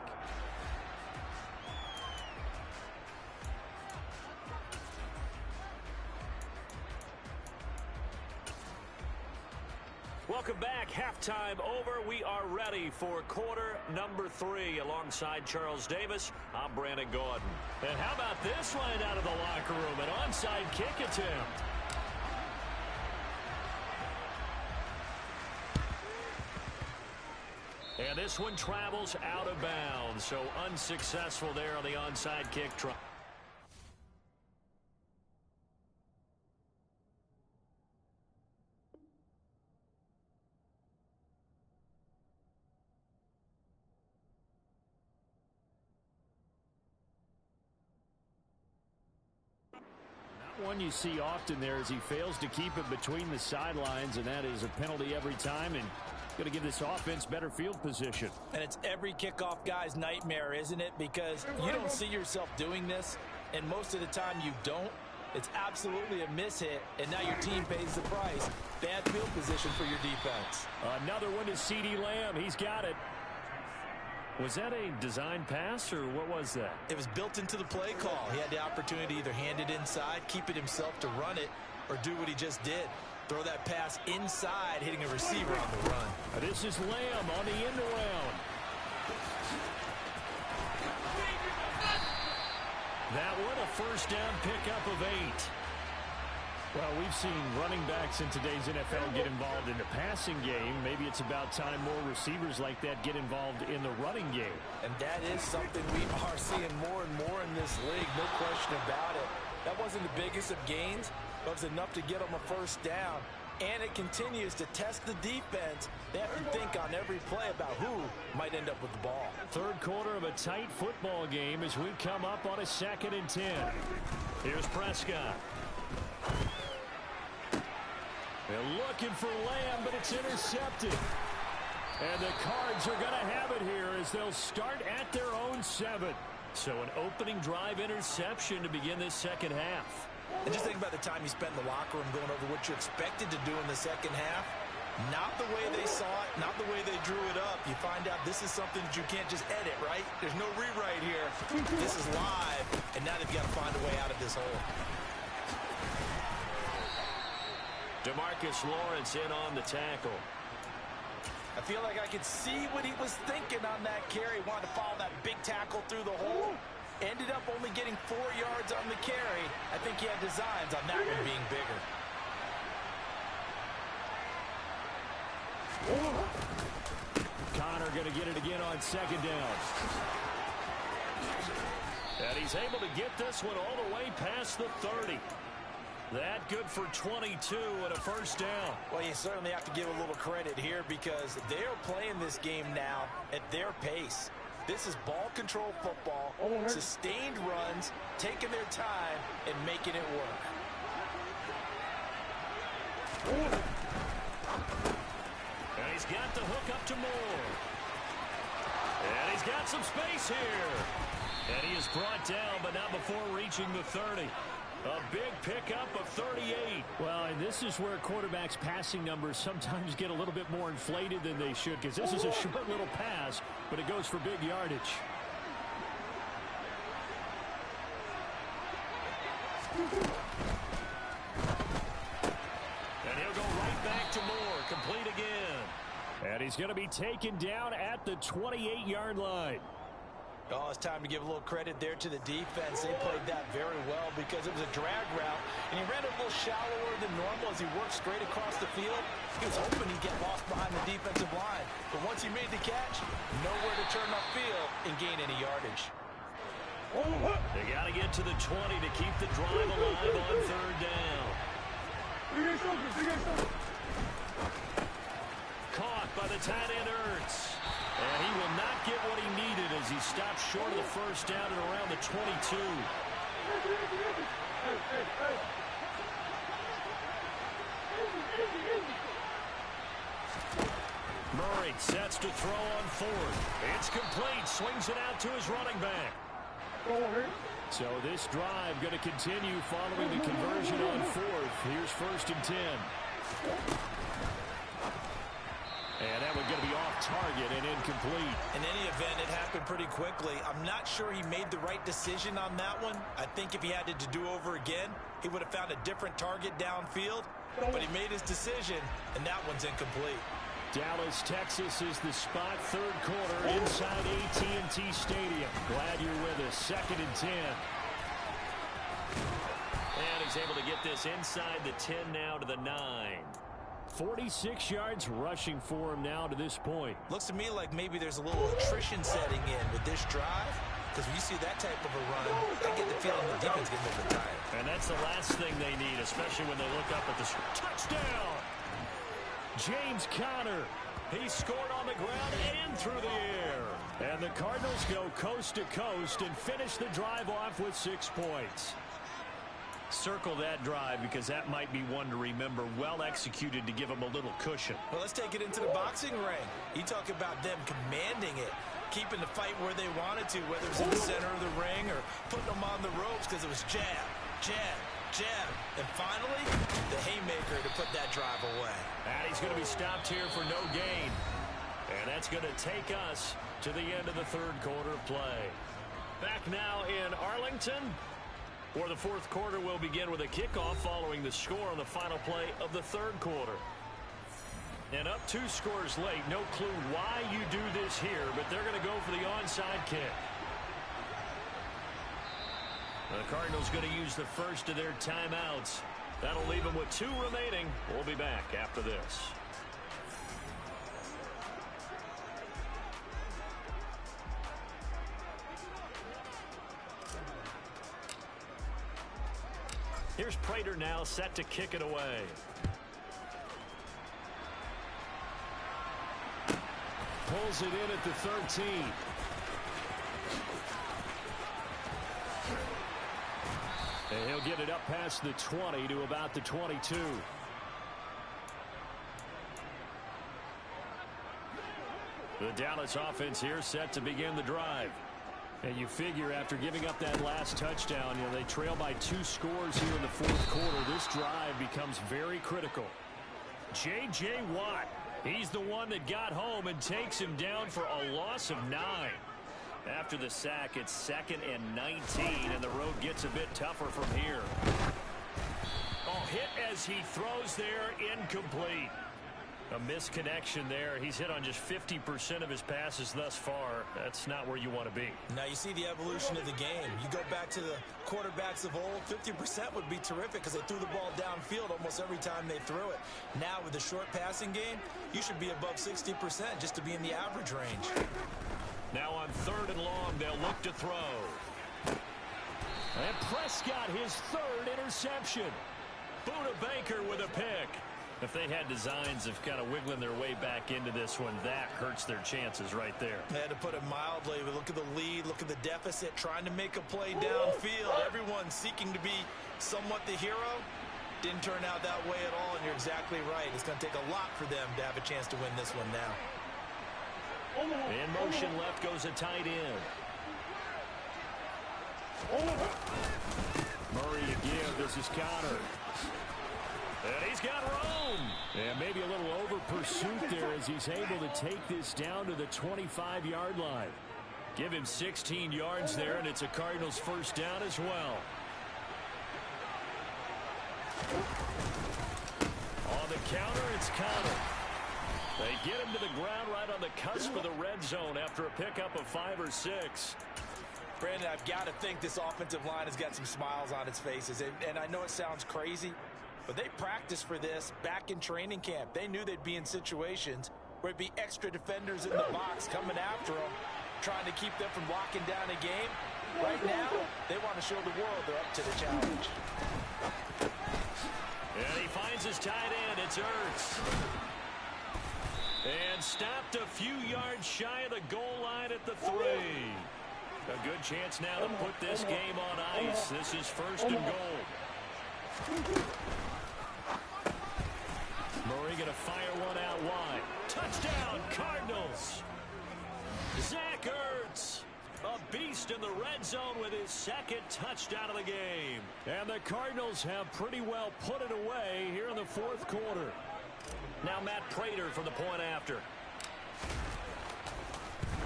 Welcome back. Halftime over. We are ready for quarter number 3. Alongside Charles Davis, I'm Brandon Gordon. And how about this line out of the locker room? An onside kick attempt. And this one travels out of bounds. So unsuccessful there on the onside kick try. One you see often there is he fails to keep it between the sidelines, and that is a penalty every time, and going to give this offense better field position. And it's every kickoff guy's nightmare, isn't it? Because you don't see yourself doing this, and most of the time you don't. It's absolutely a mishit, and now your team pays the price. Bad field position for your defense. Another one to CeeDee Lamb. He's got it. Was that a design pass, or what was that? It was built into the play call. He had the opportunity to either hand it inside, keep it himself to run it, or do what he just did. Throw that pass inside, hitting a receiver on the run. This is Lamb on the end around. That one a first down pickup of 8. Well, we've seen running backs in today's NFL get involved in the passing game. Maybe it's about time more receivers like that get involved in the running game. And that is something we are seeing more and more in this league, no question about it. That wasn't the biggest of gains, but it was enough to get them a first down. And it continues to test the defense. They have to think on every play about who might end up with the ball. Third quarter of a tight football game as we come up on a 2nd and 10. Here's Prescott. They're looking for Lamb, but it's intercepted. And the Cards are going to have it here as they'll start at their own 7. So an opening drive interception to begin this second half. And just think about the time you spent in the locker room going over what you expected to do in the second half. Not the way they saw it, not the way they drew it up. You find out this is something that you can't just edit, right? There's no rewrite here. This is live, and now they've got to find a way out of this hole. DeMarcus Lawrence in on the tackle. I feel like I could see what he was thinking on that carry. Wanted to follow that big tackle through the hole. Ended up only getting 4 yards on the carry. I think he had designs on that one being bigger. Connor going to get it again on 2nd down. And he's able to get this one all the way past the 30. That good for 22 and a first down. Well, you certainly have to give a little credit here because they're playing this game now at their pace. This is ball control football, sustained runs, taking their time, and making it work. And he's got the hook up to Moore. And he's got some space here. And he is brought down, but not before reaching the 30. A big pickup of 38. Well, and this is where quarterbacks' passing numbers sometimes get a little bit more inflated than they should, because this is a short little pass, but it goes for big yardage. And he'll go right back to Moore, complete again. And he's going to be taken down at the 28-yard line. Oh, it's time to give a little credit there to the defense. They played that very well because it was a drag route, and he ran a little shallower than normal as he worked straight across the field. He was hoping he'd get lost behind the defensive line, but once he made the catch, nowhere to turn upfield and gain any yardage. They got to get to the 20 to keep the drive alive on 3rd down. Caught by the tight end Ertz. And he will not get what he needed as he stops short of the first down at around the 22. Murray sets to throw on fourth. It's complete. Swings it out to his running back. So this drive going to continue following the conversion on fourth. Here's 1st and 10. And that one's going to be off target and incomplete. In any event, it happened pretty quickly. I'm not sure he made the right decision on that one. I think if he had to do over again, he would have found a different target downfield. But he made his decision, and that one's incomplete. Dallas, Texas is the spot. 3rd quarter inside AT&T Stadium. Glad you're with us. 2nd and 10. And he's able to get this inside the 10 now to the 9. 46 yards rushing for him now to this point. Looks to me like maybe there's a little attrition setting in with this drive. Because when you see that type of a run, I get the feeling the defense getting a little bit tired. And that's the last thing they need, especially when they look up at the touchdown. James Conner. He scored on the ground and through the air. And the Cardinals go coast to coast and finish the drive off with 6 points. Circle that drive because that might be one to remember. Well executed to give them a little cushion. Well, let's take it into the boxing ring. You talk about them commanding it, keeping the fight where they wanted to, whether it's in the center of the ring or putting them on the ropes because it was jab, jab, jab. And finally, the haymaker to put that drive away. And he's going to be stopped here for no gain. And that's going to take us to the end of the 3rd quarter play. Back now in Arlington, where the 4th quarter will begin with a kickoff following the score on the final play of the 3rd quarter. And up 2 scores late. No clue why you do this here, but they're going to go for the onside kick. The Cardinals going to use the first of their timeouts. That'll leave them with 2 remaining. We'll be back after this. Here's Prater now set to kick it away. Pulls it in at the 13. And he'll get it up past the 20 to about the 22. The Dallas offense here set to begin the drive. And you figure after giving up that last touchdown, they trail by 2 scores here in the 4th quarter. This drive becomes very critical. J.J. Watt, he's the one that got home and takes him down for a loss of 9. After the sack, it's 2nd and 19, and the road gets a bit tougher from here. Oh, hit as he throws there, incomplete. A misconnection there. He's hit on just 50% of his passes thus far. That's not where you want to be. Now you see the evolution of the game. You go back to the quarterbacks of old, 50% would be terrific because they threw the ball downfield almost every time they threw it. Now with the short passing game, you should be above 60% just to be in the average range. Now on 3rd and long, they'll look to throw. And Prescott, his 3rd interception. Buda Baker with a pick. If they had designs of kind of wiggling their way back into this one, that hurts their chances right there. They had to put it mildly. Look at the lead, look at the deficit, trying to make a play downfield. Everyone seeking to be somewhat the hero. Didn't turn out that way at all, and you're exactly right. It's going to take a lot for them to have a chance to win this one now. In motion left goes a tight end. Murray again. This is Conner. And he's got room. And maybe a little over pursuit there as he's able to take this down to the 25-yard line. Give him 16 yards there, and it's a Cardinals first down as well. On the counter, it's Conner. They get him to the ground right on the cusp of the red zone after a pickup of 5 or 6. Brandon, I've got to think this offensive line has got some smiles on its faces. And I know it sounds crazy, but they practiced for this back in training camp. They knew they'd be in situations where it'd be extra defenders in the box coming after them, trying to keep them from locking down a game. Right now, they want to show the world they're up to the challenge. And he finds his tight end. It's Ertz. And stopped a few yards shy of the goal line at the 3. A good chance now to put this game on ice. This is 1st and goal. Murray going to fire one out wide. Touchdown, Cardinals. Zach Ertz, a beast in the red zone with his 2nd touchdown of the game. And the Cardinals have pretty well put it away here in the 4th quarter. Now Matt Prater for the point after.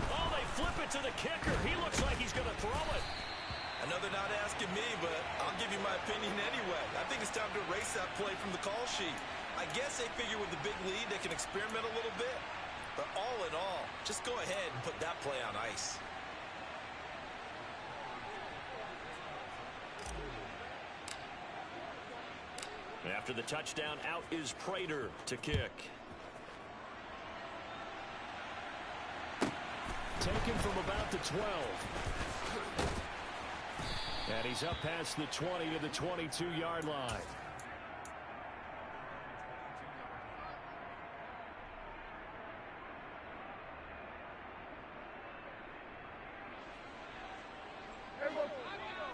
Oh, they flip it to the kicker. He looks like he's going to throw it. Another not asking me, but I'll give you my opinion anyway. I think it's time to erase that play from the call sheet. I guess they figure with the big lead they can experiment a little bit. But all in all, just go ahead and put that play on ice. After the touchdown, out is Prater to kick. Taken from about the 12. And he's up past the 20 to the 22-yard line.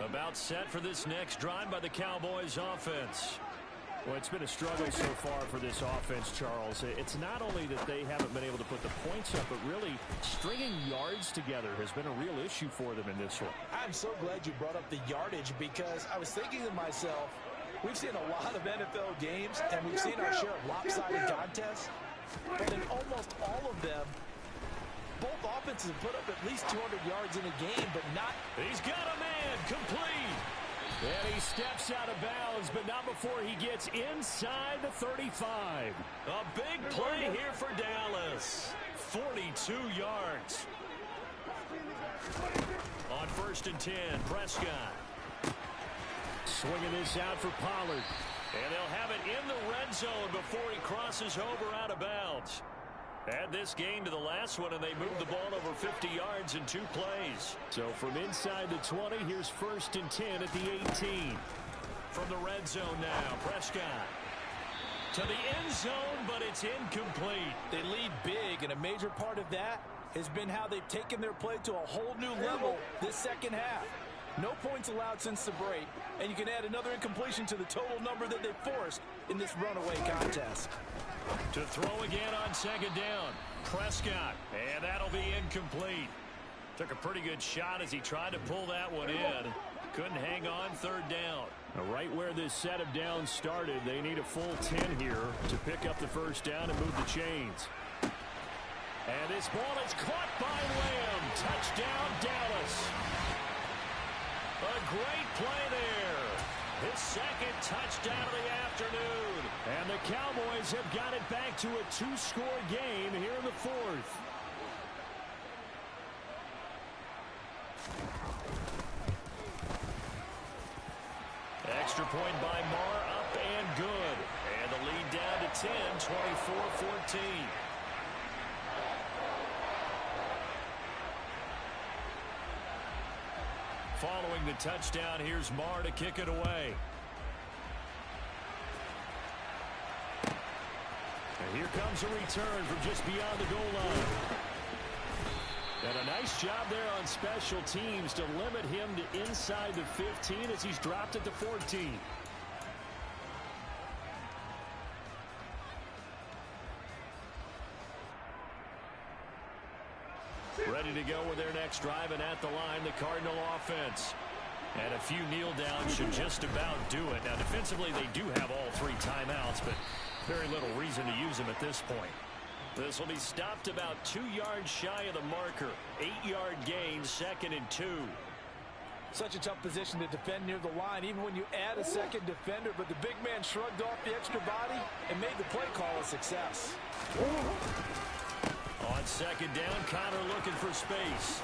About set for this next drive by the Cowboys offense. Well, it's been a struggle so far for this offense, Charles. It's not only that they haven't been able to put the points up, but really stringing yards together has been a real issue for them in this one. I'm so glad you brought up the yardage because I was thinking to myself, we've seen a lot of NFL games and we've seen our share of lopsided contests, but in almost all of them, both offenses have put up at least 200 yards in a game, but not. He's got a man, complete. And he steps out of bounds, but not before he gets inside the 35. A big play here for Dallas. 42 yards. On 1st and 10, Prescott. Swinging this out for Pollard. And they'll have it in the red zone before he crosses over out of bounds. Add this game to the last one, and they moved the ball over 50 yards in 2 plays. So from inside the 20, here's 1st and 10 at the 18. From the red zone now, Prescott. To the end zone, but it's incomplete. They lead big, and a major part of that has been how they've taken their play to a whole new level this second half. No points allowed since the break, and you can add another incompletion to the total number that they forced in this runaway contest. To throw again on 2nd down, Prescott, and that'll be incomplete. Took a pretty good shot as he tried to pull that one in. Couldn't hang on 3rd down. Now, right where this set of downs started, they need a full 10 here to pick up the 1st down and move the chains. And this ball is caught by Lamb. Touchdown, Dallas. A great play there. His 2nd touchdown of the afternoon. And the Cowboys have got it back to a 2-score game here in the 4th. Extra point by Marr, up and good. And the lead down to 10, 24-14. Following the touchdown, here's Marr to kick it away. And here comes a return from just beyond the goal line. And a nice job there on special teams to limit him to inside the 15 as he's dropped at the 14. Ready to go with their next drive, and at the line, the Cardinal offense. And a few kneel downs should just about do it. Now, defensively, they do have all 3 timeouts, but very little reason to use them at this point. This will be stopped about 2 yards shy of the marker. 8-yard gain, 2nd and 2. Such a tough position to defend near the line, even when you add a second defender, but the big man shrugged off the extra body and made the play call a success. On 2nd down, Connor looking for space.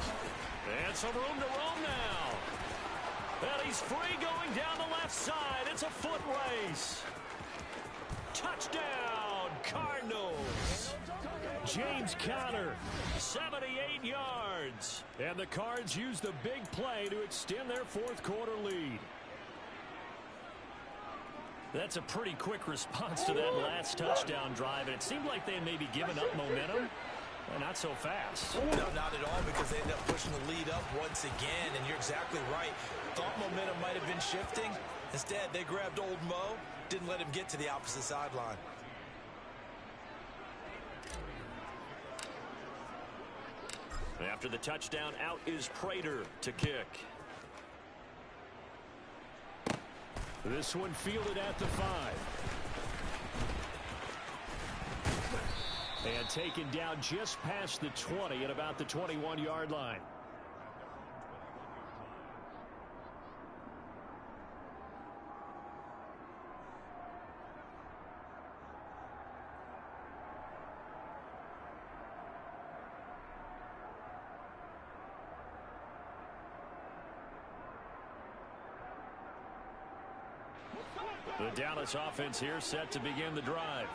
And some room to roam now. And he's free going down the left side. It's a foot race. Touchdown, Cardinals. James Conner. 78 yards. And the Cards use the big play to extend their 4th quarter lead. That's a pretty quick response to that last touchdown drive, and it seemed like they had maybe given up momentum. Well, not so fast. No, not at all, because they ended up pushing the lead up once again, and you're exactly right. Thought momentum might have been shifting. Instead, they grabbed old Mo, didn't let him get to the opposite sideline. After the touchdown, out is Prater to kick. This one fielded at the 5. And taken down just past the 20 at about the 21-yard line. The Dallas offense here set to begin the drive.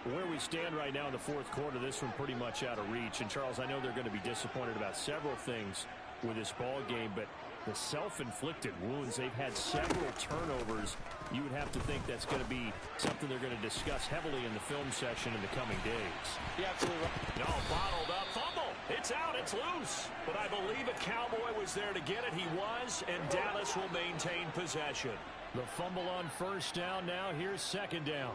Where we stand right now in the fourth quarter, this one pretty much out of reach. And, Charles, I know they're going to be disappointed about several things with this ball game, but the self-inflicted wounds, they've had several turnovers. You would have to think that's going to be something they're going to discuss heavily in the film session in the coming days. Yeah, absolutely right. No, bottled up. Fumble. It's out. It's loose. But I believe a Cowboy was there to get it. He was, and Dallas will maintain possession. The fumble on first down. Now here's second down.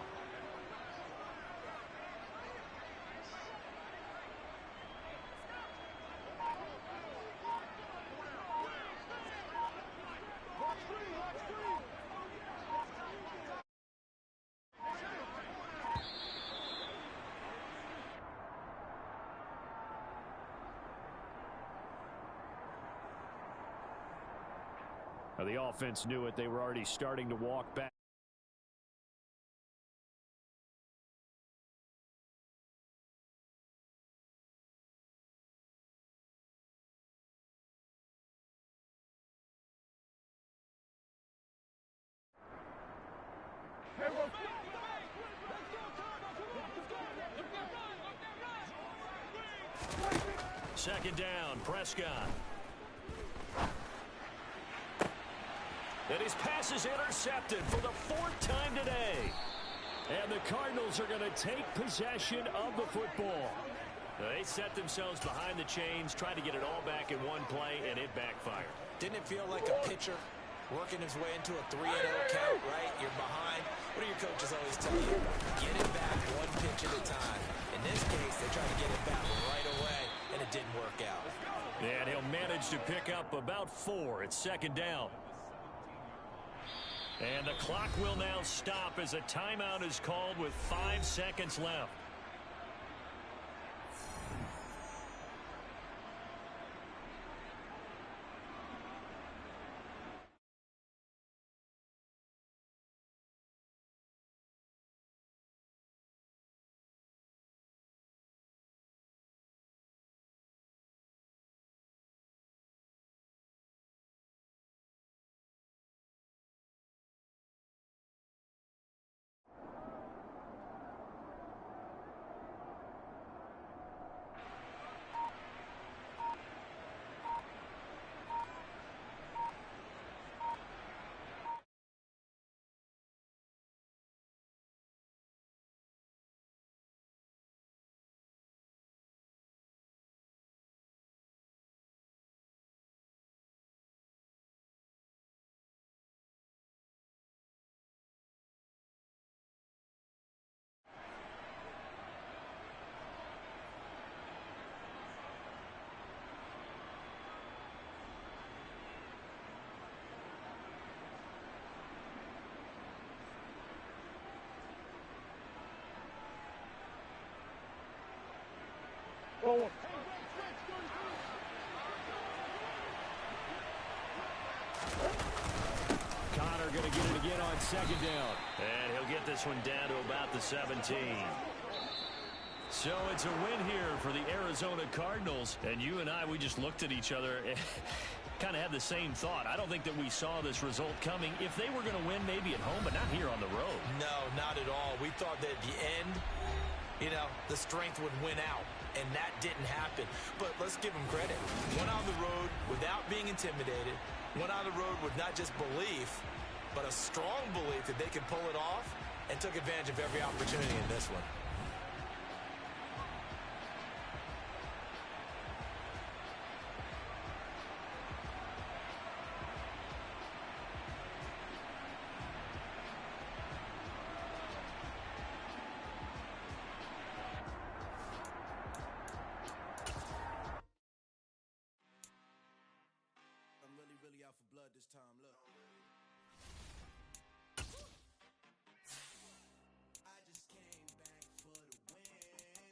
The offense knew it. They were already starting to walk back. Second down, Prescott. And his pass is intercepted for the 4th time today. And the Cardinals are going to take possession of the football. They set themselves behind the chains, trying to get it all back in one play, and it backfired. Didn't it feel like a pitcher working his way into a 3-0 count, right? You're behind. What do your coaches always tell you? Get it back one pitch at a time. In this case, they tried to get it back right away, and it didn't work out. And he'll manage to pick up about 4. It's second down. And the clock will now stop as a timeout is called with 5 seconds left. Forward. Connor going to get it again on second down. And he'll get this one down to about the 17. So it's a win here for the Arizona Cardinals. And you and I, we just looked at each other and kind of had the same thought. I don't think that we saw this result coming. If they were going to win, maybe at home, but not here on the road. No, not at all. We thought that at the end, you know, the strength would win out, and that didn't happen. But let's give them credit. Went on the road without being intimidated. Went on the road with not just belief, but a strong belief that they can pull it off, and took advantage of every opportunity in this one. I'm really out for blood this time. Look. I just came back for the win.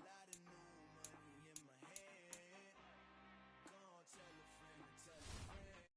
Lot of new money in my hand. Gonna tell a friend to tell a friend.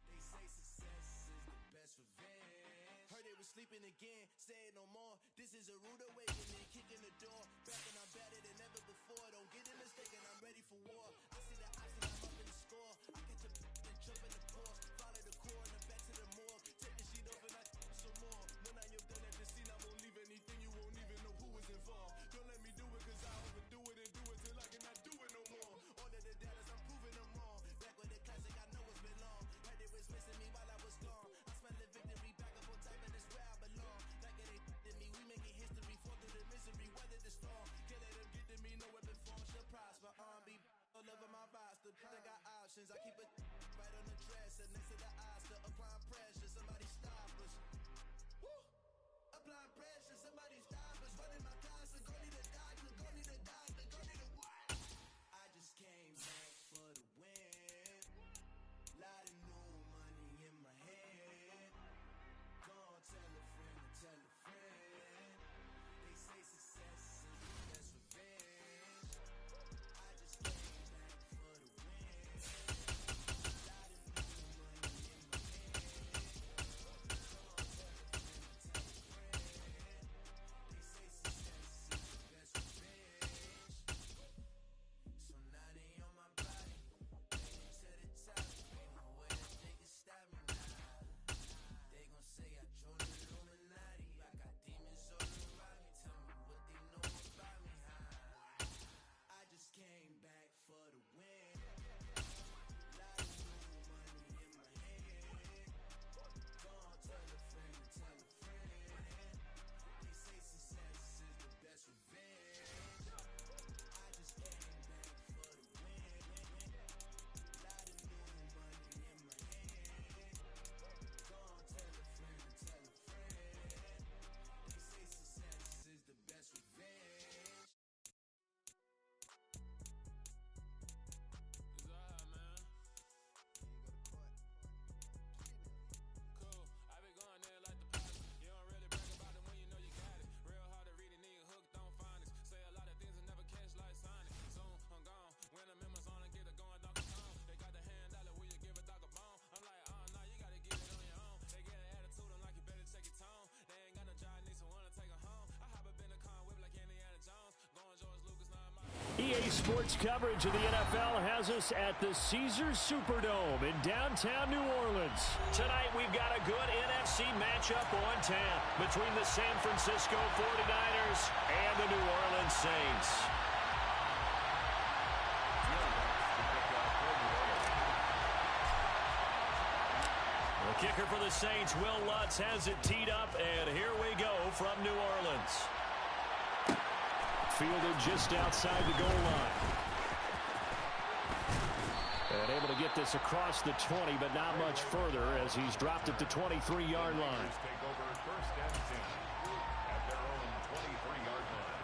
They say success is the best revenge. Heard they was sleeping again, say it no more. This is a rude awakening, kicking the door. Back and I'm better than ever before. Don't get it mistaken, I'm ready for war. I see the option, I'm up in the score. I catch a and jump in the course. Follow the core and the back to the morgue. Take the sheet off and I some more. When I am done at the scene, I won't leave anything. You won't even know who was involved. Don't let me do it, cause I overdo it and do it till I cannot do it no more. Order the data, I'm proving them wrong. Back with the classic, I know it's been long. Heard they was missing me while I was gone. I smell the victory back up on top, and it's where I belong. Like it ain't to me, we making history. Fall through the misery, weather the storm. Can't let them get to me, no weapon form should prosper. Be all over my roster. I got options, I keep it right on the dresser. Next to the Oscar, applying pressure. Somebody stop us. Woo! Applying pressure, somebody stop us. Running my closet, go need a doctor, go need a doctor, go need a what? I just came back for the win. Lot of new money in my hand. Gonna tell a friend to tell a friend. They say success is the best revenge. I just came back for the win. Lot of new money in my hand. Gonna tell a friend to tell a friend. They say success is the best revenge. So now they on my body, heading to the top. Ain't no way that they can stop me now. They gon' say I joined the Illuminati. I got demons all around me. Tell me what they know about me. I just came back for the win. Lot of new money in my hand. Gonna tell a friend to tell a friend. They say success is the best revenge. I just came back for the win. Lot of new money in my hand. Gonna tell a friend to tell a friend. They say success is the best revenge. It's alright, man. Cool. I be going there like the pilot. You don't really brag about it when you know you got it. Real hard to read a nigga hooked on phonics. Say a lot of things and never catch like Sonic. Soon I'm gone. When the members on and get it going, Donkey Kong. They got the hand dollar, will you give a dog a bone? I'm like, nah, you gotta get it on your own. They get an attitude, I'm like, you better check your tone. They ain't got no job, need someone to take her home. I hop up in the car whip like Indiana Jones. Going George Lucas, now I'm out. EA Sports coverage of the NFL has us at the Caesars Superdome in downtown New Orleans. Tonight, we've got a good NFC matchup on tap between the San Francisco 49ers and the New Orleans Saints. The kicker for the Saints, Will Lutz, has it teed up, and here we go from New Orleans. Fielded just outside the goal line. And able to get this across the 20, but not much further as he's dropped at the 23-yard line. Take over first and 10 at their own 23-yard line.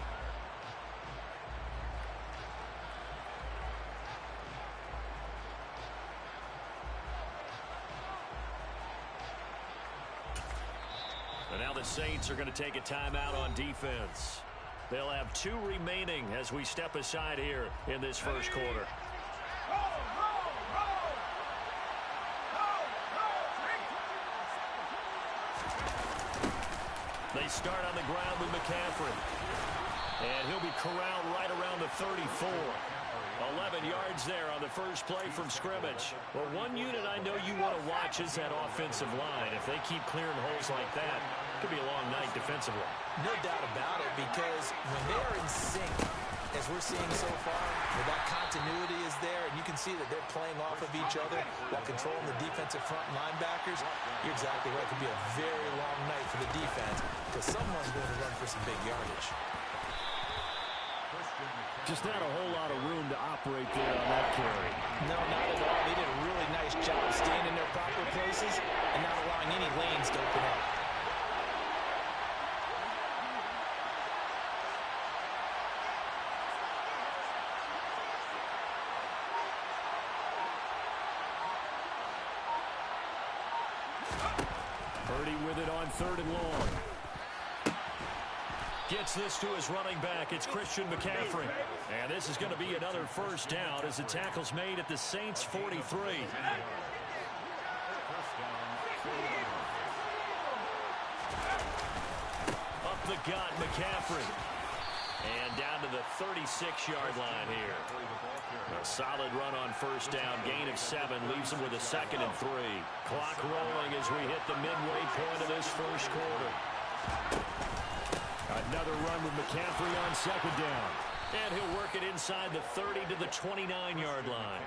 And now the Saints are going to take a timeout on defense. They'll have 2 remaining as we step aside here in this first quarter. They start on the ground with McCaffrey. And he'll be corralled right around the 34. 11 yards there on the first play from scrimmage. Well, one unit I know you want to watch is that offensive line. If they keep clearing holes like that, it could be a long night defensively. No doubt about it, because when they're in sync, as we're seeing so far, where that continuity is there, and you can see that they're playing off of each other while controlling the defensive front and linebackers, you're exactly right. It could be a very long night for the defense because someone's going to run for some big yardage. Just not a whole lot of room to operate there on that carry. No, not at all. They did a really nice job staying in their proper places and not allowing any lanes to open up. Purdy with it on 3rd and long. Gets this to his running back. It's Christian McCaffrey. And this is going to be another first down as the tackle's made at the Saints' 43. Up the gut, McCaffrey. And down to the 36-yard line here. A solid run on first down. Gain of 7 leaves him with a 2nd and 3. Clock rolling as we hit the midway point of this first quarter. Another run with McCaffrey on 2nd down. And he'll work it inside the 30 to the 29-yard line.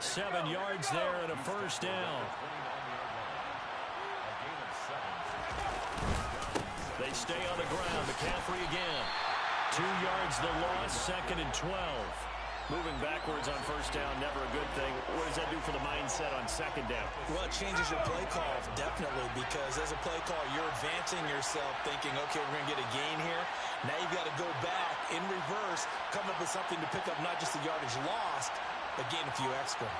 7 yards there and a first down. They stay on the ground. McCaffrey again. 2 yards the loss, 2nd and 12. Moving backwards on first down, never a good thing. What does that do for the mindset on 2nd down? Well, it changes your play call, definitely, because as a play call, you're advancing yourself thinking, okay, we're going to get a gain here. Now you've got to go back in reverse, come up with something to pick up not just the yardage lost, but gain a few extra.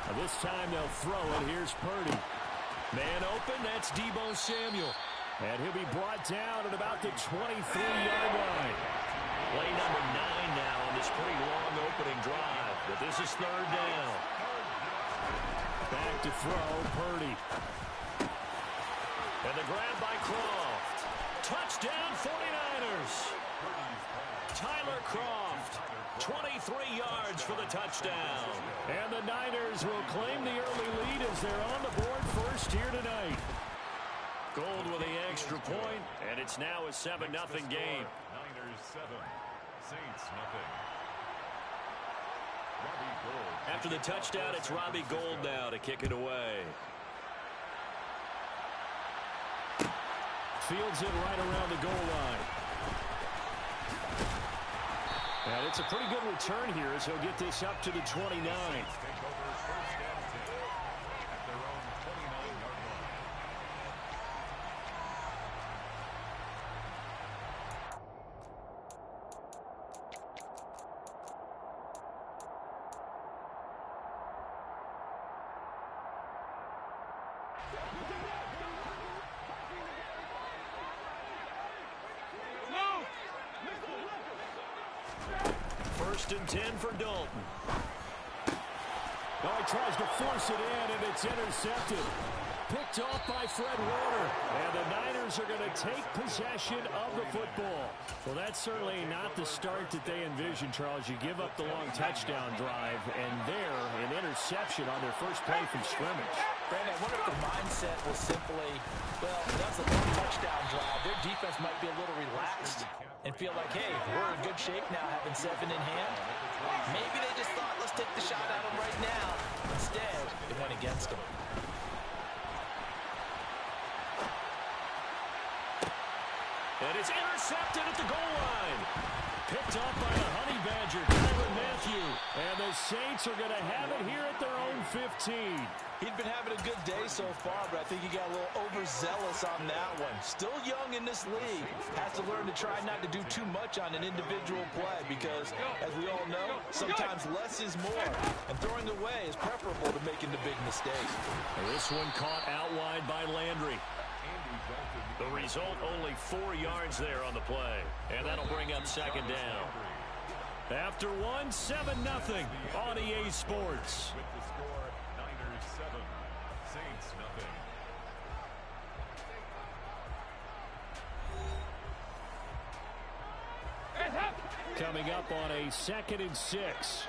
Now this time they'll throw it. Here's Purdy. Man open, that's Deebo Samuel. And he'll be brought down at about the 23-yard line. Play number 9 now on this pretty long opening drive. But this is 3rd down. Back to throw, Purdy. And the grab by Croft. Touchdown, 49ers. Tyler Croft, 23 yards for the touchdown. And the Niners will claim the early lead as they're on the board first here tonight. Gold with the extra point, and it's now a 7-0 game. Niners 7, Saints 0. After the touchdown, it's Robbie Gould now to kick it away. Fields it right around the goal line. And it's a pretty good return here as he'll get this up to the 29. First and 10 for Dalton. Oh, he tries to force it in, and it's intercepted. Picked off by Fred Warner. And the Niners are going to take possession of the football. Well, that's certainly not the start that they envisioned, Charles. You give up the long touchdown drive, and there, an interception on their first play from scrimmage. Brandon, I wonder if the mindset was simply, well, that's a long touchdown drive. Their defense might be a little relaxed and feel like, hey, we're in good shape now, having 7 in hand. Maybe they just thought, let's take the shot at them right now. Instead, it went against them. And it's intercepted at the goal line. Picked up by the Honey Badger, Tyrann Mathieu. And the Saints are going to have it here at their own 15. He'd been having a good day so far, but I think he got a little overzealous on that one. Still young in this league. Has to learn to try not to do too much on an individual play because, as we all know, sometimes less is more. And throwing away is preferable to making the big mistake. And this one caught out wide by Landry. The result, only 4 yards there on the play. And that'll bring up 2nd down. After one, 7-0 on EA Sports. With the score, Niners 7, Saints 0. Coming up on a 2nd and 6.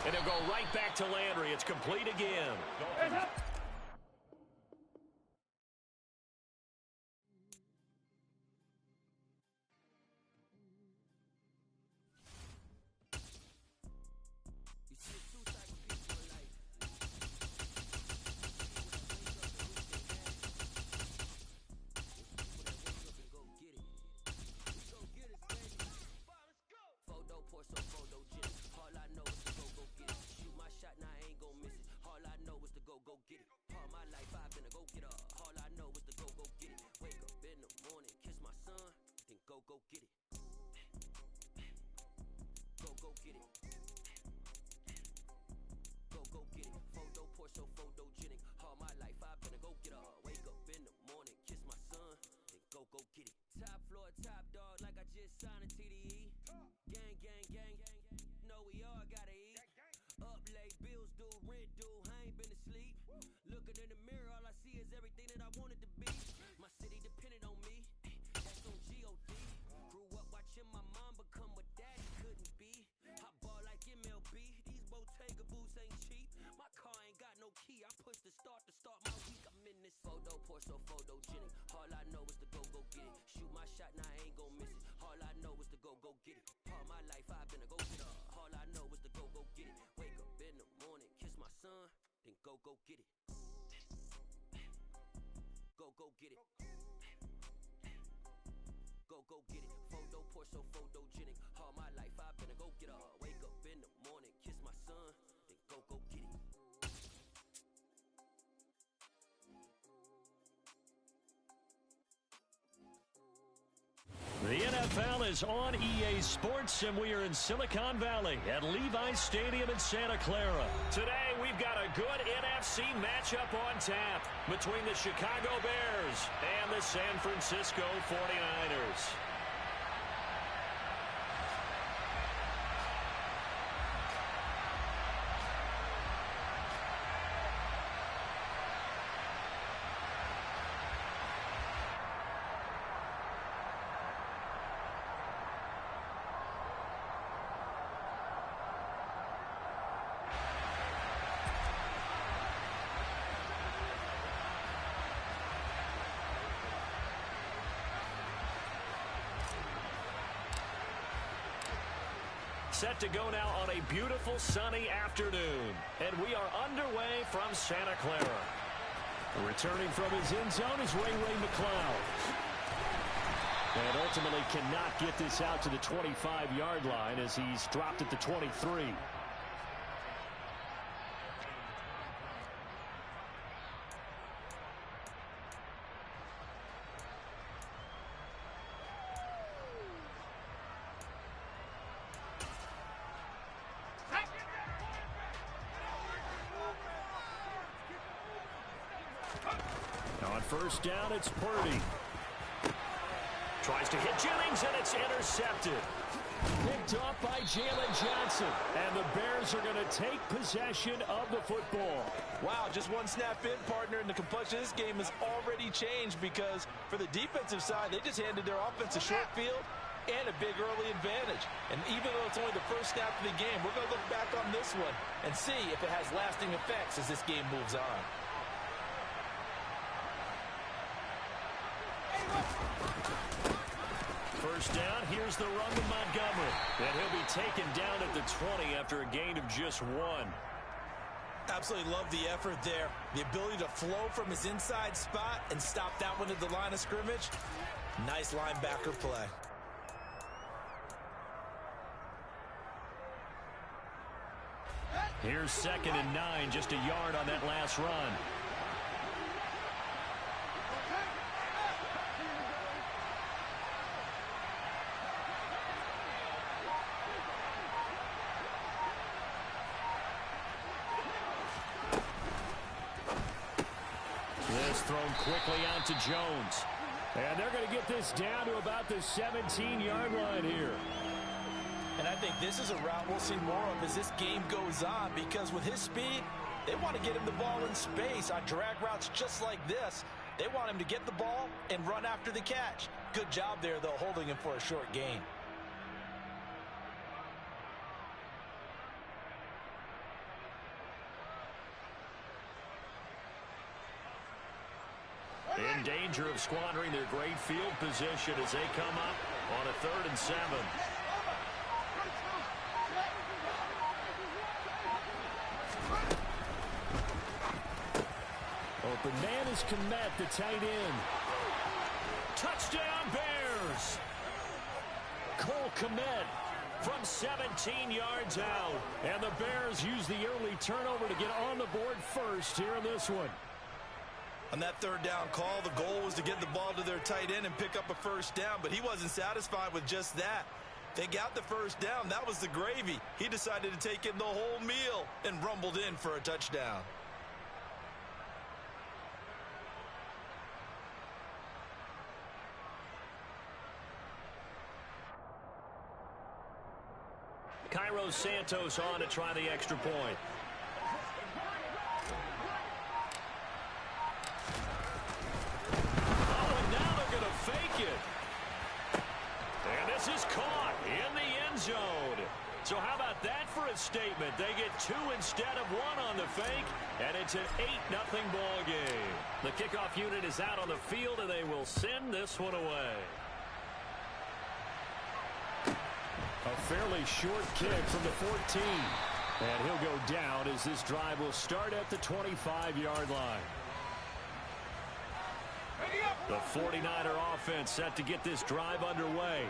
And he'll go right back to Landry. It's complete again. finna go get her. All I know is to go get it. Wake up in the morning, kiss my son, then go get it. Go get it. Go get it. Photo poor, so photogenic. All my life I've been a go get her. Wake up in the morning, kiss my son, then go get it. Top floor, top dog, like I just signed a TDE. Gang, gang, gang, know we all gotta eat. Up late, bills due, rent due, I ain't been asleep. Looking in the mirror, all I see is everything that I wanted to be. My city depended on me, that's on G.O.D. Grew up watching my mom become what daddy couldn't be. I ball like MLB, these Bottega boots ain't cheap. My car ain't got no key, I push the start my week. I'm in this photo poor, so photogenic. All I know is to go get it. Shoot my shot, now I ain't gon' miss it. All I know is to go get it. All my life I've been a go getter. All I know is to go get it. Wake up in the morning, kiss my son, then go get it. Go get it. Go get it. Photo poor, so photogenic. All my life I've been a go getter. Wake up in the morning, kiss my son, then go get it. The NFL is on EA Sports, and we are in Silicon Valley at Levi's Stadium in Santa Clara. Today, we've got a good NFC matchup on tap between the Chicago Bears and the San Francisco 49ers. Set to go now on a beautiful sunny afternoon. And we are underway from Santa Clara. Returning from his end zone is Ray McCloud. And ultimately cannot get this out to the 25-yard line as he's dropped at the 23. On first down, it's Purdy. Tries to hit Jennings, and it's intercepted. Picked off by Jalen Johnson. And the Bears are going to take possession of the football. Wow, just one snap in, partner, and the complexion of this game has already changed because for the defensive side, they just handed their offense a short field and a big early advantage. And even though it's only the first snap of the game, we're going to look back on this one and see if it has lasting effects as this game moves on. First down, here's the run to Montgomery. And he'll be taken down at the 20 after a gain of just 1. Absolutely love the effort there. The ability to flow from his inside spot and stop that one at the line of scrimmage. Nice linebacker play. Here's 2nd and 9, just a yard on that last run. This thrown quickly out to Jones. And they're going to get this down to about the 17-yard line here. And I think this is a route we'll see more of as this game goes on because with his speed, they want to get him the ball in space on drag routes just like this. They want him to get the ball and run after the catch. Good job there, though, holding him for a short gain. In danger of squandering their great field position as they come up on a 3rd and 7. Open man is Kmet, the tight end. Touchdown Bears! Cole Kmet from 17 yards out. And the Bears use the early turnover to get on the board first here in this one. On that third down call, the goal was to get the ball to their tight end and pick up a first down, but he wasn't satisfied with just that. They got the first down. That was the gravy. He decided to take in the whole meal and rumbled in for a touchdown. Cairo Santos on to try the extra point. Oh, and now they're going to fake it. And this is caught in the end zone. So how about that for a statement? They get 2 instead of 1 on the fake, and it's an 8-0 ball game. The kickoff unit is out on the field, and they will send this one away. A fairly short kick from the 14. And he'll go down as this drive will start at the 25-yard line. The 49er offense set to get this drive underway.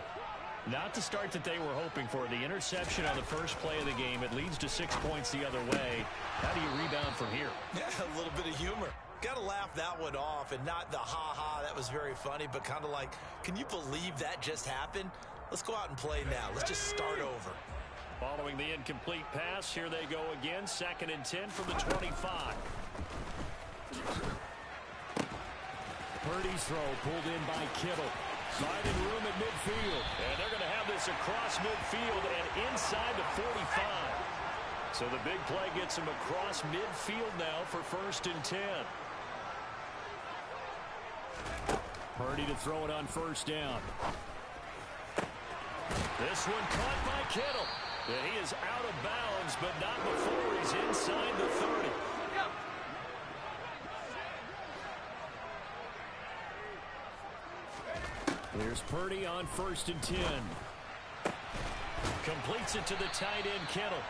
Not the start that they were hoping for. The interception on the first play of the game. It leads to 6 points the other way. How do you rebound from here? Yeah, a little bit of humor. Got to laugh that one off, and not the ha-ha, that was very funny, but kind of like, can you believe that just happened? Let's go out and play now. Let's just start over. Following the incomplete pass, here they go again. 2nd and 10 from the 25. Purdy's throw pulled in by Kittle. Finding room at midfield. And they're going to have this across midfield and inside the 45. So the big play gets them across midfield now for 1st and 10. Purdy to throw it on 1st down. This one caught by Kittle. And he is out of bounds, but not before he's inside the 30. Here's Purdy on 1st and 10. Completes it to the tight end, Kittle.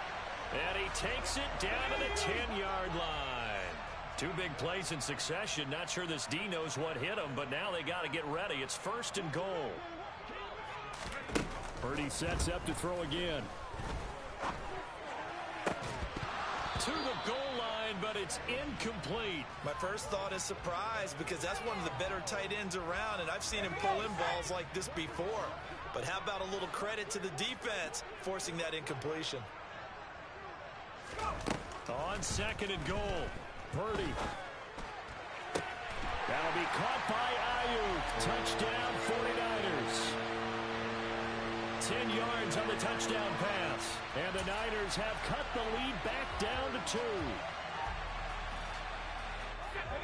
And he takes it down to the 10-yard line. 2 big plays in succession. Not sure this D knows what hit him, but now they got to get ready. It's 1st and goal. Purdy sets up to throw again. To the goal line, but it's incomplete. My first thought is surprise, because that's one of the better tight ends around, and I've seen him pull in balls like this before. But how about a little credit to the defense forcing that incompletion? On 2nd and goal, Purdy. That'll be caught by Ayuk. Touchdown 49ers. 10 yards on the touchdown pass. And the Niners have cut the lead back down to 2.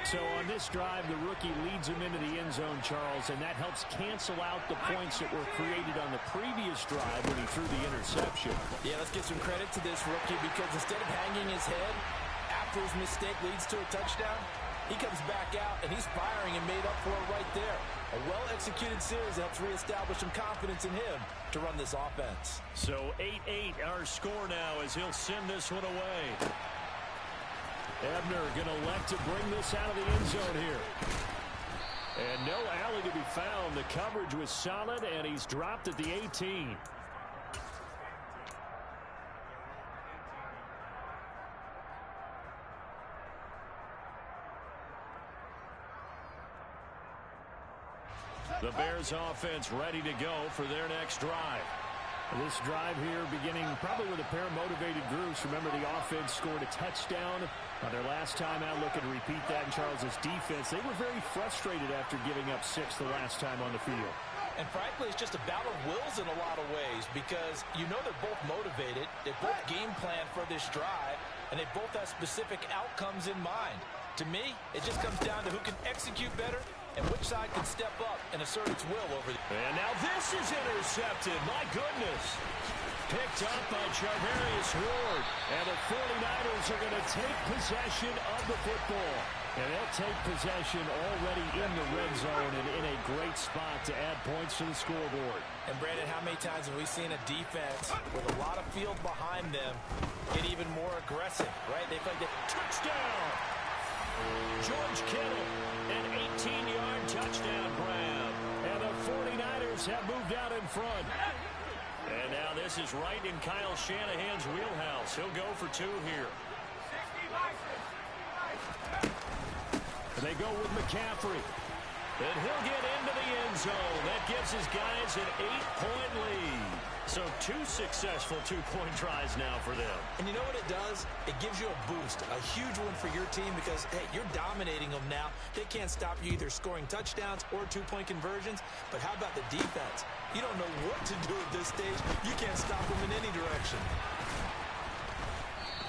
So on this drive, the rookie leads him into the end zone, Charles, and that helps cancel out the points that were created on the previous drive when he threw the interception. Yeah, let's give some credit to this rookie, because instead of hanging his head after his mistake leads to a touchdown, he comes back out and he's firing and made up for it right there. A well-executed series helps reestablish some confidence in him to run this offense. So 8-8 our score now as he'll send this one away. Ebner going to elect to bring this out of the end zone here. And no alley to be found. The coverage was solid, and he's dropped at the 18. The Bears offense ready to go for their next drive. This drive here beginning probably with a pair of motivated groups. Remember, the offense scored a touchdown on their last time out. Looking to repeat that in Charles's defense. They were very frustrated after giving up 6 the last time on the field. And frankly, it's just a battle of wills in a lot of ways, because you know they're both motivated. They both game plan for this drive, and they both have specific outcomes in mind. To me, it just comes down to who can execute better and which side can step up and assert its will over the... And now this is intercepted. My goodness. Picked up by Charvarius Ward. And the 49ers are going to take possession of the football. And they'll take possession already in the red zone and in a great spot to add points to the scoreboard. And Brandon, how many times have we seen a defense with a lot of field behind them get even more aggressive, right? They play the touchdown. George Kittle, an 18-yard touchdown grab. And the 49ers have moved out in front. And now this is right in Kyle Shanahan's wheelhouse. He'll go for 2 here. And they go with McCaffrey. And he'll get into the end zone. That gives his guys an 8-point lead. So 2 successful two-point tries now for them. And you know what it does? It gives you a boost, a huge one for your team because, hey, you're dominating them now. They can't stop you either scoring touchdowns or two-point conversions. But how about the defense? You don't know what to do at this stage. You can't stop them in any direction.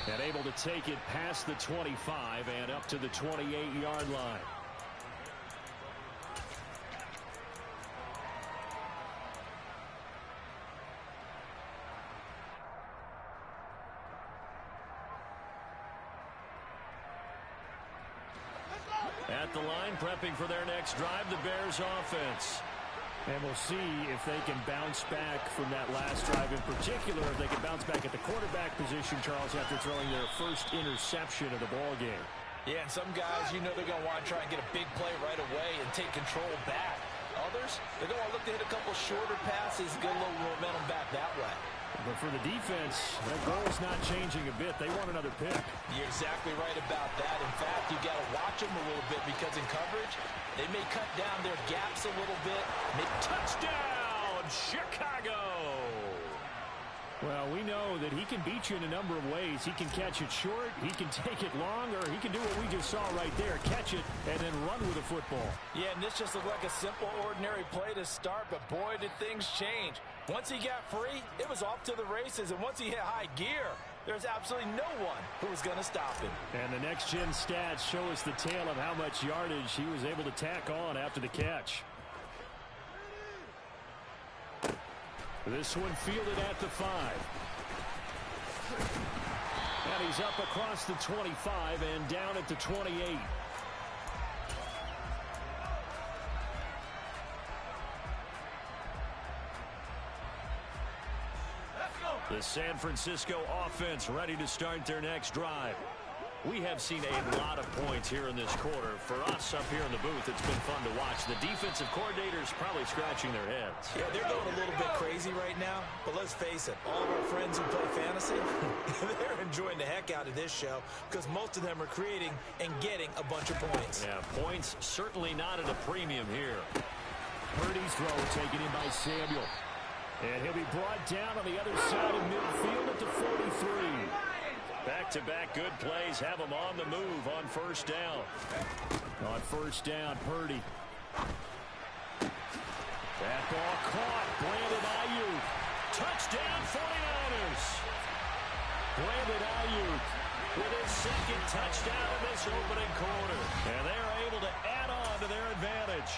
And able to take it past the 25 and up to the 28-yard line. At the line, prepping for their next drive, the Bears offense. And we'll see if they can bounce back from that last drive. In particular, if they can bounce back at the quarterback position, Charles, after throwing their first interception of the ball game. Yeah, and some guys, you know they're going to want to try and get a big play right away and take control back. Others, they're going to want to look to hit a couple shorter passes, get a little momentum back that way. But for the defense, that goal is not changing a bit. They want another pick. You're exactly right about that. In fact, you've got to watch them a little bit because in coverage, they may cut down their gaps a little bit. Touchdown, Chicago! Well, we know that he can beat you in a number of ways. He can catch it short, he can take it long, or he can do what we just saw right there, catch it and then run with the football. Yeah, and this just looked like a simple, ordinary play to start, but boy, did things change. Once he got free, it was off to the races, and once he hit high gear, there's absolutely no one who was going to stop him. And the next-gen stats show us the tale of how much yardage he was able to tack on after the catch. This one fielded at the 5. And he's up across the 25 and down at the 28. The San Francisco offense ready to start their next drive. We have seen a lot of points here in this quarter. For us up here in the booth, it's been fun to watch. The defensive coordinators probably scratching their heads. Yeah, they're going a little bit crazy right now, but let's face it, all of our friends who play fantasy, they're enjoying the heck out of this show because most of them are creating and getting a bunch of points. Yeah, points certainly not at a premium here. Purdy's throw taken in by Samuel. And he'll be brought down on the other side of midfield at the 43. Back-to-back good plays have them on the move on first down. On first down, Purdy. That ball caught. Brandon Ayuk. Touchdown 49ers. Brandon Ayuk with his second touchdown in this opening quarter. And they're able to add on to their advantage.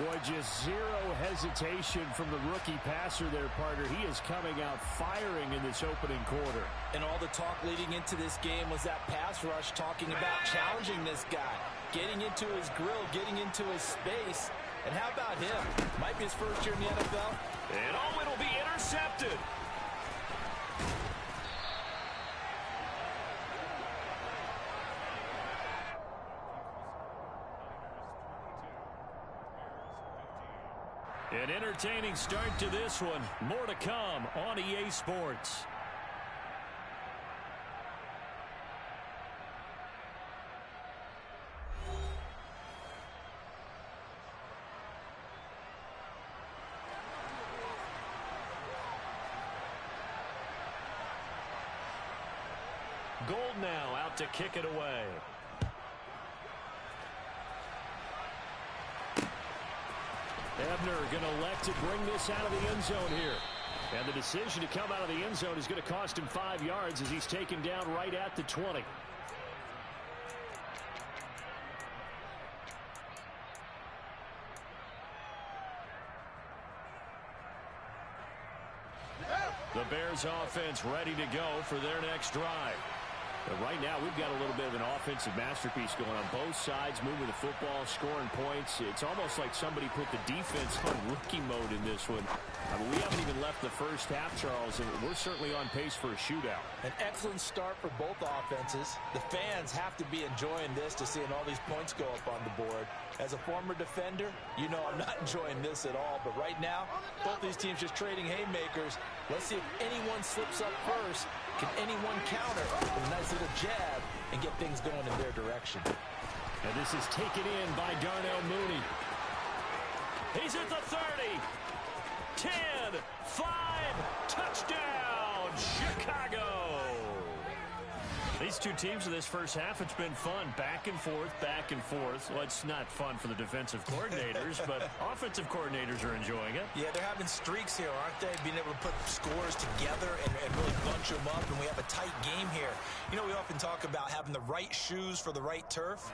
Boy, just zero hesitation from the rookie passer there, partner. He is coming out firing in this opening quarter. And all the talk leading into this game was that pass rush talking about challenging this guy, getting into his grill, getting into his space. And how about him? Might be his first year in the NFL. And it'll be intercepted. An entertaining start to this one. More to come on EA Sports. Gold now out to kick it away. Ebner going to elect to bring this out of the end zone here. And the decision to come out of the end zone is going to cost him 5 yards as he's taken down right at the 20. The Bears offense ready to go for their next drive. But right now, we've got a little bit of an offensive masterpiece going on both sides, moving the football, scoring points. It's almost like somebody put the defense on rookie mode in this one. I mean, we haven't even left the first half, Charles, and we're certainly on pace for a shootout. An excellent start for both offenses. The fans have to be enjoying this to seeing all these points go up on the board. As a former defender, you know I'm not enjoying this at all. But right now, both these teams just trading haymakers. Let's see if anyone slips up first. Can anyone counter with a nice little jab and get things going in their direction. And this is taken in by Darnell Mooney. He's at the 30. 10, 5, touchdown, Chicago. These two teams in this first half, it's been fun. Back and forth, back and forth. Well, it's not fun for the defensive coordinators, but offensive coordinators are enjoying it. Yeah, they're having streaks here, aren't they? Being able to put scores together and really bunch them up, and we have a tight game here. You know, we often talk about having the right shoes for the right turf.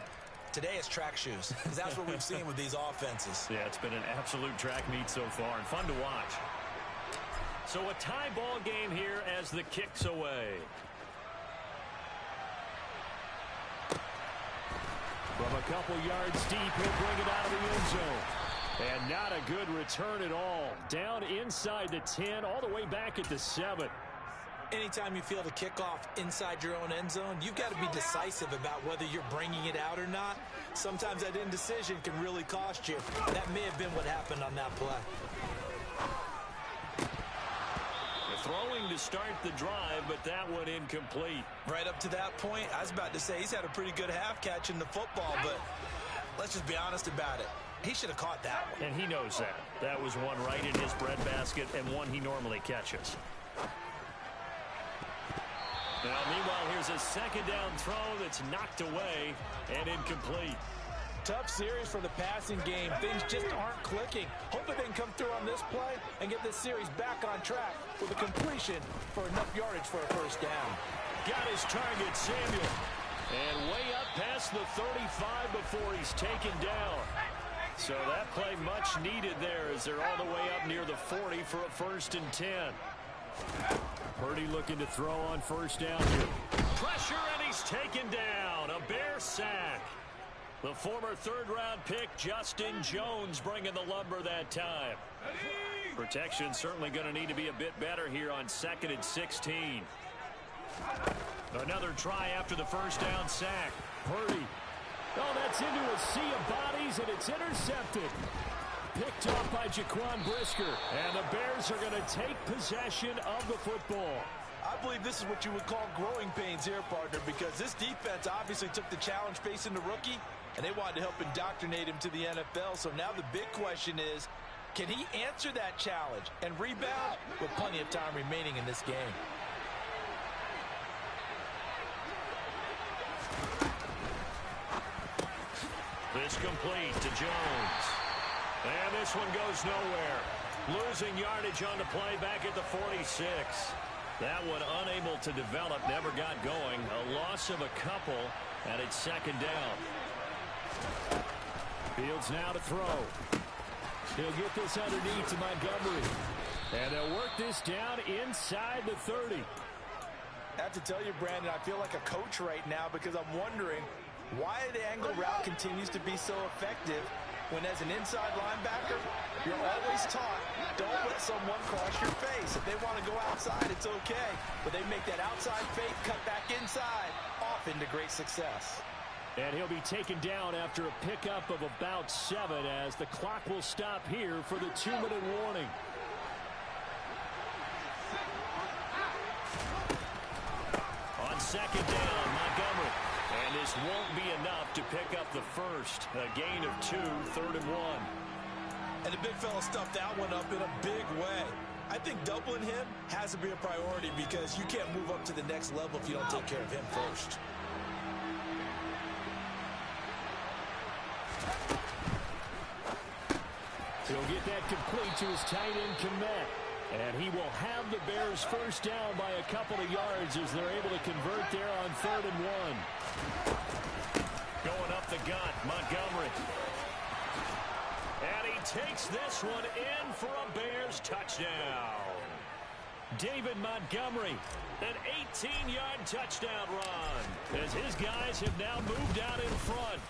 Today it's track shoes, because that's what we've seen with these offenses. Yeah, it's been an absolute track meet so far, and fun to watch. So a tie ball game here as the kick's away. From a couple yards deep, he'll bring it out of the end zone. And not a good return at all. Down inside the 10, all the way back at the 7. Anytime you feel the kickoff inside your own end zone, you've got to be decisive about whether you're bringing it out or not. Sometimes that indecision can really cost you. That may have been what happened on that play. Throwing to start the drive, but that one incomplete. Right up to that point, I was about to say he's had a pretty good half catching the football, but let's just be honest about it. He should have caught that one. And he knows that. That was one right in his breadbasket and one he normally catches. Now, meanwhile, here's a second down throw that's knocked away and incomplete. Tough series for the passing game. Things just aren't clicking. Hoping they can come through on this play and get this series back on track with a completion for enough yardage for a first down. Got his target, Samuel. And way up past the 35 before he's taken down. So that play much needed there as they're all the way up near the 40 for a 1st and 10. Purdy looking to throw on first down here. Pressure, and he's taken down. A Bear sack. The former third-round pick, Justin Jones, bringing the lumber that time. Protection certainly going to need to be a bit better here on 2nd and 16. Another try after the first down sack. Purdy. Oh, that's into a sea of bodies, and it's intercepted. Picked off by Jaquan Brisker. And the Bears are going to take possession of the football. I believe this is what you would call growing pains here, partner, because this defense obviously took the challenge facing the rookie, and they wanted to help indoctrinate him to the NFL. So now the big question is, can he answer that challenge and rebound with plenty of time remaining in this game? This complete to Jones. And this one goes nowhere. Losing yardage on the play back at the 46. That one unable to develop, never got going. A loss of a couple, and it's second down. Fields now to throw. He'll get this underneath to Montgomery. And they'll work this down inside the 30. I have to tell you, Brandon, I feel like a coach right now because I'm wondering why the angle route continues to be so effective when as an inside linebacker, you're always taught, don't let someone cross your face. If they want to go outside, it's okay. But they make that outside fake, cut back inside, off into great success. And he'll be taken down after a pickup of about 7 as the clock will stop here for the 2-minute warning. On second down, Montgomery. And this won't be enough to pick up the first. A gain of 2, 3rd and 1. And the big fella stuffed that one up in a big way. I think doubling him has to be a priority because you can't move up to the next level if you don't take care of him first. He'll get that complete to his tight end, Kmet. And he will have the Bears first down by a couple of yards as they're able to convert there on 3rd and 1. Going up the gut, Montgomery. And he takes this one in for a Bears touchdown. David Montgomery, an 18-yard touchdown run as his guys have now moved out in front.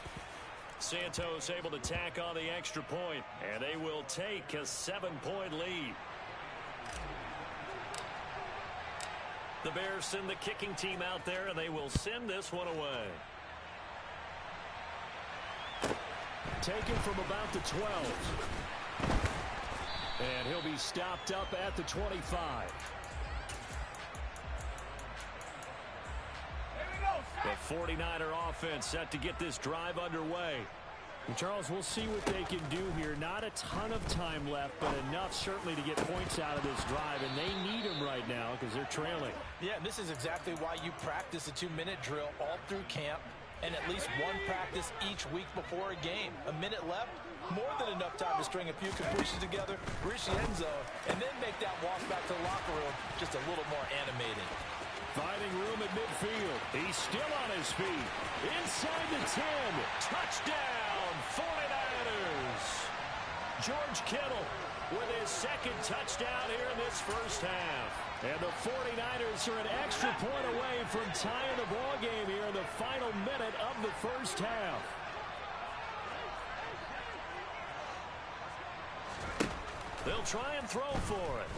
Santos able to tack on the extra point, and they will take a 7-point lead. The Bears send the kicking team out there, and they will send this one away. Taken from about the 12. And he'll be stopped up at the 25. The 49er offense set to get this drive underway. And Charles, we'll see what they can do here. Not a ton of time left, but enough certainly to get points out of this drive, and they need them right now because they're trailing. Yeah, this is exactly why you practice a 2-minute drill all through camp and at least one practice each week before a game. A minute left, more than enough time to string a few completions together, reach the end zone, and then make that walk back to the locker room just a little more animating. Finding room at midfield. He's still on his feet. Inside the 10. Touchdown, 49ers. George Kittle with his second touchdown here in this first half. And the 49ers are an extra point away from tying the ball game here in the final minute of the first half. They'll try and throw for it.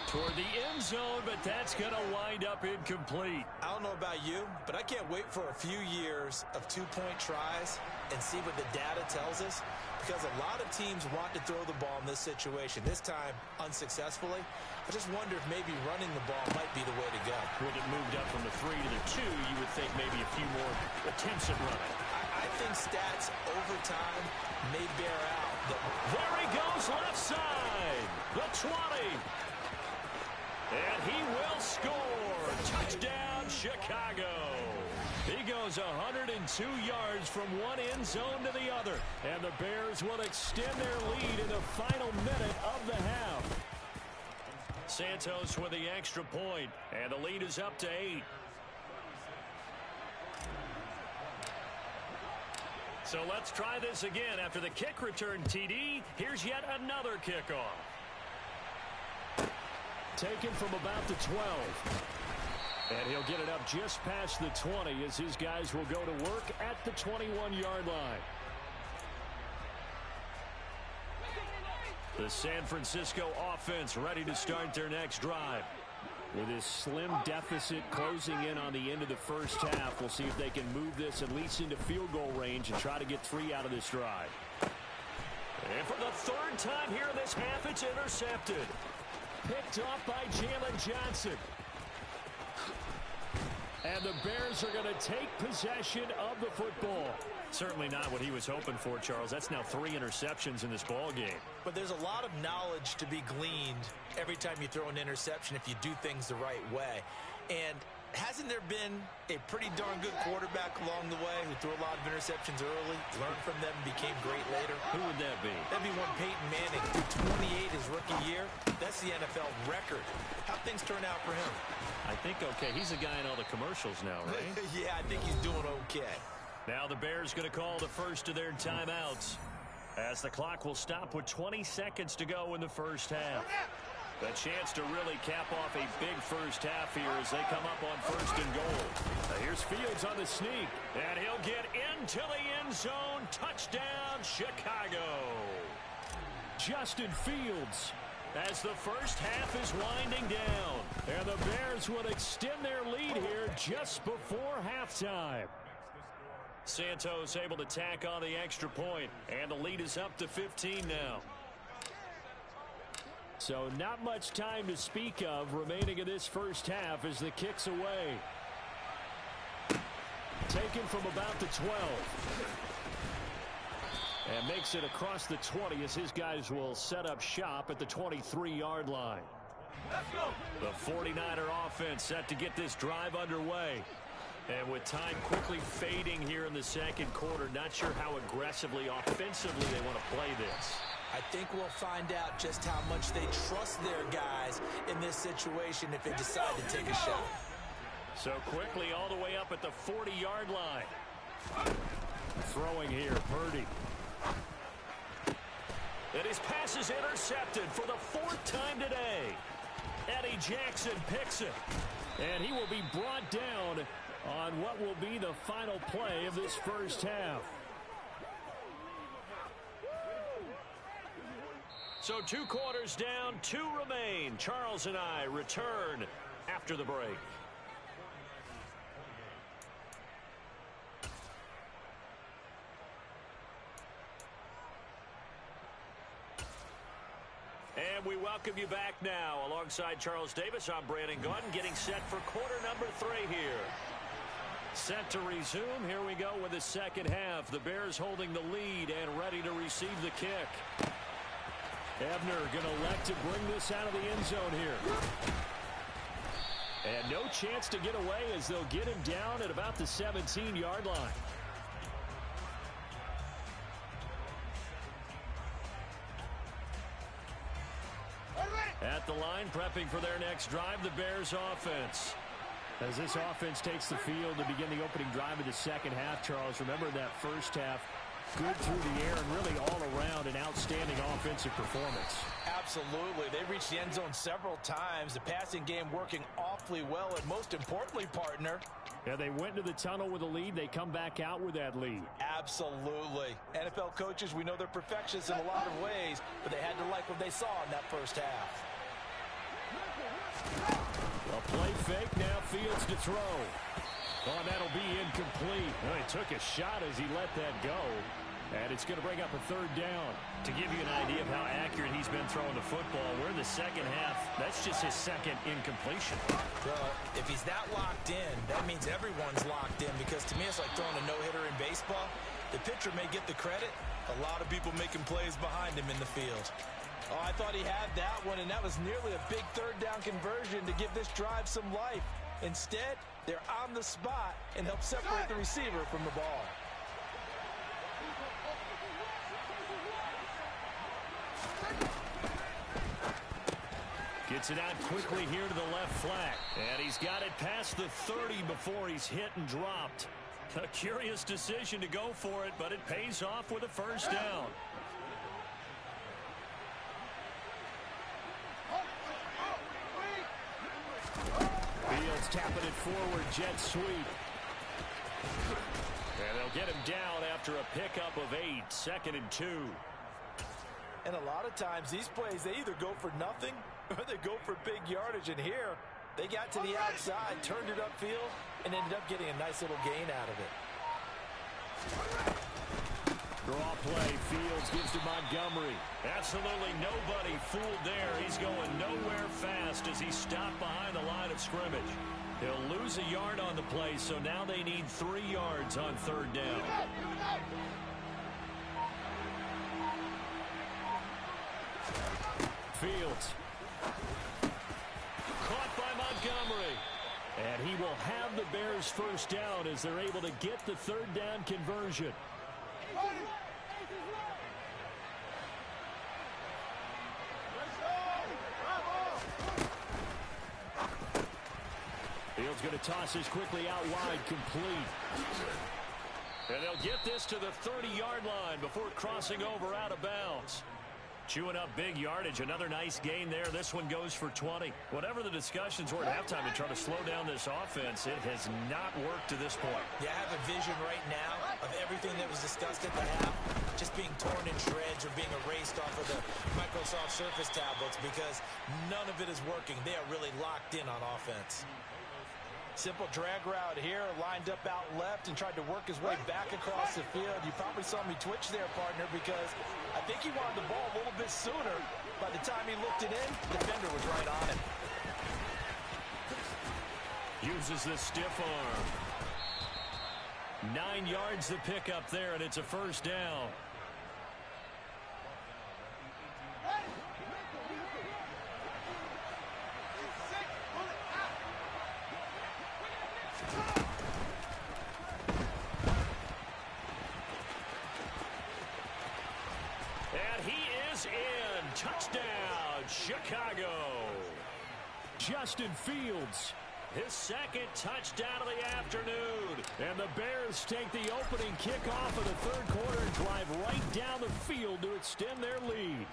Toward the end zone, but that's going to wind up incomplete. I don't know about you, but I can't wait for a few years of two-point tries and see what the data tells us, because a lot of teams want to throw the ball in this situation. This time, unsuccessfully. I just wonder if maybe running the ball might be the way to go. When it moved up from the 3 to the 2, you would think maybe a few more attempts at running. I think stats over time may bear out that. There he goes, left side. The 20. And he will score. Touchdown, Chicago. He goes 102 yards from one end zone to the other. And the Bears will extend their lead in the final minute of the half. Santos with the extra point. And the lead is up to 8. So let's try this again. After the kick return TD, here's yet another kickoff. Taken from about the 12. And he'll get it up just past the 20 as his guys will go to work at the 21-yard line. The San Francisco offense ready to start their next drive. With his slim deficit closing in on the end of the first half, we'll see if they can move this at least into field goal range and try to get 3 out of this drive. And for the third time here in this half, it's intercepted. Picked off by Jalen Johnson. And the Bears are going to take possession of the football. Certainly not what he was hoping for, Charles. That's now 3 interceptions in this ball game. But there's a lot of knowledge to be gleaned every time you throw an interception if you do things the right way. And hasn't there been a pretty darn good quarterback along the way who threw a lot of interceptions early, learned from them, and became great later? Who would that be? That'd be one Peyton Manning, threw 28 his rookie year. That's the NFL record. How'd things turn out for him? I think okay. He's the guy in all the commercials now, right? Yeah, I think he's doing okay. Now the Bears going to call the first of their timeouts as the clock will stop with 20 seconds to go in the first half. A chance to really cap off a big first half here as they come up on first and goal. Now here's Fields on the sneak. And he'll get into the end zone. Touchdown, Chicago. Justin Fields. As the first half is winding down. And the Bears will extend their lead here just before halftime. Santos able to tack on the extra point, and the lead is up to 15 now. So not much time to speak of remaining in this first half as the kick's away. Taken from about the 12. And makes it across the 20 as his guys will set up shop at the 23-yard line. Let's go. The 49er offense set to get this drive underway. And with time quickly fading here in the second quarter, not sure how aggressively, offensively they want to play this. I think we'll find out just how much they trust their guys in this situation if they decide to take a shot. So quickly all the way up at the 40-yard line. Throwing here, Purdy. And his pass is intercepted for the 4th time today. Eddie Jackson picks it. And he will be brought down on what will be the final play of this first half. So 2 quarters down, 2 remain. Charles and I return after the break. And And we welcome you back now. Alongside Charles Davis, I'm Brandon Gaudin, getting set for quarter number 3 here. Set to resume. Here we go with the second half. The Bears holding the lead and ready to receive the kick. Ebner going to elect to bring this out of the end zone here. And no chance to get away as they'll get him down at about the 17-yard line. At the line, prepping for their next drive, the Bears offense. As this offense takes the field to begin the opening drive of the second half, Charles, remember that first half, good through the air and really all around an outstanding offensive performance. Absolutely. They reached the end zone several times. The passing game working awfully well, and most importantly, partner, yeah, they went to the tunnel with a lead. They come back out with that lead. Absolutely. NFL coaches, we know they're perfectionists in a lot of ways, but they had to like what they saw in that first half. A play fake, now Fields to throw. Oh, and that'll be incomplete. Well, he took a shot as he let that go. And it's going to bring up a third down. To give you an idea of how accurate he's been throwing the football, we're in the second half. That's just his second incompletion. Well, if he's that locked in, that means everyone's locked in, because to me it's like throwing a no-hitter in baseball. The pitcher may get the credit. A lot of people making plays behind him in the field. Oh, I thought he had that one, and that was nearly a big third down conversion to give this drive some life. Instead, they're on the spot and help separate the receiver from the ball. Gets it out quickly here to the left flat. And he's got it past the 30 before he's hit and dropped. A curious decision to go for it, but it pays off with a first down. Fields tapping it forward, jet sweep. And they'll get him down after a pickup of 8, 2nd and 2. And a lot of times these plays, they either go for nothing or they go for big yardage. And here, they got to the outside, turned it upfield, and ended up getting a nice little gain out of it. Draw play, Fields gives to Montgomery. Absolutely nobody fooled there. He's going nowhere fast as he stopped behind the line of scrimmage. He'll lose a yard on the play, so now they need 3 yards on third down. Fields. Caught by Montgomery. And he will have the Bears first down as they're able to get the third down conversion. Fields going to toss this quickly out wide, complete. And they'll get this to the 30-yard line before crossing over out of bounds. Chewing up big yardage. Another nice gain there. This one goes for 20. Whatever the discussions were at halftime to try to slow down this offense, it has not worked to this point. Yeah, I have a vision right now of everything that was discussed at the half just being torn in shreds or being erased off of the Microsoft Surface tablets, because none of it is working. They are really locked in on offense. Simple drag route here, lined up out left and tried to work his way back across the field. You probably saw me twitch there, partner, because I think he wanted the ball a little bit sooner. By the time he looked it in, the defender was right on him. Uses the stiff arm. 9 yards to pick up there, and it's a first down. And he is in. Touchdown, Chicago. Justin Fields. His second touchdown of the afternoon. And the Bears take the opening kickoff of the third quarter and drive right down the field to extend their lead.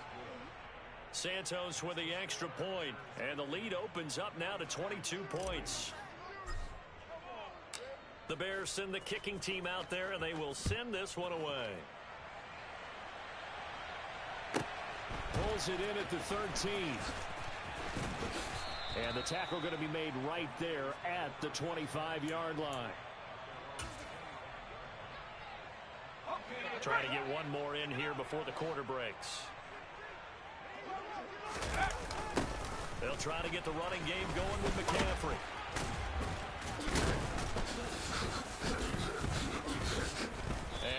Santos with the extra point, and the lead opens up now to 22 points. The Bears send the kicking team out there, and they will send this one away. Pulls it in at the 13. And the tackle going to be made right there at the 25-yard line. Trying to get one more in here before the quarter breaks. They'll try to get the running game going with McCaffrey.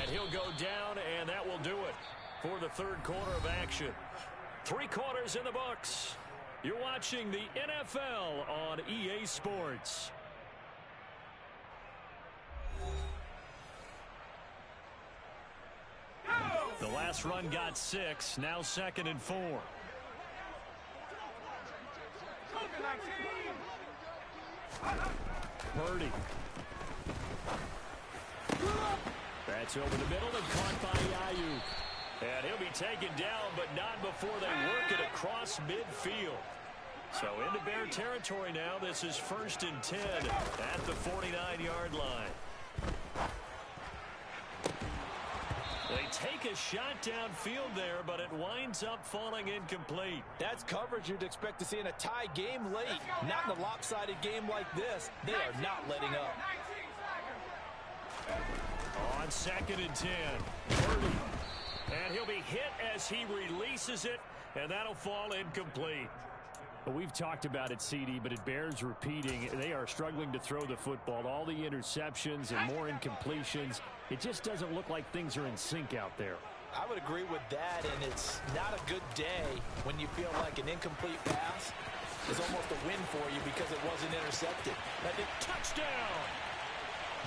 And he'll go down, and that will do it for the third quarter of action. 3 quarters in the books. You're watching the NFL on EA Sports. The last run got 6, now 2nd and 4. Purdy. That's over the middle and caught by Ayuk. And he'll be taken down, but not before they work it across midfield. So into Bear territory now. This is 1st and 10 at the 49-yard line. They take a shot downfield there, but it winds up falling incomplete. That's coverage you'd expect to see in a tie game late. Not in a lopsided game like this. They are not letting up. On 2nd and 10, Purdy. And he'll be hit as he releases it, and that'll fall incomplete. Well, we've talked about it, CD, but it bears repeating. They are struggling to throw the football. All the interceptions and more incompletions. It just doesn't look like things are in sync out there. I would agree with that, and it's not a good day when you feel like an incomplete pass is almost a win for you because it wasn't intercepted. And the touchdown!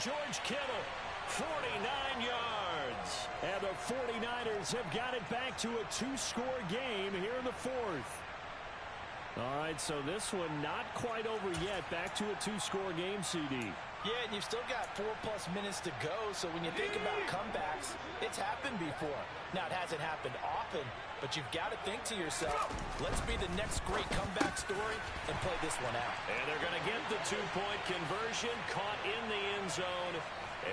George Kittle, 49 yards. And the 49ers have got it back to a 2-score game here in the 4th. All right, so this one not quite over yet. Back to a 2-score game, CD. Yeah, and you've still got 4+ minutes to go, so when you think about comebacks, it's happened before. Now, it hasn't happened often, but you've got to think to yourself, let's be the next great comeback story and play this one out. And they're going to get the 2-point conversion, caught in the end zone,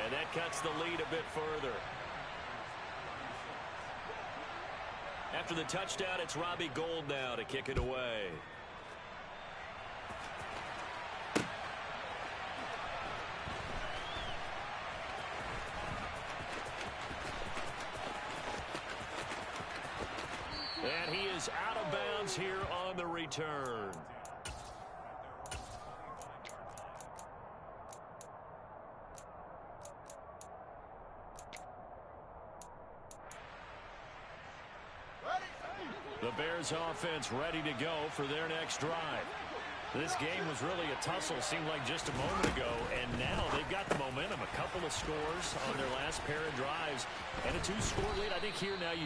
and that cuts the lead a bit further. After the touchdown, it's Robbie Gould now to kick it away. And he is out of bounds here on the return. The Bears offense ready to go for their next drive. This game was really a tussle, seemed like just a moment ago, and now they've got the momentum. A couple of scores on their last pair of drives, and a 2-score lead. I think here now you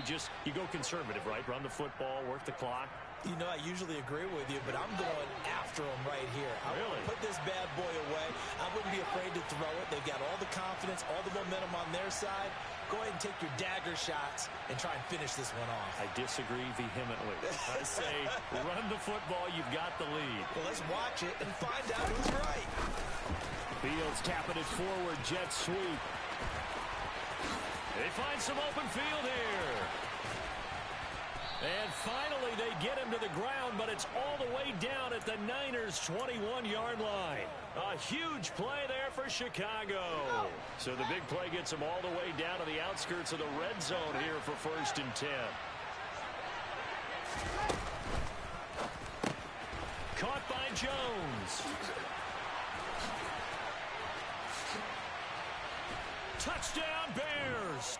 go conservative, right? Run the football, work the clock. You know, I usually agree with you, but I'm going after them right here. I want to put this bad boy away. I wouldn't be afraid to throw it. They've got all the confidence, all the momentum on their side. Go ahead and take your dagger shots and try and finish this one off. I disagree vehemently. I say run the football. You've got the lead. Well, let's watch it and find out who's right. Fields tapping it forward. Jet sweep. They find some open field here. And finally, they get him to the ground, but it's all the way down at the Niners' 21-yard line. A huge play there for Chicago. So the big play gets them all the way down to the outskirts of the red zone here for 1st and 10. Caught by Jones. Touchdown, Bears.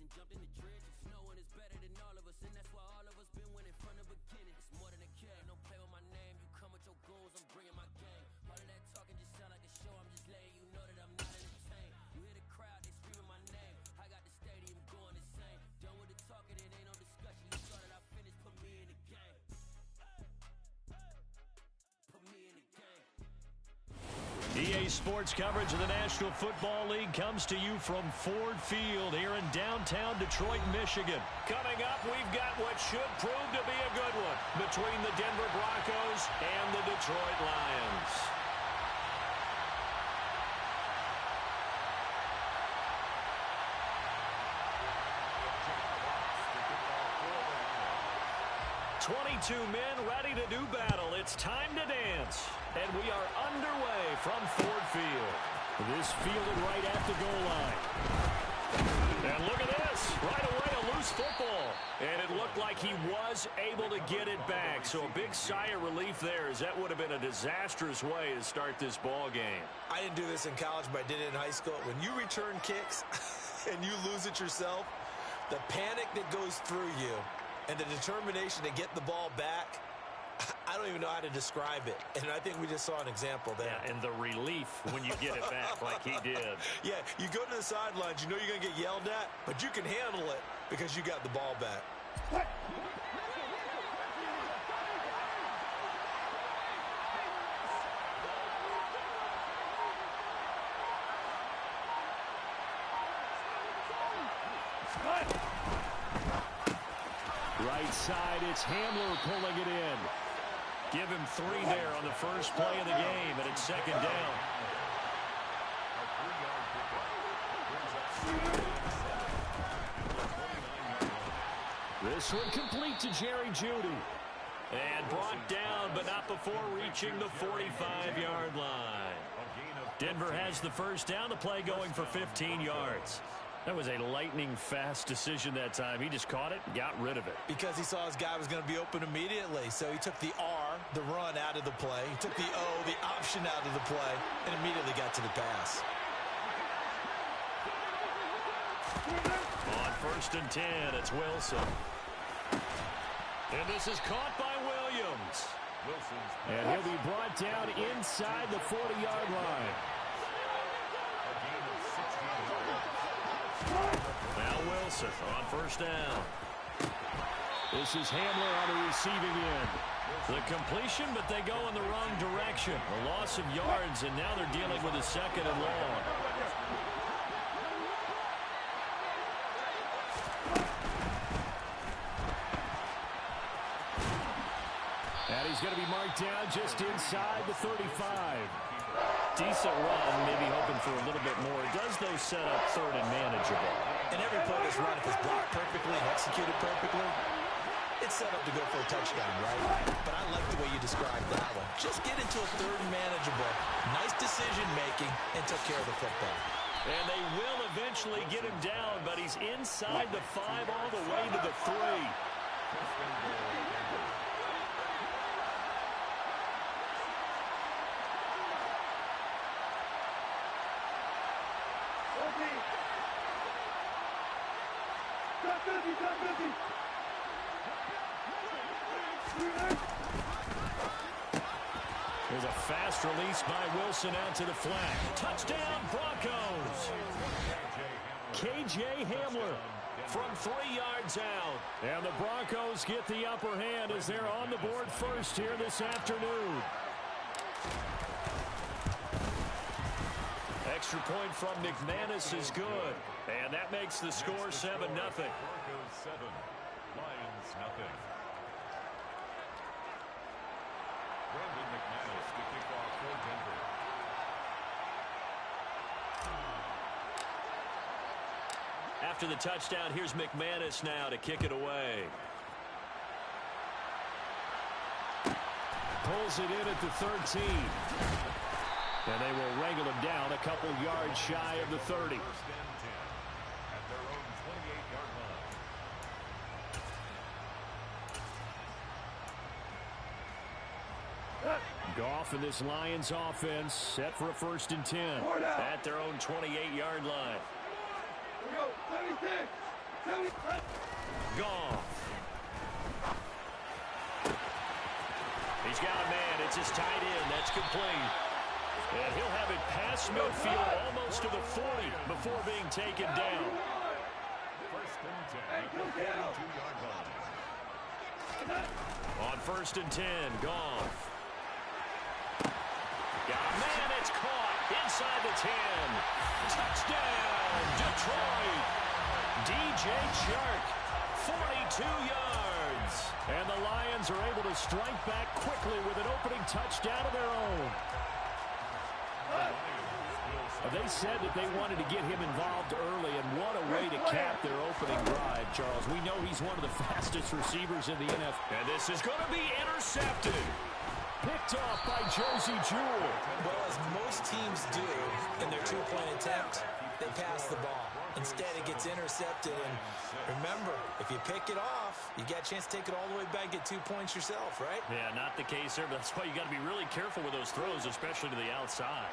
and jumped in the dredge. No one is better than all of us, and that's why all of us been winning from the beginning. It's more than a kid, no play with my name. You come with your goons, I'm bringing my game. All of that talking just sound like a show. I'm just letting you know that I'm not entertained. You hear the crowd, they screaming my name. I got the stadium going insane. Done with the talking, it ain't no discussion. You started, I finished, put me in the game. Put me in the game. EA Sports coverage of the National Football League comes to you from Ford Field here in downtown Detroit, Michigan. Coming up, we've got what should prove to be a good one between the Denver Broncos and the Detroit Lions. "22 men ready to do battle. It's time to dance." And we are underway from Ford Field. This fielded right at the goal line. And look at this. Right away, a loose football. And it looked like he was able to get it back. So a big sigh of relief there, as that would have been a disastrous way to start this ball game. I didn't do this in college, but I did it in high school. When you return kicks and you lose it yourself, the panic that goes through you and the determination to get the ball back, I don't even know how to describe it. And I think we just saw an example there. Yeah, and the relief when you get it back like he did. Yeah, you go to the sidelines, you know you're going to get yelled at, but you can handle it because you got the ball back. Right side, it's Hamler pulling it in. Give him 3 there on the first play of the game, and it's second down. This one complete to Jerry Jeudy. And brought down, but not before reaching the 45-yard line. Denver has the first down. The play going for 15 yards. That was a lightning-fast decision that time. He just caught it and got rid of it. Because he saw his guy was going to be open immediately. So he took the R, the run, out of the play. He took the O, the option, out of the play, and immediately got to the pass. On 1st and 10, it's Wilson. And this is caught by Williams. And he'll be brought down inside the 40-yard line. Now Wilson on 1st down. This is Hamler on the receiving end. The completion, but they go in the wrong direction. A loss of yards, and now they're dealing with a 2nd and long. And he's going to be marked down just inside the 35. Decent run, maybe hoping for a little bit more. It does, though, set up 3rd and manageable. And every play that's run, if it's blocked perfectly and executed perfectly, it's set up to go for a touchdown, right? But I like the way you described that one. Just get into a 3rd and manageable, nice decision-making, and took care of the football. And they will eventually get him down, but he's inside the 5 all the way to the 3. There's a fast release by Wilson out to the flat. Touchdown, Broncos. KJ Hamler from 3 yards out. And the Broncos get the upper hand as they're on the board first here this afternoon. Extra point from McManus is good. And that makes the score 7-0. Broncos 7, Lions nothing. Brandon McManus to kick off for Denver. After the touchdown, here's McManus now to kick it away. Pulls it in at the 13. And they will wrangle him down a couple yards shy of the 30. 1st and 10 at their own 28-yard line. Goff and this Lions offense set for a 1st and 10. At their own 28-yard line. Goff. He's got a man. It's his tight end. That's complete. And he'll have it past midfield almost to the 40 before being taken down. First and 10 at the 42-yard line. On 1st and 10, Goff. Got a man. It's caught inside the 10. Touchdown, Detroit. DJ Chark, 42 yards. And the Lions are able to strike back quickly with an opening touchdown of their own. They said that they wanted to get him involved early, and what a way to cap their opening drive, Charles. We know he's one of the fastest receivers in the NFL. And this is going to be intercepted. Picked off by Josie Jewell. Well, as most teams do in their two-point attempt, they pass the ball. Instead, it gets intercepted. And remember, if you pick it off, you got a chance to take it all the way back, get 2 points yourself, right? Yeah, not the case there, but that's why you got to be really careful with those throws, especially to the outside.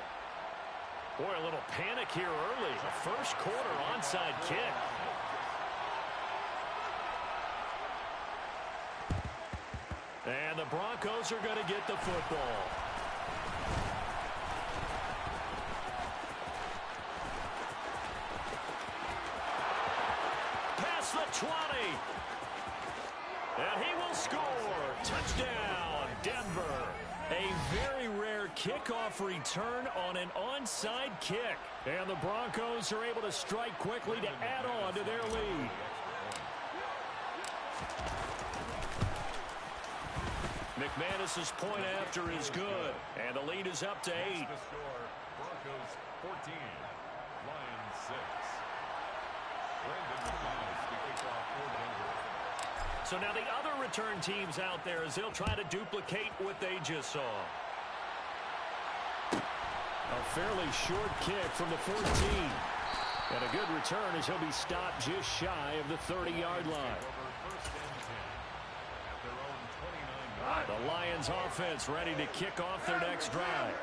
Boy, a little panic here early. A first quarter onside kick. And the Broncos are going to get the football. Past the 20. And he will score. Touchdown, Denver. A very rare kickoff return on an onside kick. And the Broncos are able to strike quickly to add on to their lead. McManus's point after is good. And the lead is up to 8. The score, Broncos 14, Lions 6. Brandon McManus to kick off for Denver. So now the other return teams out there as they'll try to duplicate what they just saw. A fairly short kick from the 14. And a good return as he'll be stopped just shy of the 30-yard line. The Lions offense ready to kick off their next drive.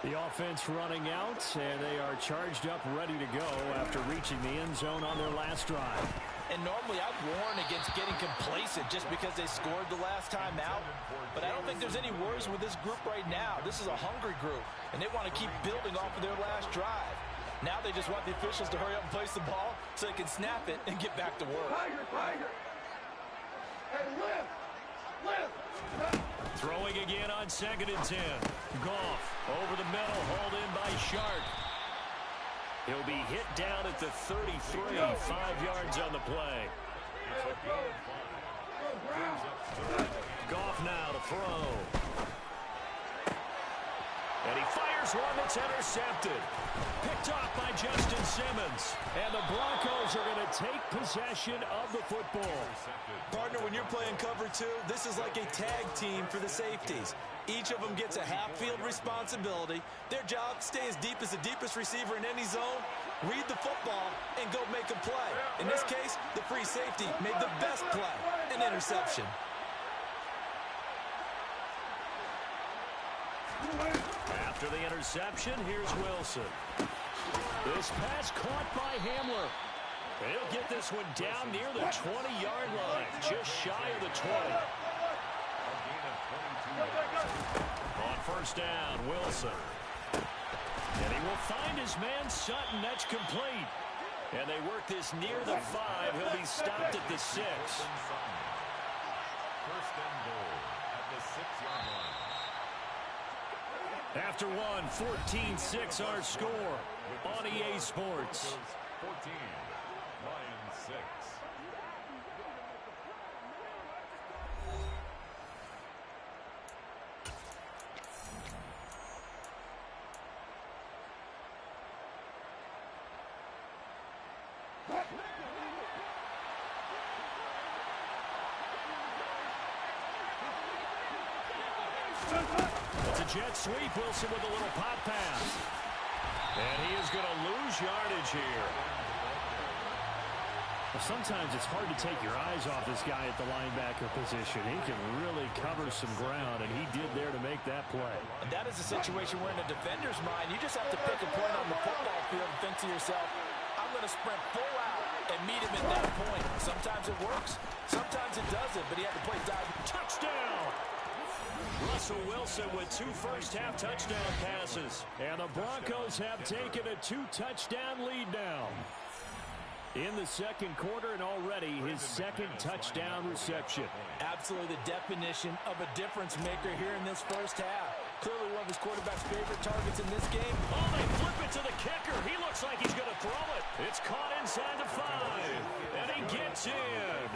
The offense running out, and they are charged up, ready to go after reaching the end zone on their last drive. And normally I'd warn against getting complacent just because they scored the last time out. But I don't think there's any worries with this group right now. This is a hungry group, and they want to keep building off of their last drive. Now they just want the officials to hurry up and place the ball so they can snap it and get back to work. Throwing again on 2nd and 10. Goff over the middle, hauled in by Shark. He'll be hit down at the 33, 5 yards on the play. Goff now to throw. And he fires one that's intercepted. Picked off by Justin Simmons. And the Broncos are going to take possession of the football. Partner, when you're playing cover 2, this is like a tag team for the safeties. Each of them gets a half-field responsibility. Their job, stay as deep as the deepest receiver in any zone, read the football, and go make a play. In this case, the free safety made the best play, an interception. After the interception, here's Wilson. This pass caught by Hamler. And he'll get this one down near the 20-yard line, just shy of the 20. On 1st down, Wilson. And he will find his man Sutton. That's complete. And they work this near the 5. He'll be stopped at the 6. First and goal at the 6-yard line. After one, 14-6 our score on EA Sports. 14, Lions 6. It's a jet sweep. Wilson with a little pop pass. And he is going to lose yardage here. Well, sometimes it's hard to take your eyes off this guy at the linebacker position. He can really cover some ground, and he did there to make that play. And that is a situation where in a defender's mind, you just have to pick a point on the football field and think to yourself, I'm going to sprint full out and meet him at that point. Sometimes it works, sometimes it doesn't, but he had to play dive. Touchdown! Russell Wilson with 2 first-half touchdown passes. And the Broncos have taken a 2-touchdown lead now in the second quarter, and already his second touchdown reception. Absolutely the definition of a difference maker here in this first half. Clearly one of his quarterback's favorite targets in this game. Oh, they flip it to the kicker. He looks like he's going to throw it. It's caught inside the 5, and he gets in.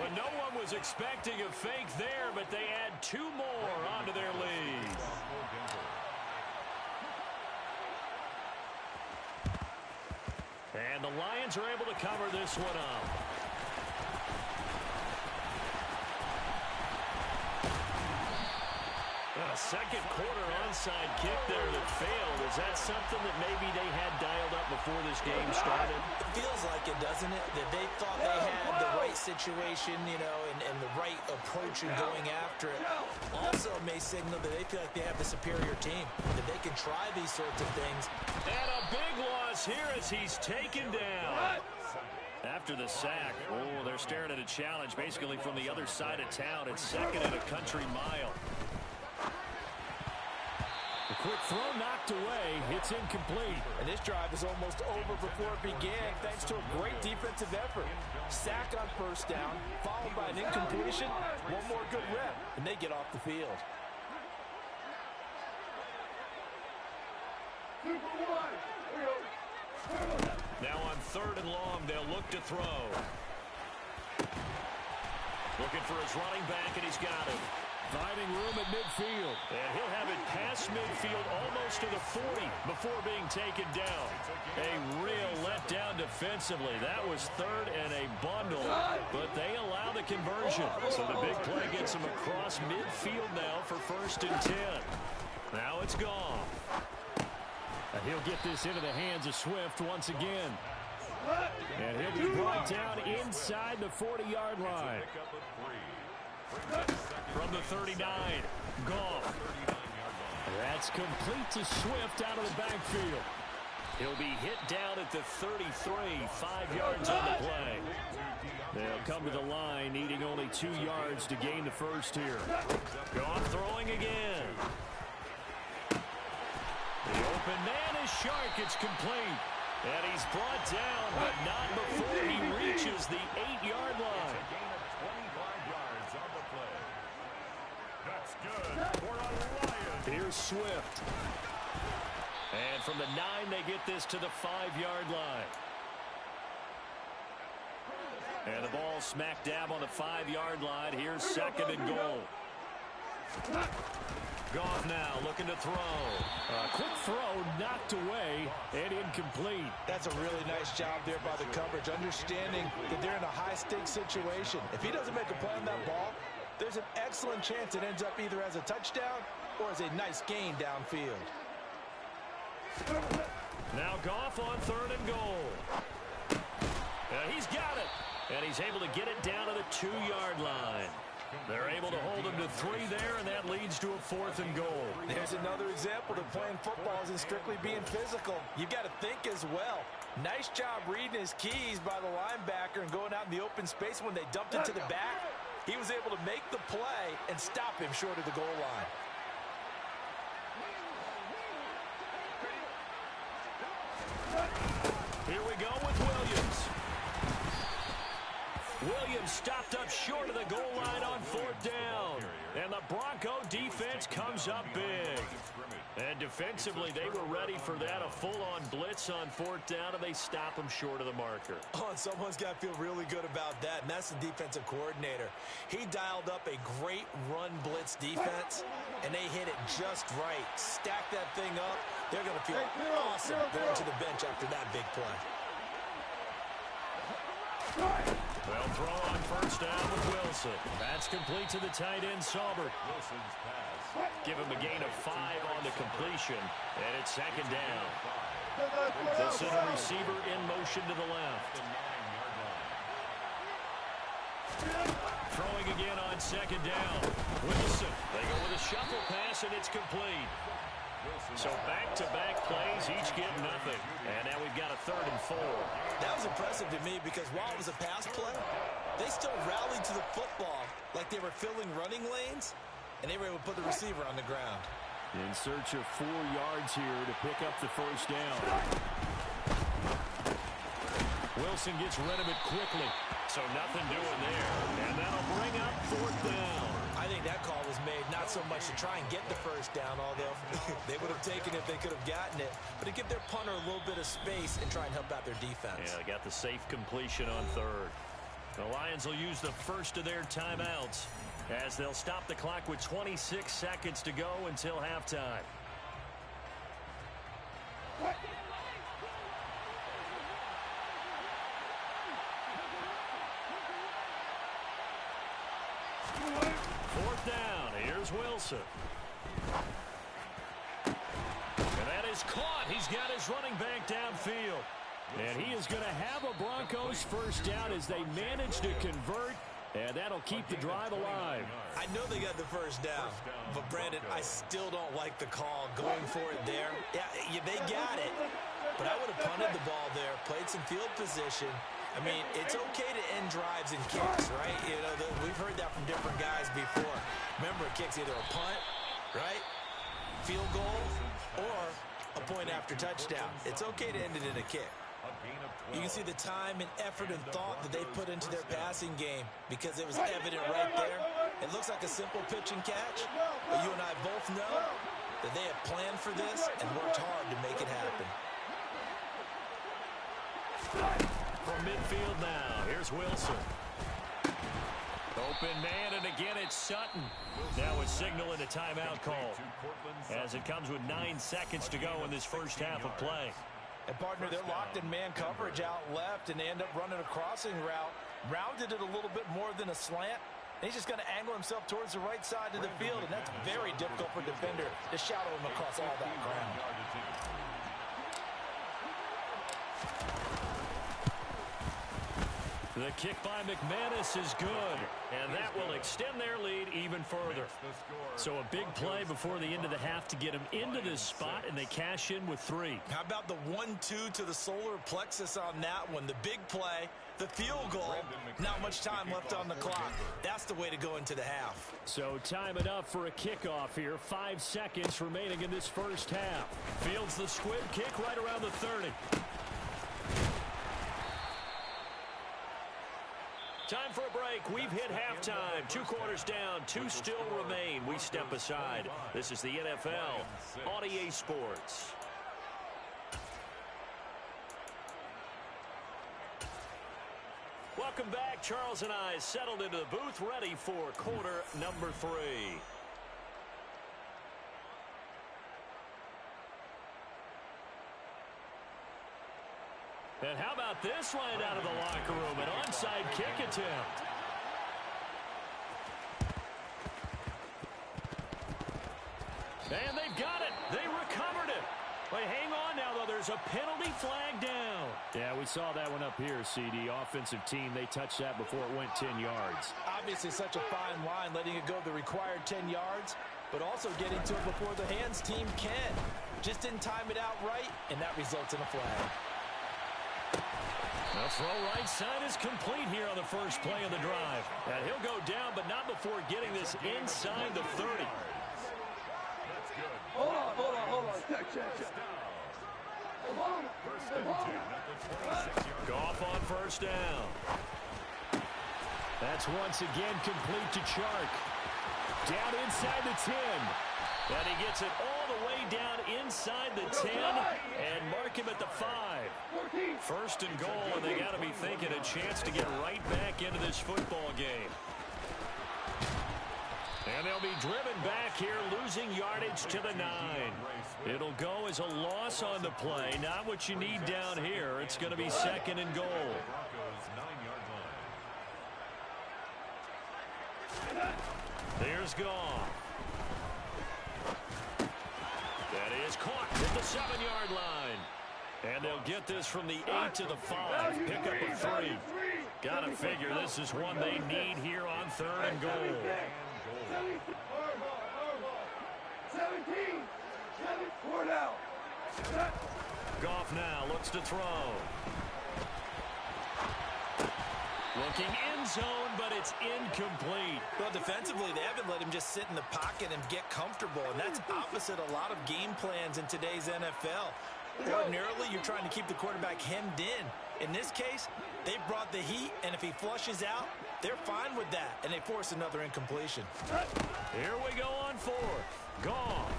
Well, no one was expecting a fake there, but they add 2 more onto their lead. And the Lions are able to cover this one up. A second quarter onside kick there that failed. Is that something that maybe they had dialed up before this game started? It feels like it, doesn't it? That they thought they had the right situation, you know, and the right approach in going after it. Also may signal that they feel like they have the superior team, that they can try these sorts of things. And a big loss here as he's taken down. After the sack, oh, they're staring at a challenge basically from the other side of town. It's second and a country mile. The quick throw knocked away. It's incomplete. And this drive is almost over before it began thanks to a great defensive effort. Sack on first down, followed by an incompletion. One more good rep, and they get off the field. Now on 3rd and long, they'll look to throw. Looking for his running back, and he's got him. Finding room at midfield. And he'll have it past midfield almost to the 40 before being taken down. A real letdown defensively. That was 3rd and a bundle, but they allow the conversion. So the big play gets him across midfield now for 1st and 10. Now it's gone. And he'll get this into the hands of Swift once again. And he'll be brought down inside the 40-yard line. From the 39, Goff. That's complete to Swift out of the backfield. He'll be hit down at the 33, 5 yards on the play. They'll come to the line, needing only 2 yards to gain the first here. Goff throwing again. The open man is Shark. It's complete. And he's brought down, but not before he reaches the 8-yard line. Here's Swift. And from the 9, they get this to the 5-yard line. And the ball smack dab on the 5-yard line. Here's 2nd and goal. Goff now looking to throw. A quick throw knocked away and incomplete. That's a really nice job there by the coverage, understanding that they're in a high-stakes situation. If he doesn't make a play on that ball, there's an excellent chance it ends up either as a touchdown or as a nice gain downfield. Now Goff on 3rd and goal. He's got it. And he's able to get it down to the 2-yard line. They're able to hold him to 3 there, and that leads to a 4th and goal. There's another example that playing football isn't strictly being physical. You've got to think as well. Nice job reading his keys by the linebacker and going out in the open space when they dumped it to the back. He was able to make the play and stop him short of the goal line. Here we go with Williams. Williams stopped up short of the goal line on 4th down. And the Bronco defense comes up big. And defensively, they were ready for that, a full-on blitz on 4th down, and they stop him short of the marker. Oh, and someone's got to feel really good about that, and that's the defensive coordinator. He dialed up a great run blitz defense, and they hit it just right. Stack that thing up. They're going to feel awesome going to the bench after that big play. They'll throw on 1st down with Wilson. That's complete to the tight end, Saubert. Wilson's pass. Give him a gain of 5 on the completion, and it's 2nd down. The center receiver in motion to the left. Throwing again on 2nd down. Wilson, they go with a shuffle pass, and it's complete. So back-to-back plays, each get nothing. And now we've got a 3rd and 4. That was impressive to me because while it was a pass play, they still rallied to the football like they were filling running lanes, and they were able to put the receiver on the ground. In search of 4 yards here to pick up the first down. Wilson gets rid of it quickly. So nothing doing there. And that'll bring up 4th down. I think that call was made not so much to try and get the first down, although they would have taken it if they could have gotten it, but to give their punter a little bit of space and try and help out their defense. Yeah, they got the safe completion on 3rd. The Lions will use the first of their timeouts as they'll stop the clock with 26 seconds to go until halftime. Fourth down. Here's Wilson. And that is caught. He's got his running back downfield. And he is going to have a Broncos first down as they manage to convert, and that'll keep the drive alive. I know they got the first down, but Brandon, I still don't like the call going for it there. Yeah, they got it, but I would have punted the ball there, played some field position. I mean, it's okay to end drives and kicks, right? You know, we've heard that from different guys before. Remember, a kick's either a punt, right, field goal, or a point after touchdown. It's okay to end it in a kick. You can see the time and effort and thought that they put into their passing game because it was evident right there. It looks like a simple pitch and catch, but you and I both know that they have planned for this and worked hard to make it happen. From midfield now, here's Wilson. Open man, and again it's Sutton. Now a signal and a timeout call as it comes with 9 seconds to go in this first half of play. And, partner, they're locked in man coverage out left, and they end up running a crossing route. Rounded it a little bit more than a slant. And he's just going to angle himself towards the right side of the field, and that's very difficult for a defender to shadow him across all that ground. The kick by McManus is good, and that will extend their lead even further. So a big play before the end of the half to get them into this spot, and they cash in with 3. How about the 1-2 to the solar plexus on that one? The big play, the field goal, not much time left on the clock. That's the way to go into the half. So time enough for a kickoff here. 5 seconds remaining in this first half. Fields the squib kick right around the 30. Time for a break. We've hit halftime. 2 quarters down. 2 still remain. We step aside. This is the NFL on EA Sports. Welcome back. Charles and I settled into the booth, ready for quarter number 3. And how about this right out of the locker room? An onside kick attempt. And they've got it. They recovered it. But hang on now, though. There's a penalty flag down. Yeah, we saw that one up here, CD. Offensive team, they touched that before it went 10 yards. Obviously such a fine line, letting it go the required 10 yards, but also getting to it before the hands team can. Just didn't time it out right, and that results in a flag. The throw right side is complete here on the first play of the drive. And he'll go down, but not before getting this inside the 30. Hold on. Check. Goff on first down. That's once again complete to Chark. Down inside the 10. And he gets it all the way down inside the 10 and mark him at the 5. First and goal, and they got to be thinking a chance to get right back into this football game. And they'll be driven back here, losing yardage to the 9. It'll go as a loss on the play. Not what you need down here. It's going to be second and goal. There's Goff. That is caught at the 7-yard line. And they'll get this from the 8 to the 5. Pick up a 3. Got to figure this is one they need here on third and goal. 17. Four now. Goff now looks to throw. Looking end zone, but it's incomplete. Well, defensively, they haven't let him just sit in the pocket and get comfortable, and that's opposite a lot of game plans in today's NFL. Ordinarily, you're trying to keep the quarterback hemmed in. In this case, they brought the heat, and if he flushes out, they're fine with that, and they force another incompletion. Here we go on fourth. Goff.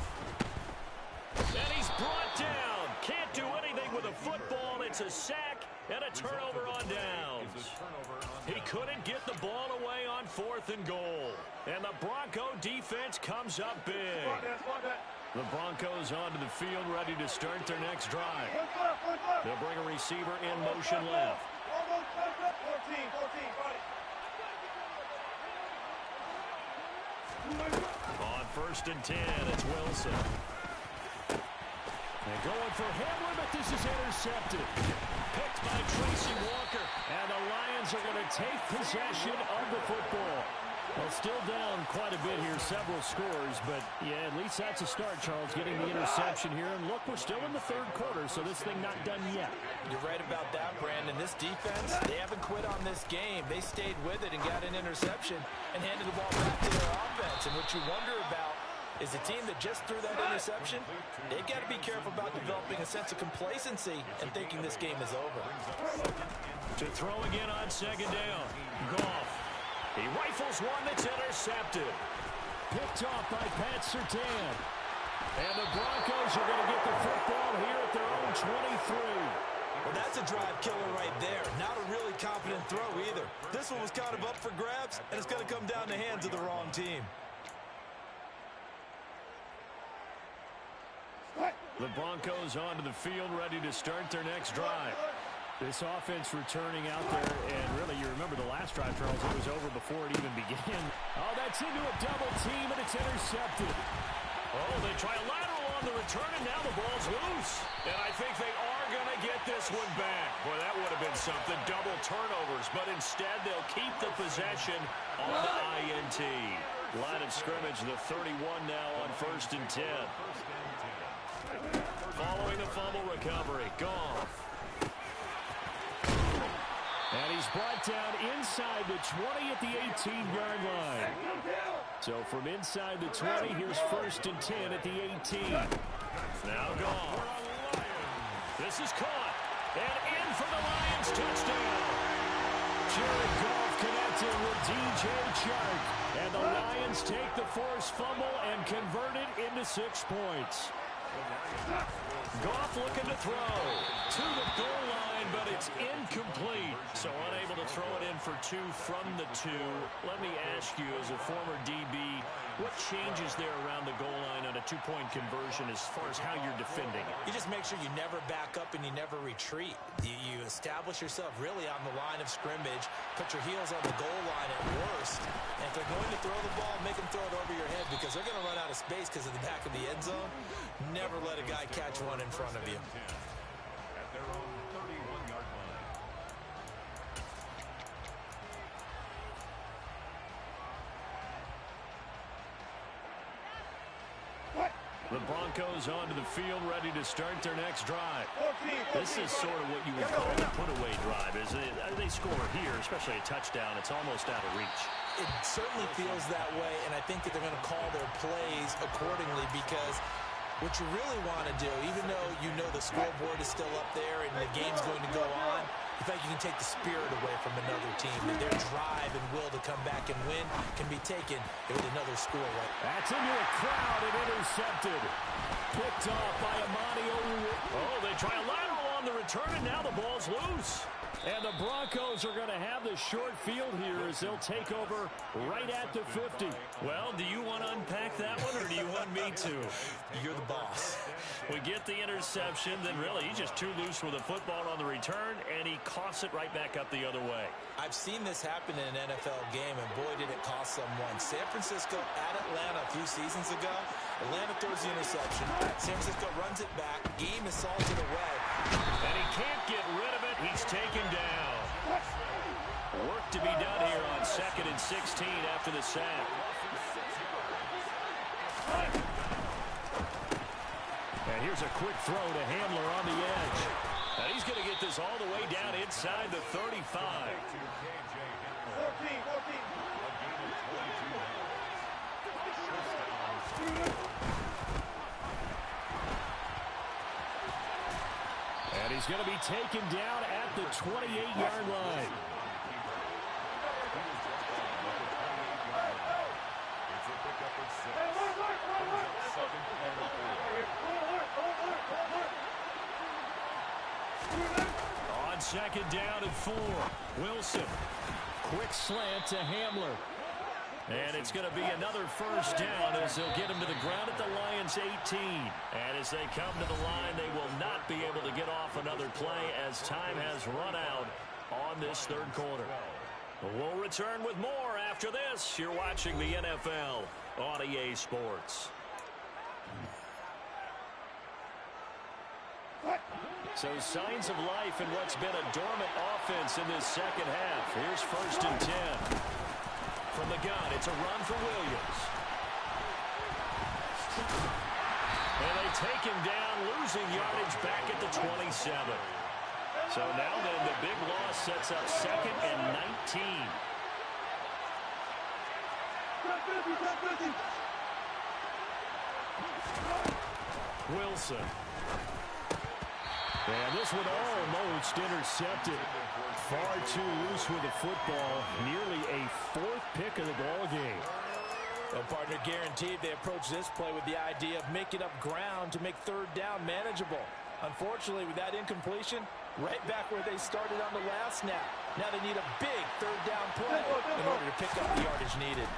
And he's brought down. Can't do anything with a football. It's a sack and a turnover on downs. He couldn't get the ball away on 4th and goal. And the Bronco defense comes up big. The Broncos onto the field, ready to start their next drive. They'll bring a receiver in motion left. 14. On 1st and 10, it's Wilson. And going for Hamlin, but this is intercepted. Picked by Tracy Walker. And the Lions are going to take possession of the football. Well, still down quite a bit here, several scores, but yeah, at least that's a start, Charles, getting the interception here. And look, we're still in the 3rd quarter, so this thing not done yet. You're right about that, Brandon. This defense, they haven't quit on this game. They stayed with it and got an interception and handed the ball back to their offense. And what you wonder about is a team that just threw that interception, they've got to be careful about developing a sense of complacency and thinking this game is over. To throw again on 2nd down. Goff. He rifles one that's intercepted. Picked off by Pat Surtain. And the Broncos are going to get the football here at their own 23. Well, that's a drive killer right there. Not a really confident throw either. This one was kind of up for grabs, and it's going to come down the hands of the wrong team. The Broncos onto the field, ready to start their next drive. This offense returning out there, and really, you remember the last drive, Charles, it was over before it even began. Oh, that's into a double team, and it's intercepted. Oh, they try a lateral on the return, and now the ball's loose. And I think they are going to get this one back. Boy, that would have been something, double turnovers. But instead, they'll keep the possession on the INT. Line of scrimmage, the 31 now on 1st and 10. Following the fumble recovery, Goff. And he's brought down inside the 20 at the 18-yard line. So from inside the 20, here's 1st and 10 at the 18. Now Goff. This is caught. And in for the Lions touchdown. Jared Goff connected with DJ Chark. And the Lions take the forced fumble and convert it into 6 points. Goff looking to throw to the goal line, but it's incomplete. So unable to throw it in for 2 from the 2. Let me ask you, as a former DB, what changes there around the goal line on a 2-point conversion as far as how you're defending it? You just make sure you never back up and you never retreat. You establish yourself really on the line of scrimmage, put your heels on the goal line at worst, and if they're going to throw the ball, make them throw it over your head because they're going to run out of space because of the back of the end zone. Never let a guy catch one in front of you. At their own 31-yard line. The Broncos onto the field, ready to start their next drive. This is sort of what you would call a put-away drive, isn't it? They score here, especially a touchdown. It's almost out of reach. It certainly feels that way, and I think that they're going to call their plays accordingly because what you really want to do, even though you know the scoreboard is still up there and the game's going to go on, in fact, you can take the spirit away from another team. And their drive and will to come back and win can be taken with another score. Right? That's into a crowd and intercepted. Picked off by Amani Oruwariye. Oh, they try a lateral on the return, and now the ball's loose. And the Broncos are going to have the short field here as they'll take over right at the 50. Well, do you want to unpack that one, or do you want me to? You're the boss. We get the interception, then really he's just too loose with a football on the return, and he coughs it right back up the other way. I've seen this happen in an NFL game, and boy, did it cost someone. San Francisco at Atlanta a few seasons ago. Atlanta throws the interception. San Francisco runs it back. Game is salted away. And he can't get rid of it. He's taken down. Work to be done here on 2nd and 16 after the sack. here's a quick throw to Hamler on the edge. And he's going to get this all the way down inside the 35. 14. And he's going to be taken down at the 28-yard line. It's a pickup of 6. Second and 4. On second down and 4. Wilson. Quick slant to Hamler. And it's going to be another first down as they'll get him to the ground at the Lions' 18. And as they come to the line, they will not be able to get off another play as time has run out on this third quarter. We'll return with more after this. You're watching the NFL on EA Sports. So signs of life in what's been a dormant offense in this second half. Here's 1st and 10. From the gun, it's a run for Williams. And they take him down, losing yardage back at the 27. So now then, the big loss sets up 2nd and 19. Wilson. And this one almost intercepted. Far too loose with the football. Nearly a 4th pick of the ball game. Well, partner, guaranteed they approach this play with the idea of making up ground to make third down manageable. Unfortunately, with that incompletion, right back where they started on the last snap. Now they need a big third down play in order to pick up the yardage needed.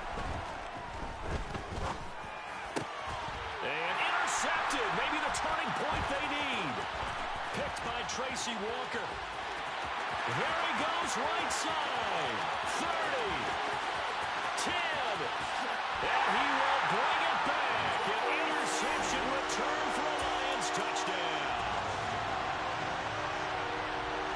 And intercepted. Maybe the turning point they need. Picked by Tracy Walker. Here he goes, right side. 30. 10. And he will bring it back. An interception return for a Lions touchdown.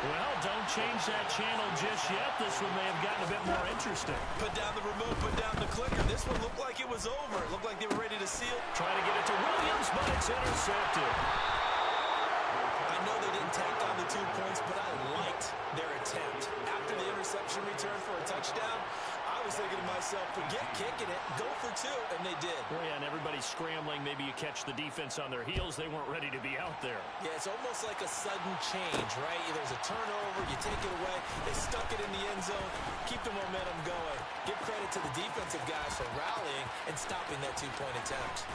Well, don't change that channel just yet. This one may have gotten a bit more interesting. Put down the remote, put down the clicker. This one looked like it was over. It looked like they were ready to seal. Trying to get it to Williams, but it's intercepted. I know they didn't tack on the 2 points, but I liked their attempt. After the interception return for a touchdown, I was thinking to myself, forget kicking it, go for 2, and they did. Well, yeah, and everybody's scrambling. Maybe you catch the defense on their heels. They weren't ready to be out there. Yeah, it's almost like a sudden change, right? There's a turnover, you take it away, they stuck it in the end zone, keep the momentum going. Give credit to the defensive guys for rallying and stopping that 2-point attempt.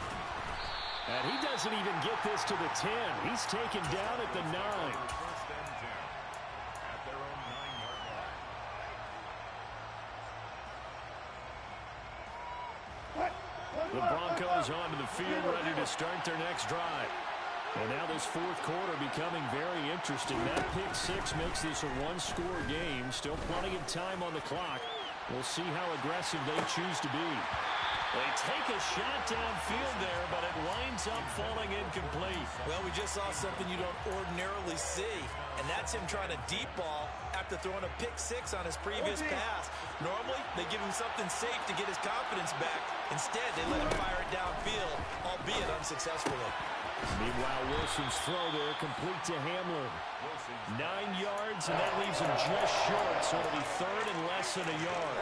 And he doesn't even get this to the 10. He's taken down at the 9. 1st and 10 at their own 9-yard line. The Broncos onto the field, ready to start their next drive. And now this 4th quarter becoming very interesting. That pick 6 makes this a 1-score game. Still plenty of time on the clock. We'll see how aggressive they choose to be. They take a shot downfield there, but it winds up falling incomplete. Well, we just saw something you don't ordinarily see, and that's him trying to deep ball after throwing a pick 6 on his previous pass. Normally, they give him something safe to get his confidence back. Instead, they let him fire it downfield, albeit unsuccessfully. Meanwhile, Wilson's throw there complete to Hamler. 9 yards, and that leaves him just short, so it'll be 3rd and less than a yard.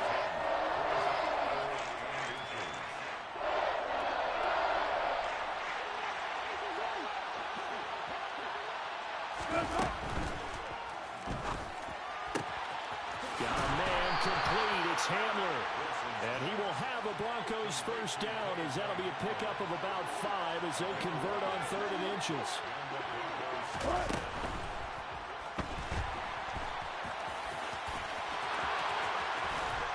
Got a man complete. It's Hamler. And he will have a Broncos first down as that'll be a pickup of about 5 as they convert on 3rd and inches.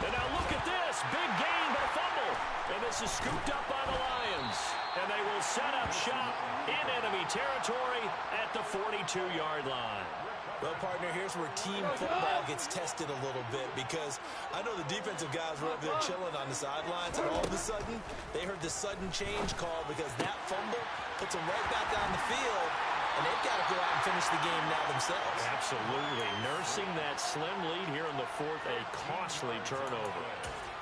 And now look at this. Big gain by fumble. And this is scooped up by the Lions. And they will set up shop in enemy territory at the 42-yard line. Well, partner, here's where team football gets tested a little bit because I know the defensive guys were up there chilling on the sidelines, and all of a sudden, they heard the sudden change call because that fumble puts them right back on the field, and they've got to go out and finish the game now themselves. Absolutely. Nursing that slim lead here in the 4th, a costly turnover.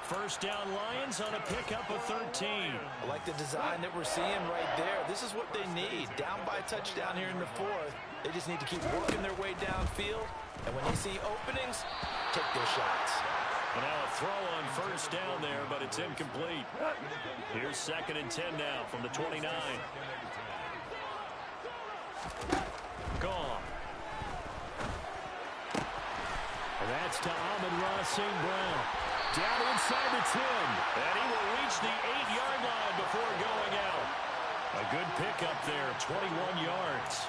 First down Lions on a pickup of 13. I like the design that we're seeing right there. This is what they need. Down by a touchdown here in the fourth. They just need to keep working their way downfield. And when they see openings, take their shots. And now a throw on first down there, but it's incomplete. Here's 2nd and 10 now from the 29. Gone. And that's to Amon-Ra St. Brown. Down inside the 10. And he will reach the 8-yard line before going out. A good pickup there, 21 yards.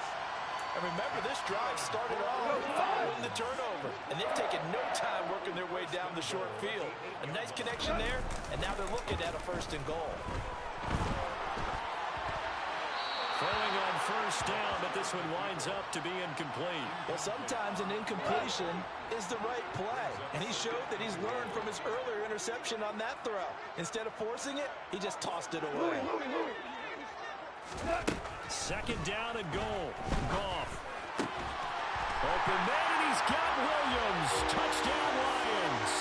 And remember, this drive started off following the turnover. And they've taken no time working their way down the short field. A nice connection there, and now they're looking at a 1st and goal. Throwing on first down, but this one winds up to be incomplete. Well, sometimes an incompletion is the right play. And he showed that he's learned from his earlier interception on that throw. Instead of forcing it, he just tossed it away. 2nd down and goal. Goff. Open man, and he's got Williams. Touchdown Lions.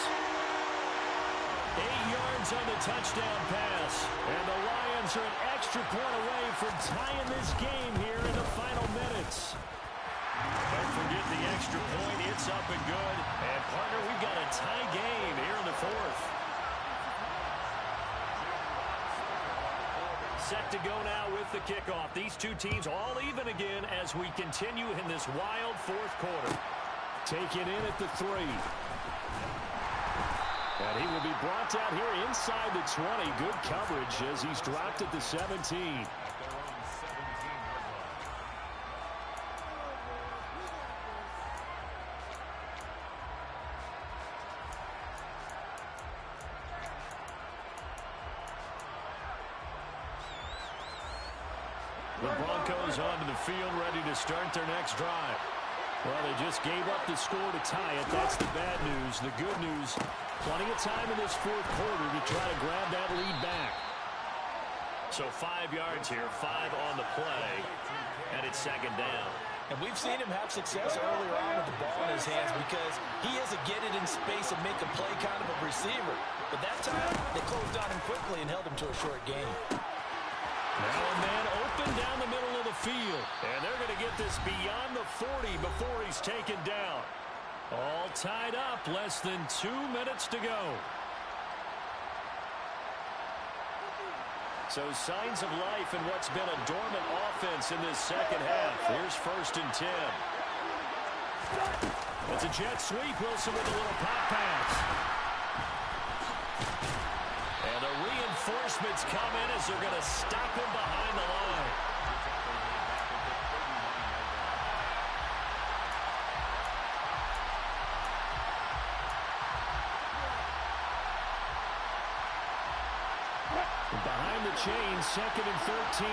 8 yards on the touchdown pass. And the Lions are an extra point away from tying this game here in the final minutes. Don't forget the extra point. It's up and good. And, partner, we've got a tie game here in the fourth. Set to go now with the kickoff. These two teams all even again as we continue in this wild fourth quarter. Taken in at the 3. And he will be brought down here inside the 20. Good coverage as he's dropped at the 17. The Broncos onto the field, ready to start their next drive. Well, they just gave up the score to tie it. That's the bad news. The good news, plenty of time in this fourth quarter to try to grab that lead back. So 5 yards here, 5 on the play, and it's 2nd down. And we've seen him have success earlier on with the ball in his hands because he is a get it in space and make a play kind of a receiver. But that time, they closed on him quickly and held him to a short gain. Now a man open down the middle of the field. And they're going to get this beyond the 40 before he's taken down. All tied up, less than 2 minutes to go. So signs of life in what's been a dormant offense in this second half. Here's 1st and 10. It's a jet sweep. Wilson with a little pop pass. And the reinforcements come in as they're going to stop him behind the line. Behind the chain, 2nd and 13.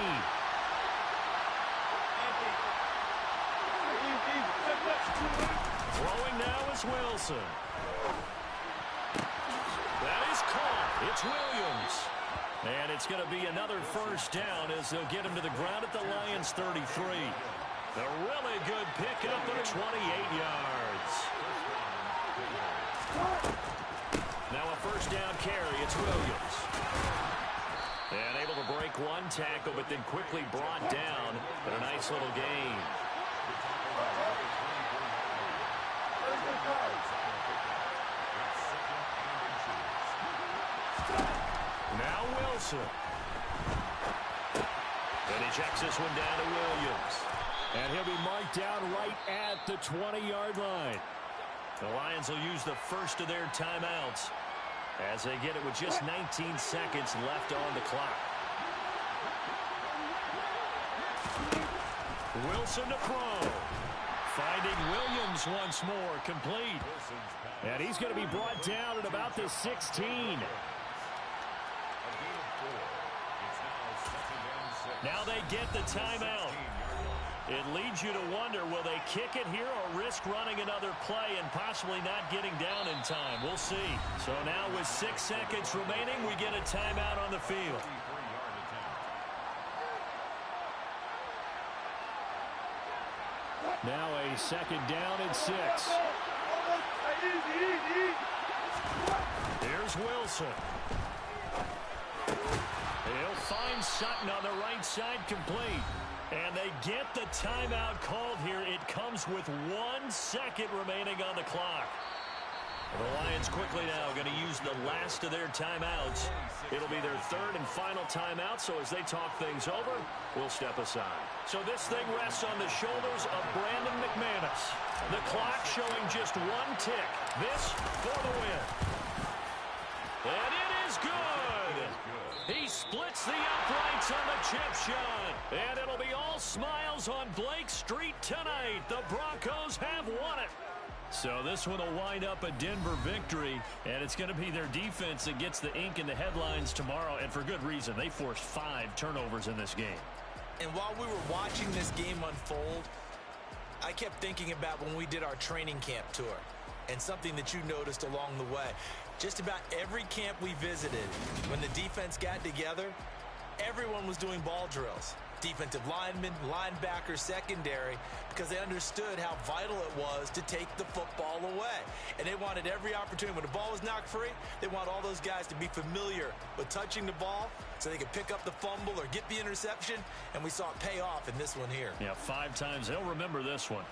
Throwing now is Wilson. That is caught. It's Williams. And it's going to be another 1st down as they'll get him to the ground at the Lions 33. A really good pickup of 28 yards. Now a 1st down carry. It's Williams. And able to break one tackle, but then quickly brought down. But a nice little gain. Now Wilson. And he checks this one down to Williams. And he'll be marked down right at the 20-yard line. The Lions will use the first of their timeouts as they get it with just 19 seconds left on the clock. Wilson to throw. Finding Williams once more, complete. And he's going to be brought down at about the 16. Now they get the timeout. It leads you to wonder, will they kick it here or risk running another play and possibly not getting down in time? We'll see. So now with 6 seconds remaining, we get a timeout on the field. Now a 2nd down and 6. Here's Wilson. He'll find Sutton on the right side, complete. And they get the timeout called here. It comes with 1 second remaining on the clock. The Lions quickly now going to use the last of their timeouts. It'll be their third and final timeout, so as they talk things over, we'll step aside. So this thing rests on the shoulders of Brandon McManus. The clock showing just 1 tick. This for the win. And it is good. He splits the uprights on the chip shot. And it'll be all smiles on Blake Street tonight. The Broncos have won it. So this one will wind up a Denver victory, and it's going to be their defense that gets the ink in the headlines tomorrow, and for good reason. They forced 5 turnovers in this game. And while we were watching this game unfold, I kept thinking about when we did our training camp tour and something that you noticed along the way. Just about every camp we visited, when the defense got together, everyone was doing ball drills. Defensive linemen, linebackers, secondary, because they understood how vital it was to take the football away. And they wanted every opportunity. When the ball was knocked free, they want all those guys to be familiar with touching the ball so they could pick up the fumble or get the interception, and we saw it pay off in this one here. Yeah, 5 times. They'll remember this one.